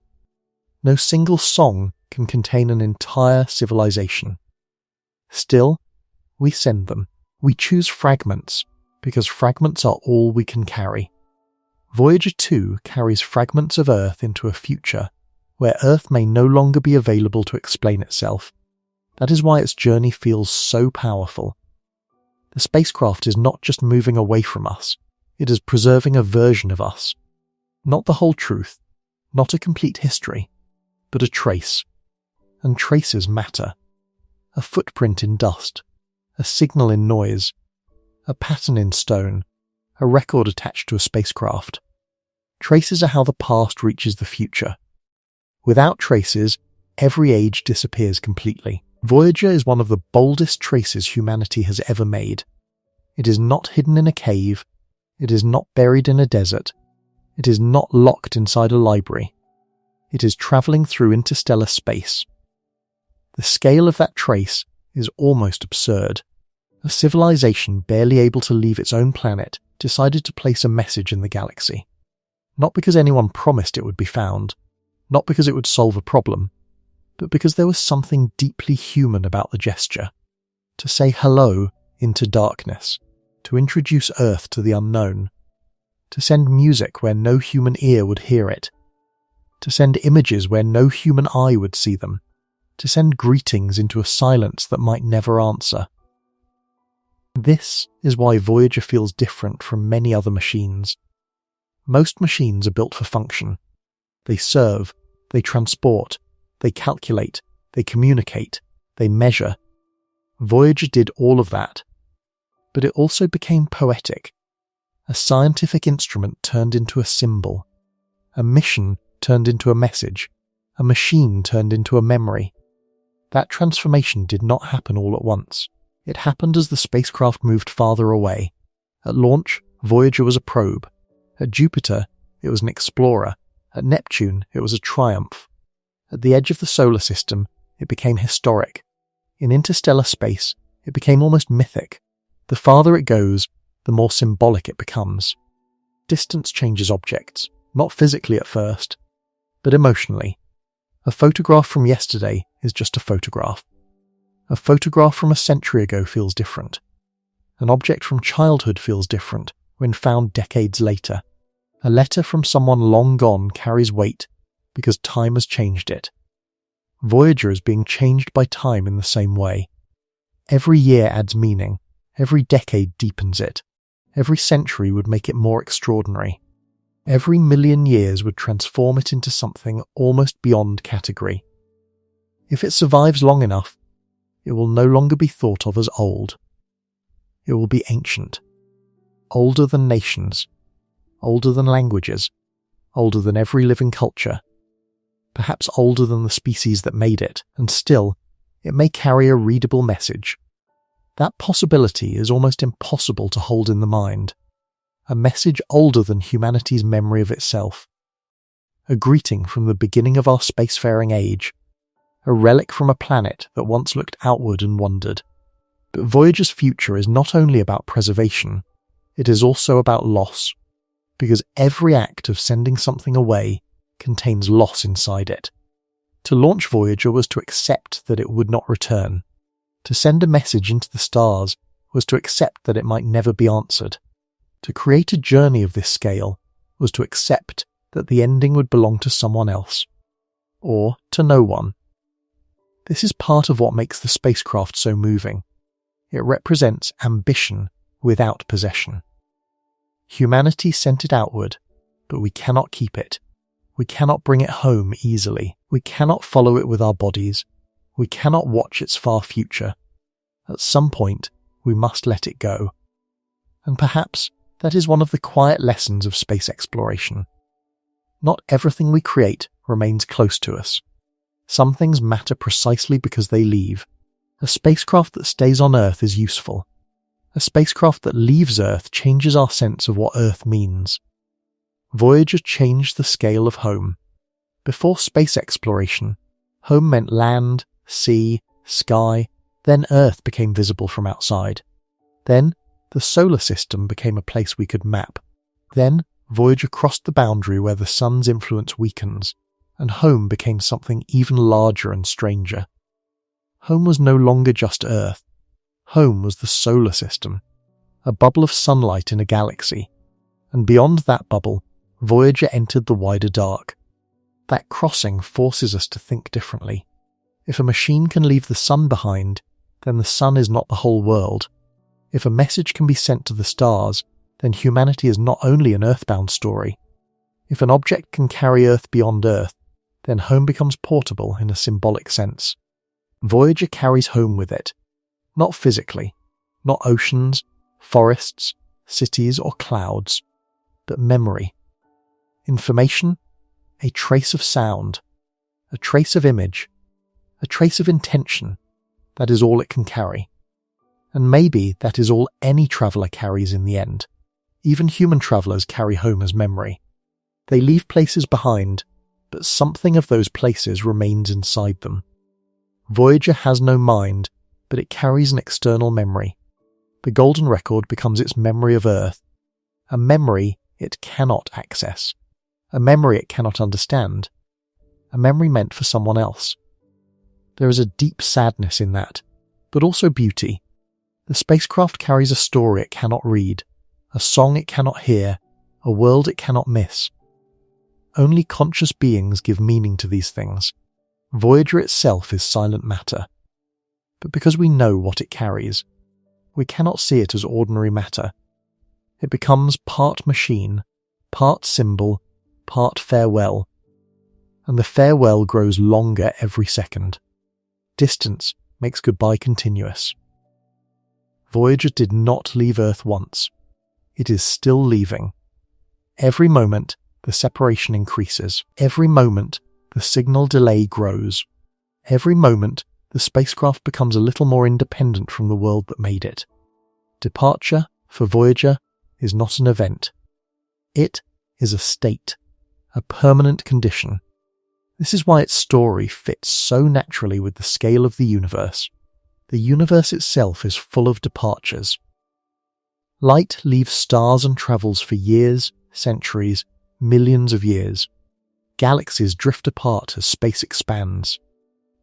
Speaker 1: No single song can contain an entire civilization. Still, we send them. We choose fragments, because fragments are all we can carry. Voyager 2 carries fragments of Earth into a future where Earth may no longer be available to explain itself. That is why its journey feels so powerful. The spacecraft is not just moving away from us, it is preserving a version of us. Not the whole truth, not a complete history, but a trace. And traces matter. A footprint in dust, a signal in noise, a pattern in stone, a record attached to a spacecraft. Traces are how the past reaches the future. Without traces, every age disappears completely. Voyager is one of the boldest traces humanity has ever made. It is not hidden in a cave. It is not buried in a desert. It is not locked inside a library. It is travelling through interstellar space. The scale of that trace is almost absurd. A civilization barely able to leave its own planet decided to place a message in the galaxy. Not because anyone promised it would be found, not because it would solve a problem, but because there was something deeply human about the gesture. To say hello into darkness, to introduce Earth to the unknown, to send music where no human ear would hear it, to send images where no human eye would see them, to send greetings into a silence that might never answer. This is why Voyager feels different from many other machines. Most machines are built for function. They serve, they transport, they calculate, they communicate, they measure. Voyager did all of that. But it also became poetic. A scientific instrument turned into a symbol. A mission turned into a message. A machine turned into a memory. That transformation did not happen all at once. It happened as the spacecraft moved farther away. At launch, Voyager was a probe. At Jupiter, it was an explorer. At Neptune, it was a triumph. At the edge of the solar system, it became historic. In interstellar space, it became almost mythic. The farther it goes, the more symbolic it becomes. Distance changes objects, not physically at first, but emotionally. A photograph from yesterday is just a photograph. A photograph from a century ago feels different. An object from childhood feels different when found decades later. A letter from someone long gone carries weight because time has changed it. Voyager is being changed by time in the same way. Every year adds meaning. Every decade deepens it. Every century would make it more extraordinary. Every million years would transform it into something almost beyond category. If it survives long enough, it will no longer be thought of as old. It will be ancient. Older than nations. Older than languages. Older than every living culture. Perhaps older than the species that made it, and still, it may carry a readable message. That possibility is almost impossible to hold in the mind. A message older than humanity's memory of itself. A greeting from the beginning of our spacefaring age. A relic from a planet that once looked outward and wondered. But Voyager's future is not only about preservation, it is also about loss. Because every act of sending something away contains loss inside it. To launch Voyager was to accept that it would not return. To send a message into the stars was to accept that it might never be answered. To create a journey of this scale was to accept that the ending would belong to someone else, or to no one. This is part of what makes the spacecraft so moving. It represents ambition without possession. Humanity sent it outward, but we cannot keep it. We cannot bring it home easily. We cannot follow it with our bodies. We cannot watch its far future. At some point, we must let it go. And perhaps that is one of the quiet lessons of space exploration. Not everything we create remains close to us. Some things matter precisely because they leave. A spacecraft that stays on Earth is useful. A spacecraft that leaves Earth changes our sense of what Earth means. Voyager changed the scale of home. Before space exploration, home meant land, sea, sky, then Earth became visible from outside. Then, the solar system became a place we could map. Then, Voyager crossed the boundary where the sun's influence weakens, and home became something even larger and stranger. Home was no longer just Earth. Home was the solar system, a bubble of sunlight in a galaxy. And beyond that bubble, Voyager entered the wider dark. That crossing forces us to think differently. If a machine can leave the sun behind, then the sun is not the whole world. If a message can be sent to the stars, then humanity is not only an earthbound story. If an object can carry Earth beyond Earth, then home becomes portable in a symbolic sense. Voyager carries home with it. Not physically, not oceans, forests, cities or clouds, but memory. Information, a trace of sound, a trace of image, a trace of intention. That is all it can carry. And maybe that is all any traveller carries in the end. Even human travellers carry home as memory. They leave places behind, but something of those places remains inside them. Voyager has no mind, but it carries an external memory. The golden record becomes its memory of Earth, a memory it cannot access, a memory it cannot understand, a memory meant for someone else. There is a deep sadness in that, but also beauty. The spacecraft carries a story it cannot read, a song it cannot hear, a world it cannot miss. Only conscious beings give meaning to these things. Voyager itself is silent matter. But because we know what it carries, we cannot see it as ordinary matter. It becomes part machine, part symbol, part farewell. And the farewell grows longer every second. Distance makes goodbye continuous. Voyager did not leave Earth once. It is still leaving. Every moment, the separation increases. Every moment, the signal delay grows. Every moment, the spacecraft becomes a little more independent from the world that made it. Departure, for Voyager, is not an event. It is a state, a permanent condition. This is why its story fits so naturally with the scale of the universe. The universe itself is full of departures. Light leaves stars and travels for years, centuries, millions of years. Galaxies drift apart as space expands.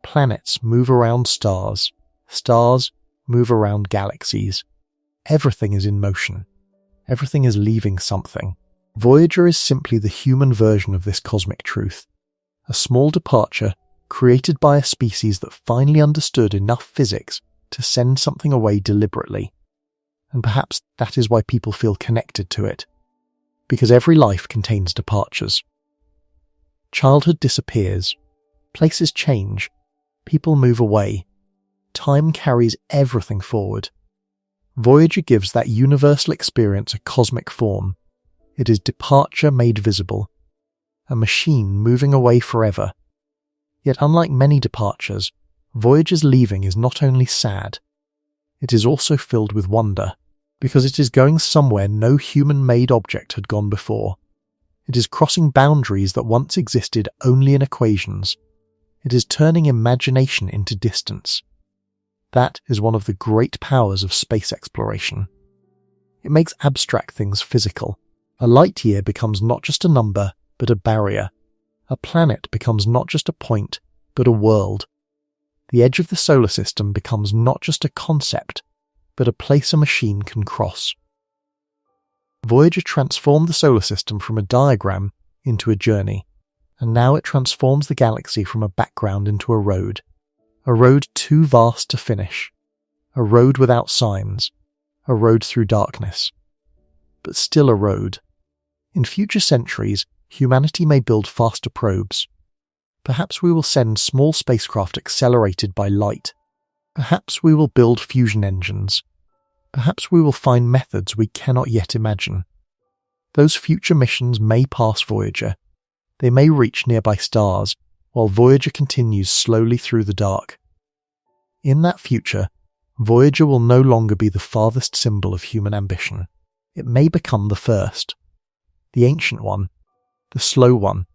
Speaker 1: Planets move around stars. Stars move around galaxies. Everything is in motion. Everything is leaving something. Voyager is simply the human version of this cosmic truth. A small departure created by a species that finally understood enough physics to send something away deliberately. And perhaps that is why people feel connected to it. Because every life contains departures. Childhood disappears. Places change. People move away. Time carries everything forward. Voyager gives that universal experience a cosmic form. It is departure made visible. A machine moving away forever. Yet unlike many departures, Voyager's leaving is not only sad, it is also filled with wonder, because it is going somewhere no human-made object had gone before. It is crossing boundaries that once existed only in equations. It is turning imagination into distance. That is one of the great powers of space exploration. It makes abstract things physical. A light year becomes not just a number, but a barrier. A planet becomes not just a point, but a world. The edge of the solar system becomes not just a concept, but a place a machine can cross. Voyager transformed the solar system from a diagram into a journey, and now it transforms the galaxy from a background into a road too vast to finish, a road without signs, a road through darkness, but still a road. In future centuries, humanity may build faster probes. Perhaps we will send small spacecraft accelerated by light. Perhaps we will build fusion engines. Perhaps we will find methods we cannot yet imagine. Those future missions may pass Voyager. They may reach nearby stars, while Voyager continues slowly through the dark. In that future, Voyager will no longer be the farthest symbol of human ambition. It may become the first, the ancient one, the slow one,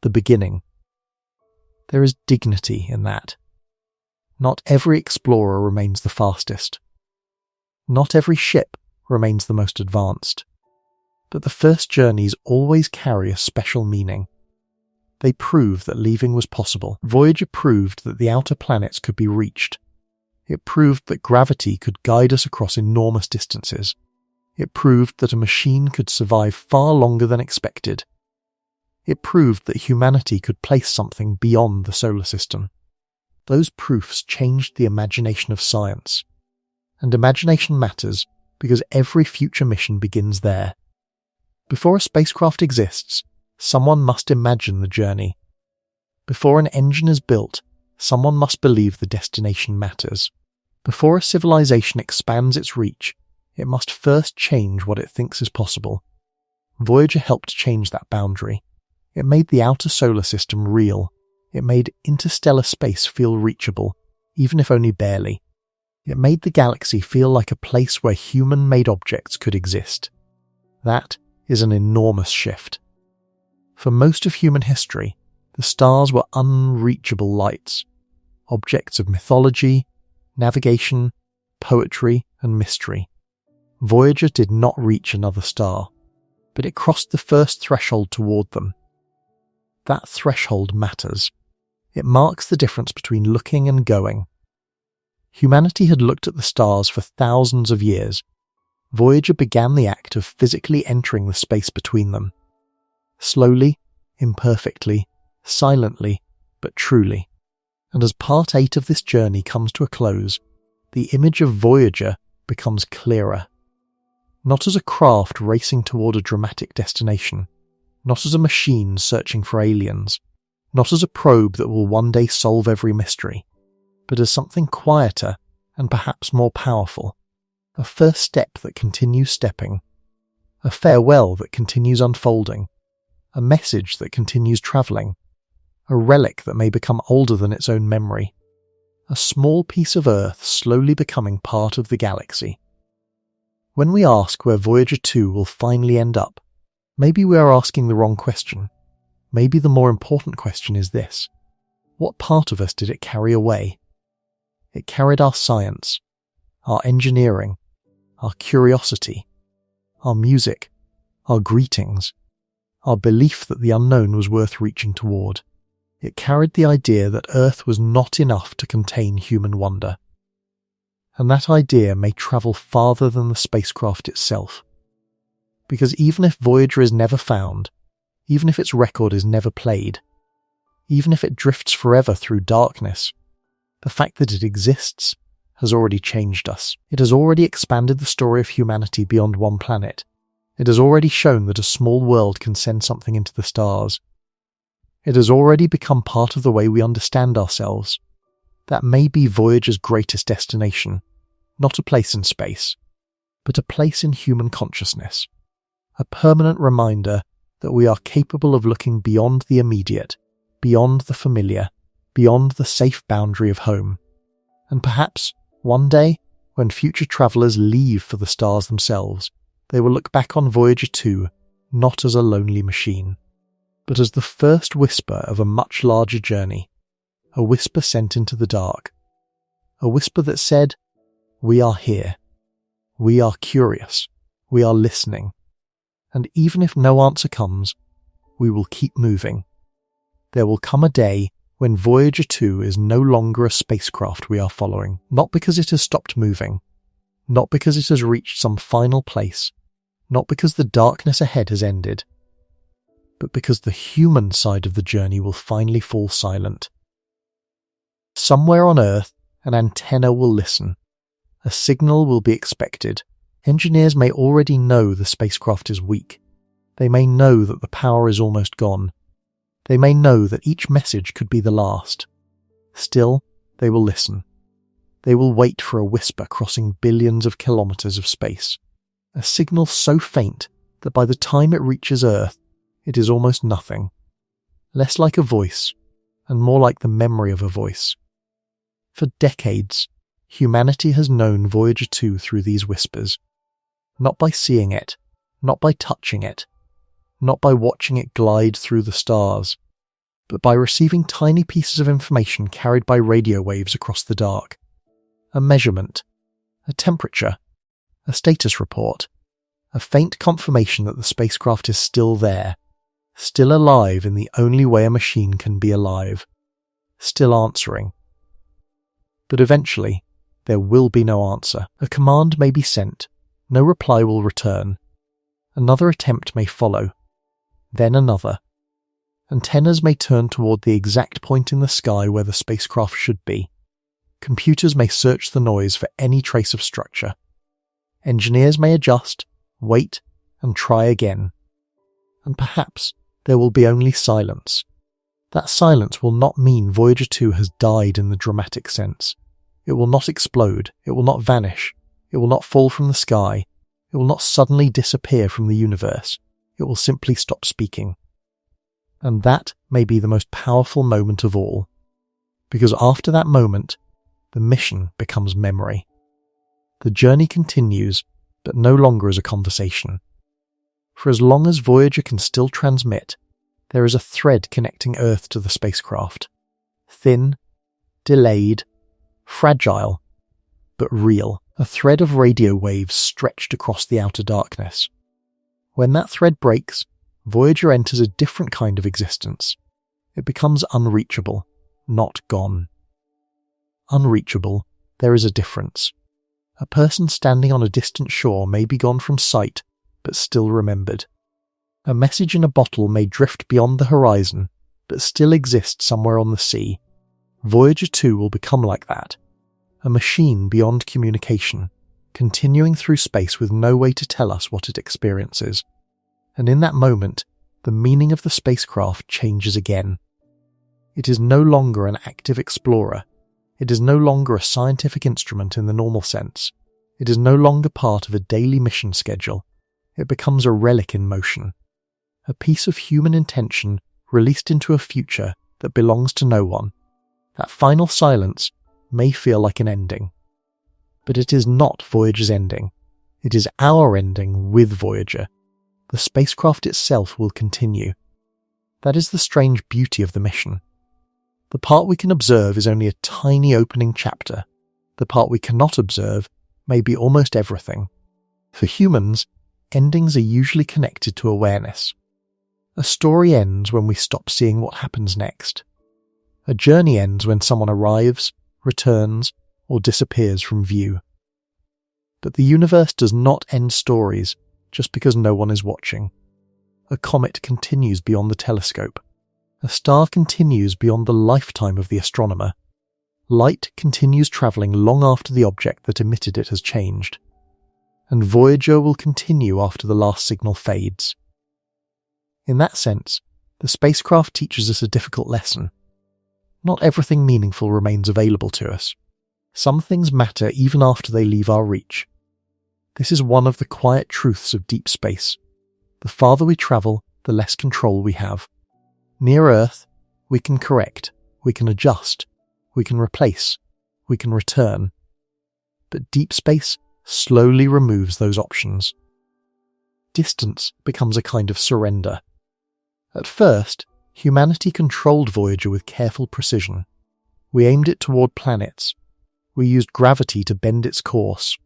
Speaker 1: the beginning. There is dignity in that. Not every explorer remains the fastest. Not every ship remains the most advanced. But the first journeys always carry a special meaning. They prove that leaving was possible. Voyager proved that the outer planets could be reached. It proved that gravity could guide us across enormous distances. It proved that a machine could survive far longer than expected. It proved that humanity could place something beyond the solar system. Those proofs changed the imagination of science. And imagination matters because every future mission begins there. Before a spacecraft exists, someone must imagine the journey. Before an engine is built, someone must believe the destination matters. Before a civilization expands its reach, it must first change what it thinks is possible. Voyager helped change that boundary. It made the outer solar system real. It made interstellar space feel reachable, even if only barely. It made the galaxy feel like a place where human-made objects could exist. That is an enormous shift. For most of human history, the stars were unreachable lights, objects of mythology, navigation, poetry, and mystery. Voyager did not reach another star, but it crossed the first threshold toward them. That threshold matters. It marks the difference between looking and going. Humanity had looked at the stars for thousands of years. Voyager began the act of physically entering the space between them. Slowly, imperfectly, silently, but truly. And as Part 8 of this journey comes to a close, the image of Voyager becomes clearer. Not as a craft racing toward a dramatic destination, not as a machine searching for aliens, not as a probe that will one day solve every mystery, but as something quieter and perhaps more powerful. A first step that continues stepping, a farewell that continues unfolding, a message that continues travelling, a relic that may become older than its own memory, a small piece of Earth slowly becoming part of the galaxy. When we ask where Voyager 2 will finally end up, maybe we are asking the wrong question. Maybe the more important question is this: what part of us did it carry away? It carried our science, our engineering, our curiosity, our music, our greetings, our belief that the unknown was worth reaching toward. It carried the idea that Earth was not enough to contain human wonder. And that idea may travel farther than the spacecraft itself. Because even if Voyager is never found, even if its record is never played, even if it drifts forever through darkness, the fact that it exists has already changed us. It has already expanded the story of humanity beyond one planet. It has already shown that a small world can send something into the stars. It has already become part of the way we understand ourselves. That may be Voyager's greatest destination, not a place in space, but a place in human consciousness, a permanent reminder that we are capable of looking beyond the immediate, beyond the familiar, beyond the safe boundary of home. And perhaps, one day, when future travellers leave for the stars themselves, they will look back on Voyager 2 not as a lonely machine, but as the first whisper of a much larger journey, a whisper sent into the dark, a whisper that said, "We are here, we are curious, we are listening, and even if no answer comes, we will keep moving. There will come a day when Voyager 2 is no longer a spacecraft we are following, not because it has stopped moving, not because it has reached some final place, not because the darkness ahead has ended, but because the human side of the journey will finally fall silent. Somewhere on Earth, an antenna will listen. A signal will be expected. Engineers may already know the spacecraft is weak. They may know that the power is almost gone. They may know that each message could be the last. Still, they will listen. They will wait for a whisper crossing billions of kilometers of space. A signal so faint that by the time it reaches Earth, it is almost nothing. Less like a voice, and more like the memory of a voice. For decades, humanity has known Voyager 2 through these whispers. Not by seeing it, not by touching it, not by watching it glide through the stars, but by receiving tiny pieces of information carried by radio waves across the dark. A measurement, a temperature, a status report, a faint confirmation that the spacecraft is still there, still alive in the only way a machine can be alive, still answering. But eventually, there will be no answer. A command may be sent, no reply will return. Another attempt may follow, then another. Antennas may turn toward the exact point in the sky where the spacecraft should be. Computers may search the noise for any trace of structure. Engineers may adjust, wait, and try again. And perhaps there will be only silence. That silence will not mean Voyager 2 has died in the dramatic sense. It will not explode, it will not vanish, it will not fall from the sky, it will not suddenly disappear from the universe, it will simply stop speaking. And that may be the most powerful moment of all, because after that moment, the mission becomes memory. The journey continues, but no longer as a conversation. For as long as Voyager can still transmit, there is a thread connecting Earth to the spacecraft. Thin, delayed, fragile, but real. A thread of radio waves stretched across the outer darkness. When that thread breaks, Voyager enters a different kind of existence. It becomes unreachable, not gone. Unreachable, there is a difference. A person standing on a distant shore may be gone from sight, but still remembered. A message in a bottle may drift beyond the horizon, but still exist somewhere on the sea. Voyager 2 will become like that. A machine beyond communication, continuing through space with no way to tell us what it experiences. And in that moment, the meaning of the spacecraft changes again. It is no longer an active explorer. It is no longer a scientific instrument in the normal sense. It is no longer part of a daily mission schedule. It becomes a relic in motion. A piece of human intention released into a future that belongs to no one. That final silence may feel like an ending. But it is not Voyager's ending. It is our ending with Voyager. The spacecraft itself will continue. That is the strange beauty of the mission. The part we can observe is only a tiny opening chapter. The part we cannot observe may be almost everything. For humans, endings are usually connected to awareness. A story ends when we stop seeing what happens next. A journey ends when someone arrives, returns, or disappears from view. But the universe does not end stories just because no one is watching. A comet continues beyond the telescope. A star continues beyond the lifetime of the astronomer. Light continues travelling long after the object that emitted it has changed. And Voyager will continue after the last signal fades. In that sense, the spacecraft teaches us a difficult lesson. Not everything meaningful remains available to us. Some things matter even after they leave our reach. This is one of the quiet truths of deep space. The farther we travel, the less control we have. Near Earth, we can correct, we can adjust, we can replace, we can return. But deep space slowly removes those options. Distance becomes a kind of surrender. At first, humanity controlled Voyager with careful precision. We aimed it toward planets. We used gravity to bend its course.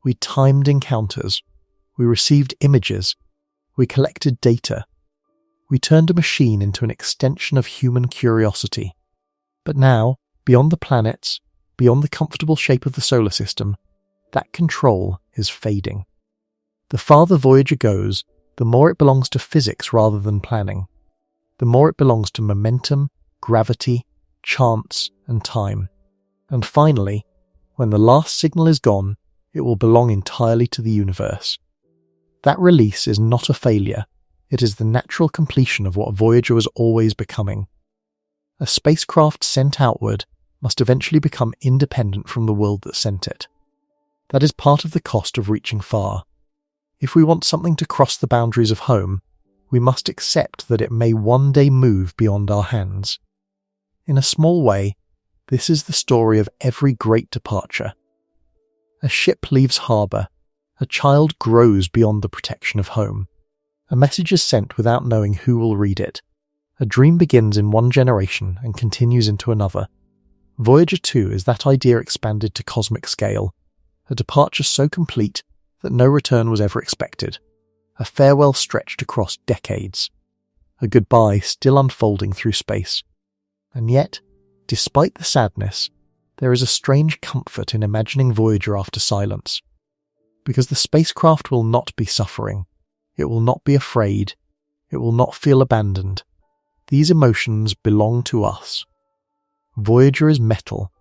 Speaker 1: We timed encounters. We received images. We collected data. We turned a machine into an extension of human curiosity. But now, beyond the planets, beyond the comfortable shape of the solar system, that control is fading. The farther Voyager goes, the more it belongs to physics rather than planning. The more it belongs to momentum, gravity, chance, and time. And finally, when the last signal is gone, it will belong entirely to the universe. That release is not a failure. It is the natural completion of what Voyager was always becoming. A spacecraft sent outward must eventually become independent from the world that sent it. That is part of the cost of reaching far. If we want something to cross the boundaries of home, we must accept that it may one day move beyond our hands. In a small way, this is the story of every great departure. A ship leaves harbour. A child grows beyond the protection of home. A message is sent without knowing who will read it. A dream begins in one generation and continues into another. Voyager 2 is that idea expanded to cosmic scale, a departure so complete that no return was ever expected, a farewell stretched across decades, a goodbye still unfolding through space. And yet, despite the sadness, there is a strange comfort in imagining Voyager after silence. Because the spacecraft will not be suffering, it will not be afraid, it will not feel abandoned. These emotions belong to us. Voyager is metal,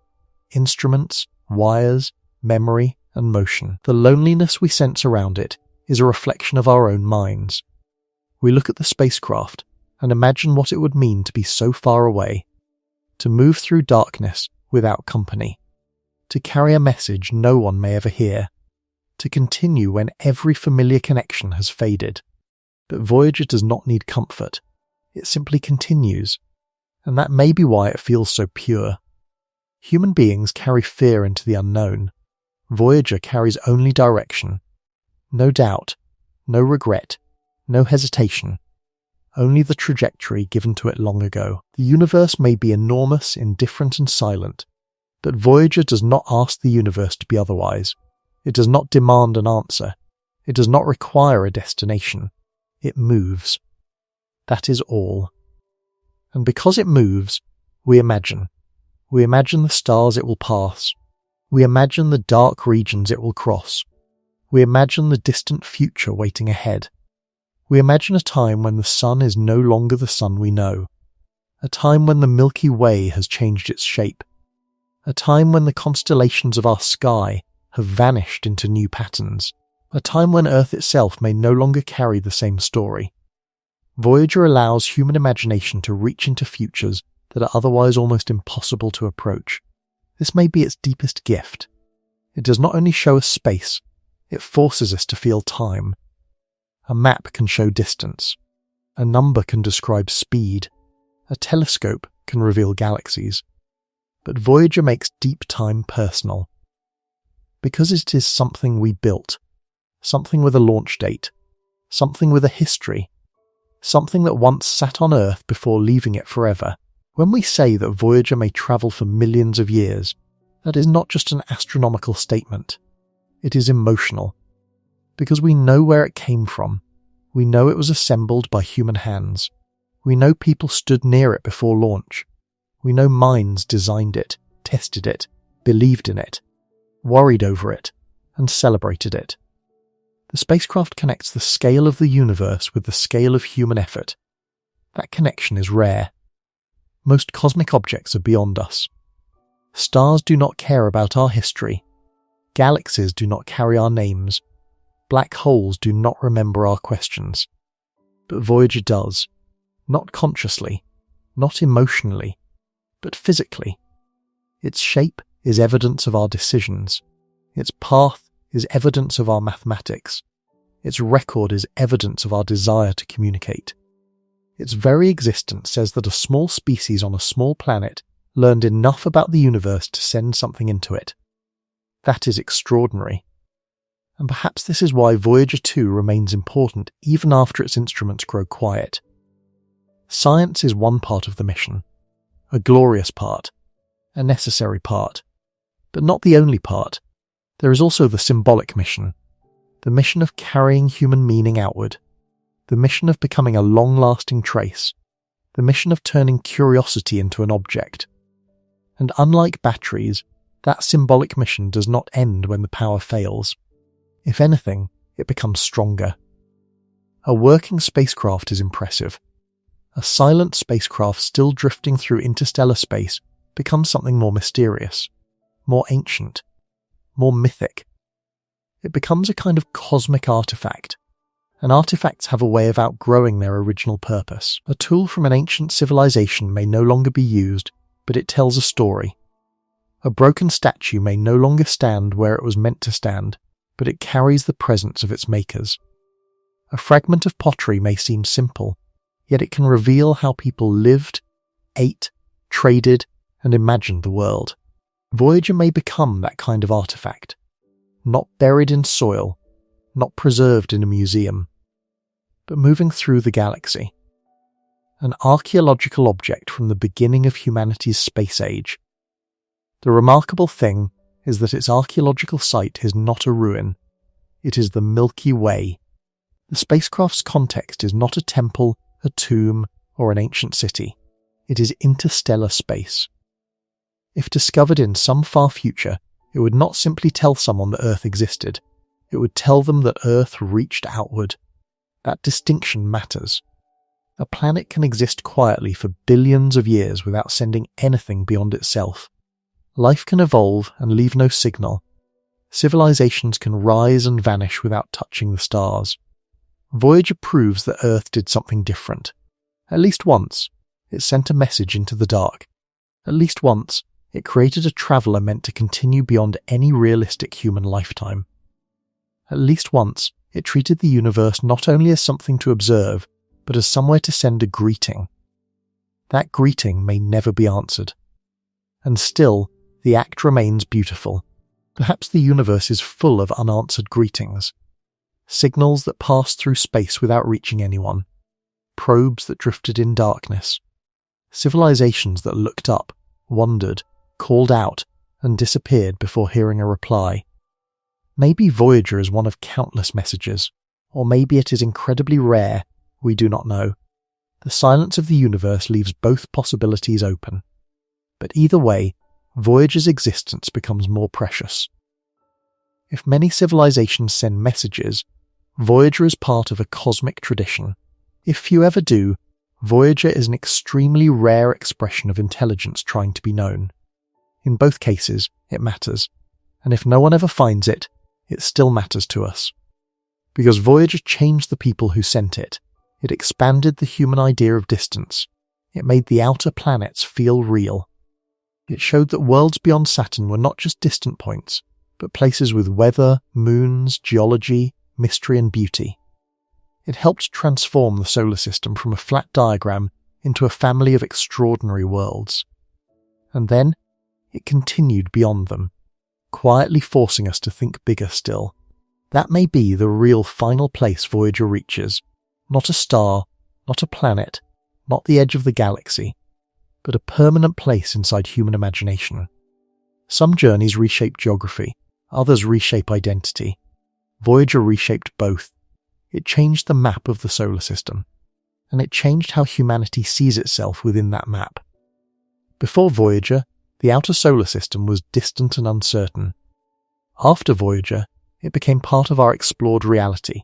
Speaker 1: instruments, wires, memory, and motion. The loneliness we sense around it is a reflection of our own minds. We look at the spacecraft and imagine what it would mean to be so far away, to move through darkness without company, to carry a message no one may ever hear, to continue when every familiar connection has faded. But Voyager does not need comfort. It simply continues, and that may be why it feels so pure. Human beings carry fear into the unknown. Voyager carries only direction. No doubt, no regret, no hesitation. Only the trajectory given to it long ago. The universe may be enormous, indifferent and silent, but Voyager does not ask the universe to be otherwise. It does not demand an answer. It does not require a destination. It moves. That is all. And because it moves, we imagine. We imagine the stars it will pass. We imagine the dark regions it will cross. We imagine the distant future waiting ahead. We imagine a time when the sun is no longer the sun we know. A time when the Milky Way has changed its shape. A time when the constellations of our sky have vanished into new patterns. A time when Earth itself may no longer carry the same story. Voyager allows human imagination to reach into futures that are otherwise almost impossible to approach. This may be its deepest gift. It does not only show us space, it forces us to feel time. A map can show distance. A number can describe speed. A telescope can reveal galaxies. But Voyager makes deep time personal. Because it is something we built. Something with a launch date. Something with a history. Something that once sat on Earth before leaving it forever. When we say that Voyager may travel for millions of years, that is not just an astronomical statement. It is emotional. Because we know where it came from. We know it was assembled by human hands. We know people stood near it before launch. We know minds designed it, tested it, believed in it, worried over it, and celebrated it. The spacecraft connects the scale of the universe with the scale of human effort. That connection is rare. Most cosmic objects are beyond us. Stars do not care about our history. Galaxies do not carry our names. Black holes do not remember our questions. But Voyager does. Not consciously, not emotionally, but physically. Its shape is evidence of our decisions. Its path is evidence of our mathematics. Its record is evidence of our desire to communicate. Its very existence says that a small species on a small planet learned enough about the universe to send something into it. That is extraordinary. And perhaps this is why Voyager 2 remains important even after its instruments grow quiet. Science is one part of the mission, a glorious part, a necessary part, but not the only part. There is also the symbolic mission, the mission of carrying human meaning outward, the mission of becoming a long-lasting trace, the mission of turning curiosity into an object. And unlike batteries, that symbolic mission does not end when the power fails. If anything, it becomes stronger. A working spacecraft is impressive. A silent spacecraft still drifting through interstellar space becomes something more mysterious, more ancient, more mythic. It becomes a kind of cosmic artifact, and artifacts have a way of outgrowing their original purpose. A tool from an ancient civilization may no longer be used, but it tells a story. A broken statue may no longer stand where it was meant to stand, but it carries the presence of its makers. A fragment of pottery may seem simple, yet it can reveal how people lived, ate, traded, and imagined the world. Voyager may become that kind of artifact, not buried in soil, not preserved in a museum, but moving through the galaxy. An archaeological object from the beginning of humanity's space age. The remarkable thing is that its archaeological site is not a ruin, it is the Milky Way. The spacecraft's context is not a temple, a tomb, or an ancient city. It is interstellar space. If discovered in some far future, it would not simply tell someone that Earth existed. It would tell them that Earth reached outward. That distinction matters. A planet can exist quietly for billions of years without sending anything beyond itself. Life can evolve and leave no signal. Civilizations can rise and vanish without touching the stars. Voyager proves that Earth did something different. At least once, it sent a message into the dark. At least once, it created a traveler meant to continue beyond any realistic human lifetime. At least once, it treated the universe not only as something to observe, but as somewhere to send a greeting. That greeting may never be answered. And still, the act remains beautiful. Perhaps the universe is full of unanswered greetings. Signals that passed through space without reaching anyone. Probes that drifted in darkness. Civilizations that looked up, wondered, called out, and disappeared before hearing a reply. Maybe Voyager is one of countless messages, or maybe it is incredibly rare, we do not know. The silence of the universe leaves both possibilities open. But either way, Voyager's existence becomes more precious. If many civilizations send messages, Voyager is part of a cosmic tradition. If few ever do, Voyager is an extremely rare expression of intelligence trying to be known. In both cases, it matters, and if no one ever finds it, it still matters to us. Because Voyager changed the people who sent it. It expanded the human idea of distance. It made the outer planets feel real. It showed that worlds beyond Saturn were not just distant points, but places with weather, moons, geology, mystery and beauty. It helped transform the solar system from a flat diagram into a family of extraordinary worlds. And then, it continued beyond them, quietly forcing us to think bigger still. That may be the real final place Voyager reaches. Not a star, not a planet, not the edge of the galaxy, but a permanent place inside human imagination. Some journeys reshape geography, others reshape identity. Voyager reshaped both. It changed the map of the solar system, and it changed how humanity sees itself within that map. Before Voyager, the outer solar system was distant and uncertain. After Voyager, it became part of our explored reality.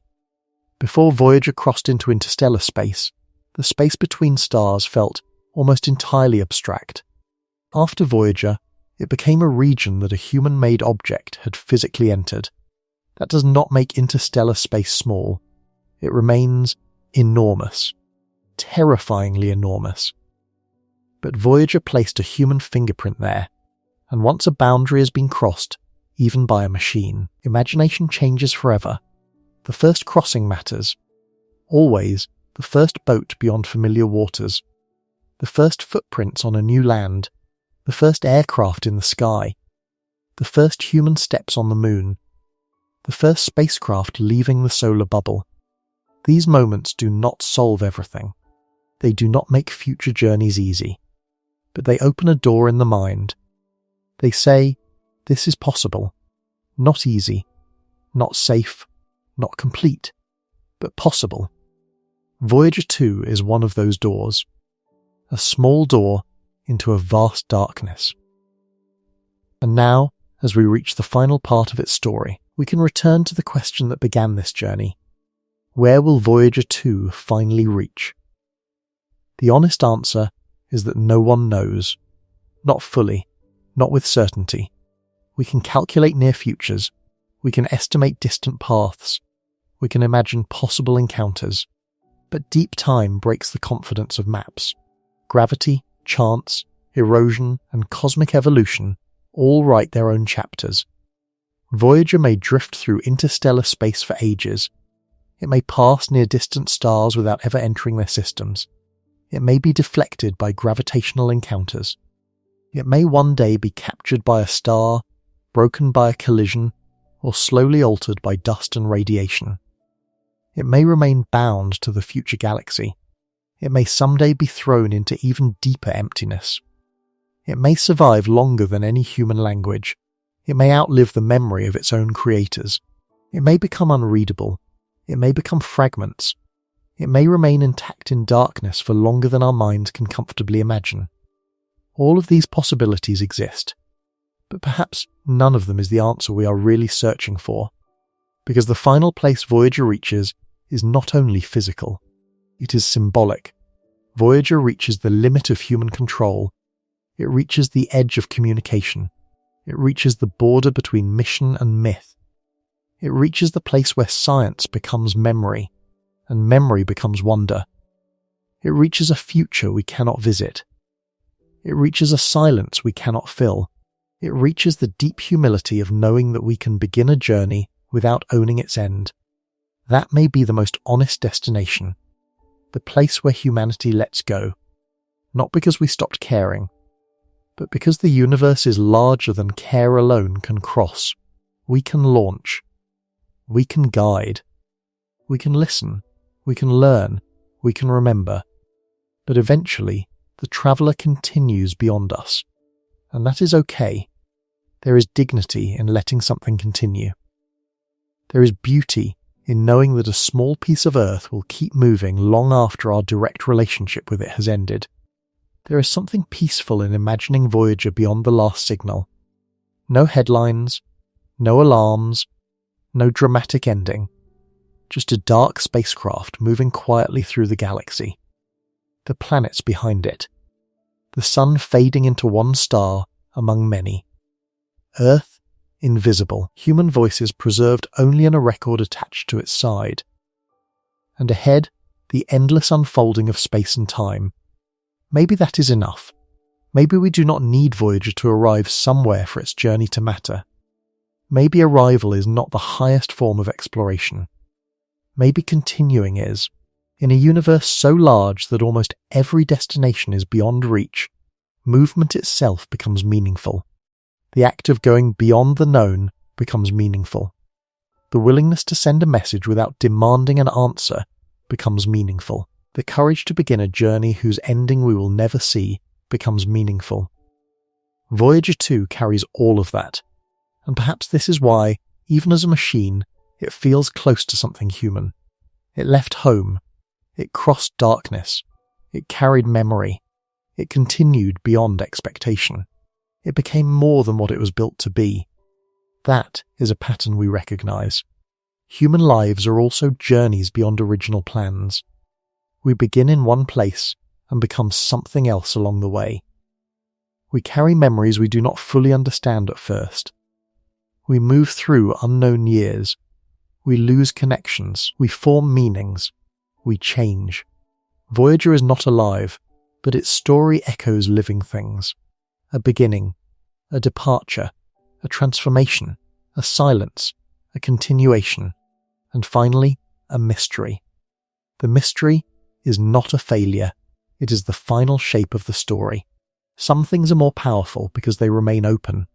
Speaker 1: Before Voyager crossed into interstellar space, the space between stars felt almost entirely abstract. After Voyager, it became a region that a human-made object had physically entered. That does not make interstellar space small. It remains enormous, terrifyingly enormous. But Voyager placed a human fingerprint there, and once a boundary has been crossed, even by a machine, imagination changes forever. The first crossing matters. Always the first boat beyond familiar waters. The first footprints on a new land. The first aircraft in the sky. The first human steps on the moon. The first spacecraft leaving the solar bubble. These moments do not solve everything. They do not make future journeys easy. But they open a door in the mind. They say, this is possible. Not easy. Not safe. Not complete. But possible. Voyager 2 is one of those doors. A small door into a vast darkness. And now, as we reach the final part of its story, we can return to the question that began this journey. Where will Voyager 2 finally reach? The honest answer is that no one knows. Not fully, not with certainty. We can calculate near futures, we can estimate distant paths, we can imagine possible encounters, but deep time breaks the confidence of maps. Gravity, chance, erosion, and cosmic evolution all write their own chapters. Voyager may drift through interstellar space for ages. It may pass near distant stars without ever entering their systems. It may be deflected by gravitational encounters. It may one day be captured by a star, broken by a collision, or slowly altered by dust and radiation. It may remain bound to the future galaxy. It may someday be thrown into even deeper emptiness. It may survive longer than any human language. It may outlive the memory of its own creators. It may become unreadable. It may become fragments. It may remain intact in darkness for longer than our minds can comfortably imagine. All of these possibilities exist, but perhaps none of them is the answer we are really searching for, because the final place Voyager reaches is not only physical, it is symbolic. Voyager reaches the limit of human control. It reaches the edge of communication. It reaches the border between mission and myth. It reaches the place where science becomes memory, and memory becomes wonder. It reaches a future we cannot visit. It reaches a silence we cannot fill. It reaches the deep humility of knowing that we can begin a journey without owning its end. That may be the most honest destination, the place where humanity lets go, not because we stopped caring, but because the universe is larger than care alone can cross. We can launch. We can guide. We can listen. We can learn. We can remember. But eventually, the traveller continues beyond us. And that is okay. There is dignity in letting something continue. There is beauty in knowing that a small piece of Earth will keep moving long after our direct relationship with it has ended. There is something peaceful in imagining Voyager beyond the last signal. No headlines, no alarms, no dramatic ending. Just a dark spacecraft moving quietly through the galaxy. The planets behind it. The sun fading into one star among many. Earth, invisible, human voices preserved only in a record attached to its side. And ahead, the endless unfolding of space and time. Maybe that is enough. Maybe we do not need Voyager to arrive somewhere for its journey to matter. Maybe arrival is not the highest form of exploration. Maybe continuing is. In a universe so large that almost every destination is beyond reach, movement itself becomes meaningful. The act of going beyond the known becomes meaningful. The willingness to send a message without demanding an answer becomes meaningful. The courage to begin a journey whose ending we will never see becomes meaningful. Voyager 2 carries all of that, and perhaps this is why, even as a machine, it feels close to something human. It left home. It crossed darkness. It carried memory. It continued beyond expectation. It became more than what it was built to be. That is a pattern we recognize. Human lives are also journeys beyond original plans. We begin in one place and become something else along the way. We carry memories we do not fully understand at first. We move through unknown years. We lose connections. We form meanings. We change. Voyager is not alive, but its story echoes living things. A beginning, a departure, a transformation, a silence, a continuation, and finally, a mystery. The mystery is not a failure. It is the final shape of the story. Some things are more powerful because they remain open.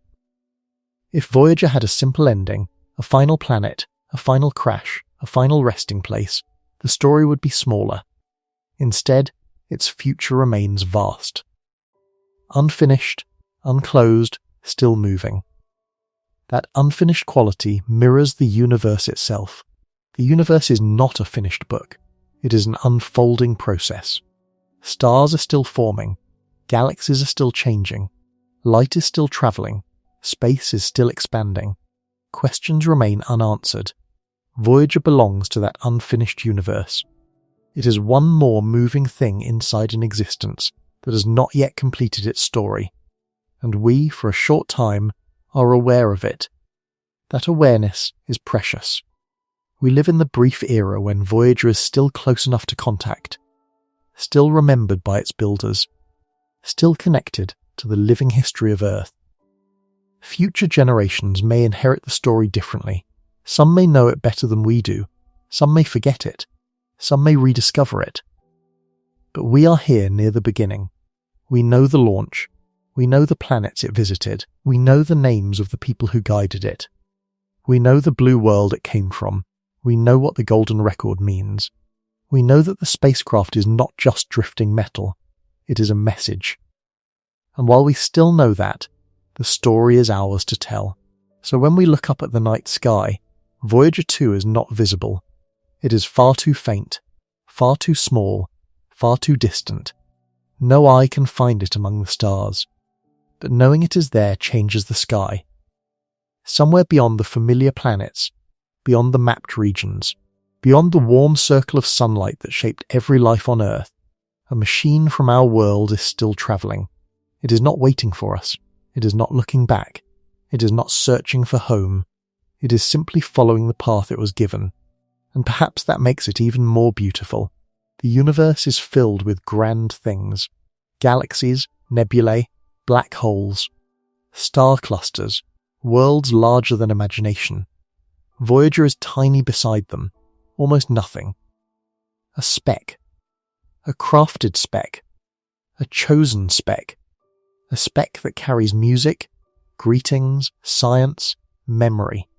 Speaker 1: If Voyager had a simple ending, a final planet, a final crash, a final resting place, the story would be smaller. Instead, its future remains vast. Unfinished, unclosed, still moving. That unfinished quality mirrors the universe itself. The universe is not a finished book. It is an unfolding process. Stars are still forming. Galaxies are still changing. Light is still travelling. Space is still expanding. Questions remain unanswered. Voyager belongs to that unfinished universe. It is one more moving thing inside an existence that has not yet completed its story, and we, for a short time, are aware of it. That awareness is precious. We live in the brief era when Voyager is still close enough to contact, still remembered by its builders, still connected to the living history of Earth. Future generations may inherit the story differently. Some may know it better than we do. Some may forget it. Some may rediscover it. But we are here near the beginning. We know the launch. We know the planets it visited. We know the names of the people who guided it. We know the blue world it came from. We know what the golden record means. We know that the spacecraft is not just drifting metal. It is a message. And while we still know that, the story is ours to tell. So when we look up at the night sky, Voyager 2 is not visible. It is far too faint, far too small, far too distant. No eye can find it among the stars. But knowing it is there changes the sky. Somewhere beyond the familiar planets, beyond the mapped regions, beyond the warm circle of sunlight that shaped every life on Earth, a machine from our world is still travelling. It is not waiting for us. It is not looking back. It is not searching for home. It is simply following the path it was given. And perhaps that makes it even more beautiful. The universe is filled with grand things. Galaxies, nebulae, black holes, star clusters, worlds larger than imagination. Voyager is tiny beside them, almost nothing. A speck. A crafted speck. A chosen speck. A speck that carries music, greetings, science, memory,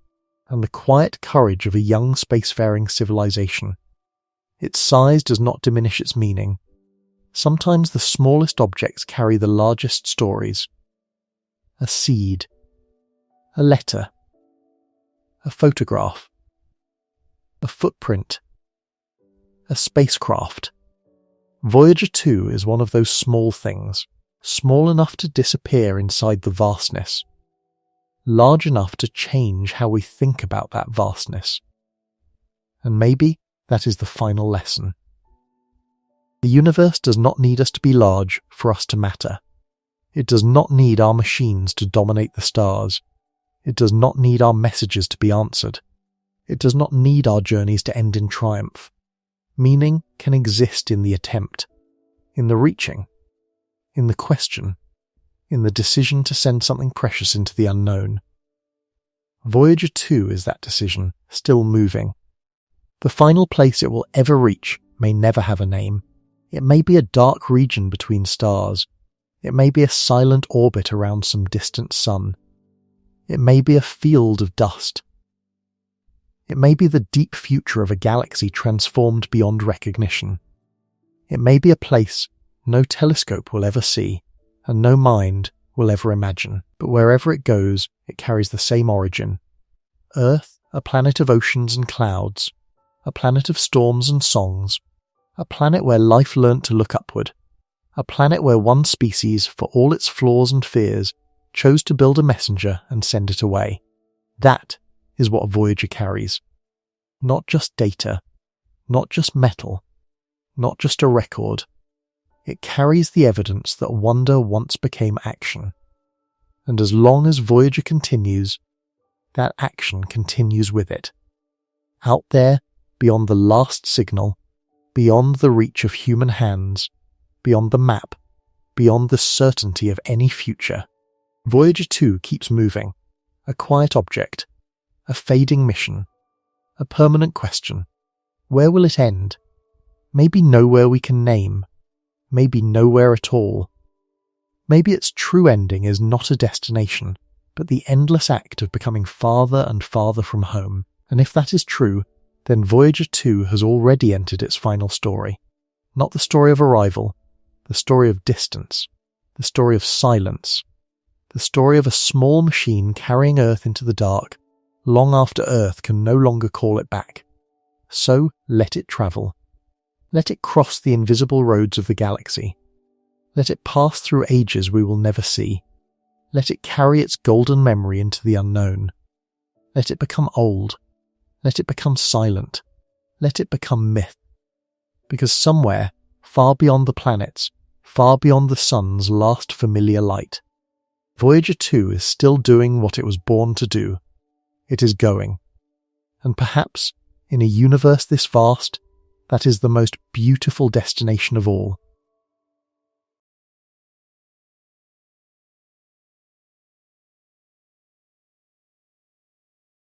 Speaker 1: and the quiet courage of a young spacefaring civilization. Its size does not diminish its meaning. Sometimes the smallest objects carry the largest stories. A seed. A letter. A photograph. A footprint. A spacecraft. Voyager 2 is one of those small things, small enough to disappear inside the vastness, large enough to change how we think about that vastness. And maybe that is the final lesson. The universe does not need us to be large for us to matter. It does not need our machines to dominate the stars. It does not need our messages to be answered. It does not need our journeys to end in triumph. Meaning can exist in the attempt, in the reaching, in the question, in the decision to send something precious into the unknown. Voyager 2 is that decision, still moving. The final place it will ever reach may never have a name. It may be a dark region between stars. It may be a silent orbit around some distant sun. It may be a field of dust. It may be the deep future of a galaxy transformed beyond recognition. It may be a place no telescope will ever see, and no mind will ever imagine. But wherever it goes, it carries the same origin. Earth, a planet of oceans and clouds, a planet of storms and songs, a planet where life learnt to look upward, a planet where one species, for all its flaws and fears, chose to build a messenger and send it away. That is what Voyager carries. Not just data, not just metal, not just a record. It carries the evidence that wonder once became action. And as long as Voyager continues, that action continues with it. Out there, beyond the last signal, beyond the reach of human hands, beyond the map, beyond the certainty of any future, Voyager 2 keeps moving, a quiet object, a fading mission, a permanent question. Where will it end? Maybe nowhere we can name, maybe nowhere at all. Maybe its true ending is not a destination, but the endless act of becoming farther and farther from home. And if that is true, then Voyager 2 has already entered its final story. Not the story of arrival, the story of distance, the story of silence, the story of a small machine carrying Earth into the dark, long after Earth can no longer call it back. So let it travel. Let it cross the invisible roads of the galaxy. Let it pass through ages we will never see. Let it carry its golden memory into the unknown. Let it become old. Let it become silent. Let it become myth. Because somewhere, far beyond the planets, far beyond the sun's last familiar light, Voyager 2 is still doing what it was born to do. It is going. And perhaps, in a universe this vast, that is the most beautiful destination of all.